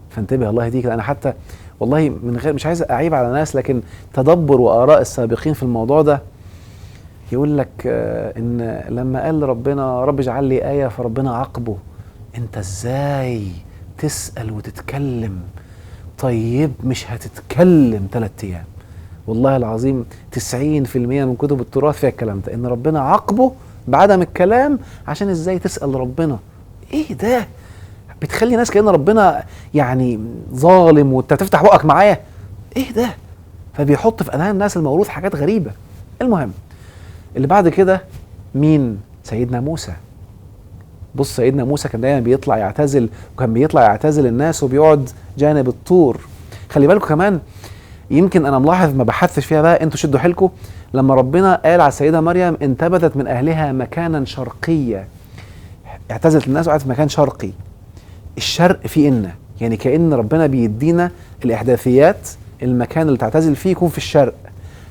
S1: فانتبه الله يهديك. أنا حتى والله من غير مش عايز اعيب على ناس، لكن تدبر واراء السابقين في الموضوع ده يقول لك ان لما قال ربنا رب اجعل لي آية فربنا عاقبه. انت ازاي تسأل وتتكلم؟ طيب مش هتتكلم 3 ايام. والله العظيم 90% من كتب التراث فيها الكلام ده، ان ربنا عاقبه بعدم الكلام عشان ازاي تسأل ربنا. ايه ده؟ بتخلي ناس كأن ربنا يعني ظالم وانت تفتح بقك معايا. ايه ده؟ فبيحط في اذهان الناس الموروث حاجات غريبة. المهم اللي بعد كده مين؟ سيدنا موسى. بص سيدنا موسى كان دايما بيطلع يعتزل، وكان بيطلع يعتزل الناس وبيقعد جانب الطور. خلي بالكم كمان، يمكن انا ملاحظ ما بحثش فيها بقى، انتوا شدوا حيلكم. لما ربنا قال على السيدة مريم انتبذت من اهلها مكانا شرقيا، اعتزلت الناس وقعدت في مكان شرقي. الشرق فيه إن، يعني كأن ربنا بيدينا الإحداثيات، المكان اللي تعتزل فيه يكون في الشرق.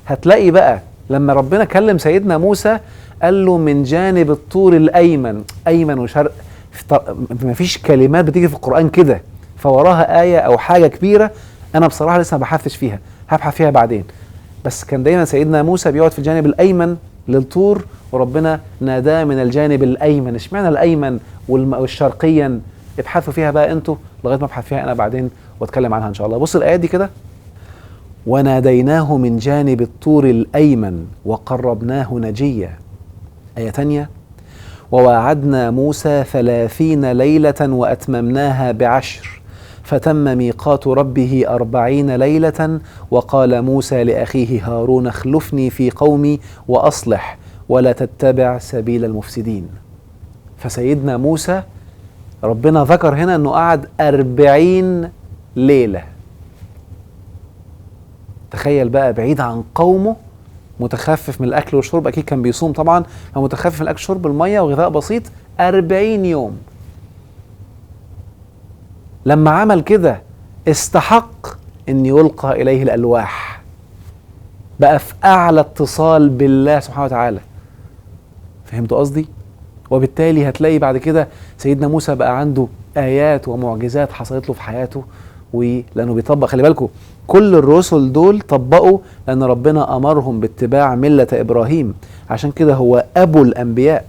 S1: هتلاقي بقى لما ربنا كلم سيدنا موسى قال له من جانب الطور الأيمن، أيمن وشرق. مفيش كلمات بتيجي في القرآن كده فوراها آية أو حاجة كبيرة. أنا بصراحة لسه ما بحثش فيها، هبحث فيها بعدين. بس كان دايما سيدنا موسى بيقعد في الجانب الأيمن للطور، وربنا ناداه من الجانب الأيمن. اشمعنى الأيمن والشرقيا؟ ابحثوا فيها بقى انتوا لغايه ما ابحث فيها انا بعدين واتكلم عنها ان شاء الله. بص الايات دي كده: وناديناه من جانب الطور الايمن وقربناه نجيا. ايه تانية: وواعدنا موسى 30 ليله واتممناها ب10 فتم ميقات ربه 40 ليله وقال موسى لاخيه هارون اخلفني في قومي واصلح ولا تتبع سبيل المفسدين. فسيدنا موسى ربنا ذكر هنا انه قعد 40 ليلة. تخيل بقى، بعيد عن قومه، متخفف من الاكل والشرب، اكيد كان بيصوم طبعا، فمتخفف من الاكل والشرب، المية وغذاء بسيط، 40 يوم. لما عمل كده استحق ان يلقى اليه الالواح، بقى في اعلى اتصال بالله سبحانه وتعالى. فهمتوا قصدي؟ وبالتالي هتلاقي بعد كده سيدنا موسى بقى عنده آيات ومعجزات حصلت له في حياته، ولأنه بيطبق. خلي بالكم كل الرسل دول طبقوا لأن ربنا أمرهم باتباع ملة إبراهيم، عشان كده هو أبو الأنبياء.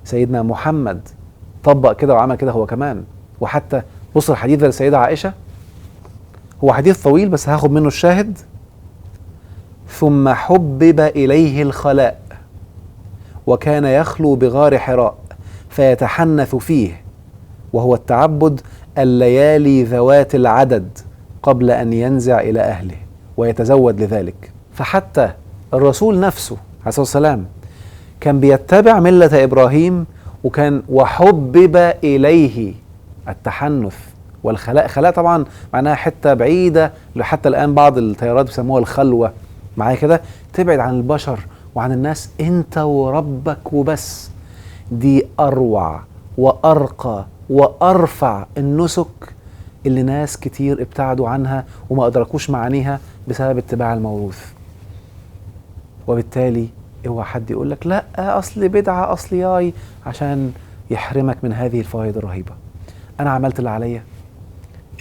S1: سيدنا محمد طبق كده وعمل كده هو كمان. وحتى بص الحديث ده للسيدة عائشة، هو حديث طويل بس هاخد منه الشاهد: ثم حبب إليه الخلاء وكان يخلو بغار حراء فيتحنث فيه، وهو التعبد الليالي ذوات العدد قبل أن ينزع إلى أهله ويتزود لذلك. فحتى الرسول نفسه عليه الصلاة والسلام كان بيتبع ملة إبراهيم، وكان وحبب إليه التحنث والخلاء. خلاء طبعا معناها حتة بعيدة، حتى الآن بعض التيارات بيسموها الخلوة. معايا كده؟ تبعد عن البشر وعن الناس، انت وربك وبس. دي اروع وارقى وارفع النسك اللي ناس كتير ابتعدوا عنها وما ادركوش معانيها بسبب اتباع الموروث. وبالتالي اوعى حد يقول لك لا اصل بدعه اصل ياي عشان يحرمك من هذه الفوائد الرهيبه. انا عملت اللي عليا،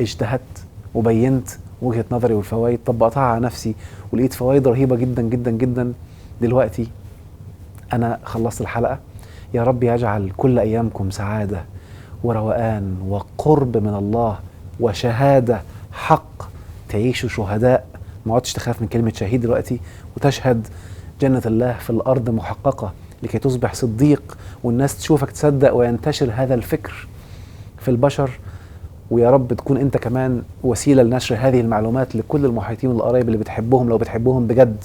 S1: اجتهدت وبينت وجهه نظري والفوائد، طبقتها على نفسي ولقيت فوائد رهيبه جدا جدا جدا. دلوقتي أنا خلصت الحلقة. يا رب يجعل كل أيامكم سعادة وروقان وقرب من الله وشهادة حق، تعيشوا شهداء، ما عدتش تخاف من كلمة شهيد دلوقتي، وتشهد جنة الله في الأرض محققة لكي تصبح صديق، والناس تشوفك تصدق وينتشر هذا الفكر في البشر. ويا رب تكون أنت كمان وسيلة لنشر هذه المعلومات لكل المحيطين والقرايب اللي بتحبهم، لو بتحبهم بجد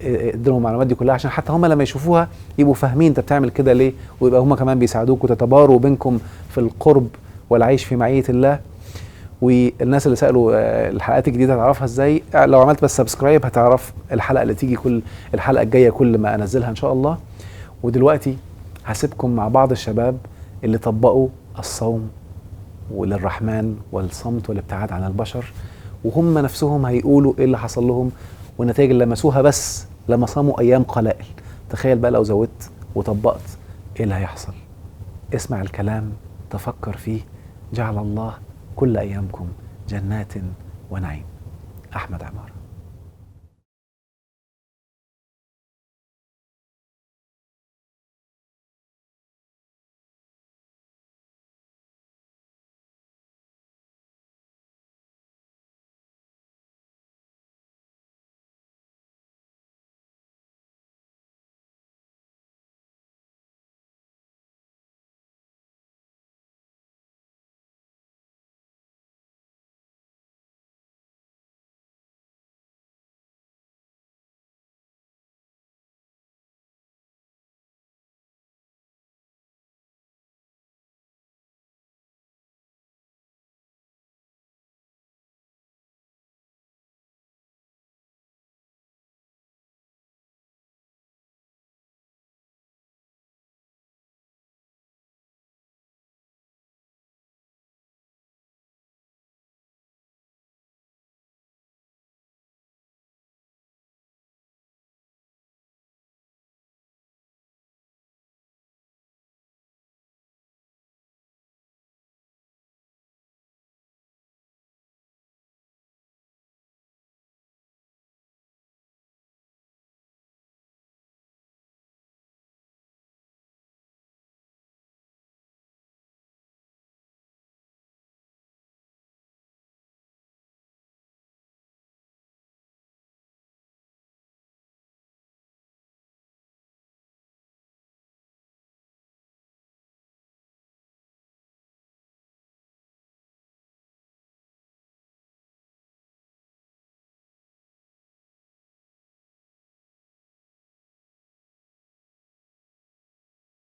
S1: اديلهم المعلومات دي كلها عشان حتى هم لما يشوفوها يبقوا فاهمين انت بتعمل كده ليه، ويبقى هم كمان بيساعدوك وتتباروا بينكم في القرب والعيش في معية الله. والناس اللي سألوا الحلقات الجديدة هتعرفها ازاي؟ لو عملت بس سبسكرايب هتعرف الحلقة اللي تيجي، كل الحلقة الجاية كل ما انزلها ان شاء الله. ودلوقتي هسيبكم مع بعض الشباب اللي طبقوا الصوم وللرحمن والصمت والابتعاد عن البشر، وهم نفسهم هيقولوا ايه اللي حصل لهم والنتائج اللي لمسوها بس لما صاموا ايام قلائل. تخيل بقى لو زودت وطبقت ايه اللي هيحصل. اسمع الكلام، تفكر فيه. جعل الله كل ايامكم جنات ونعيم. أحمد عمارة.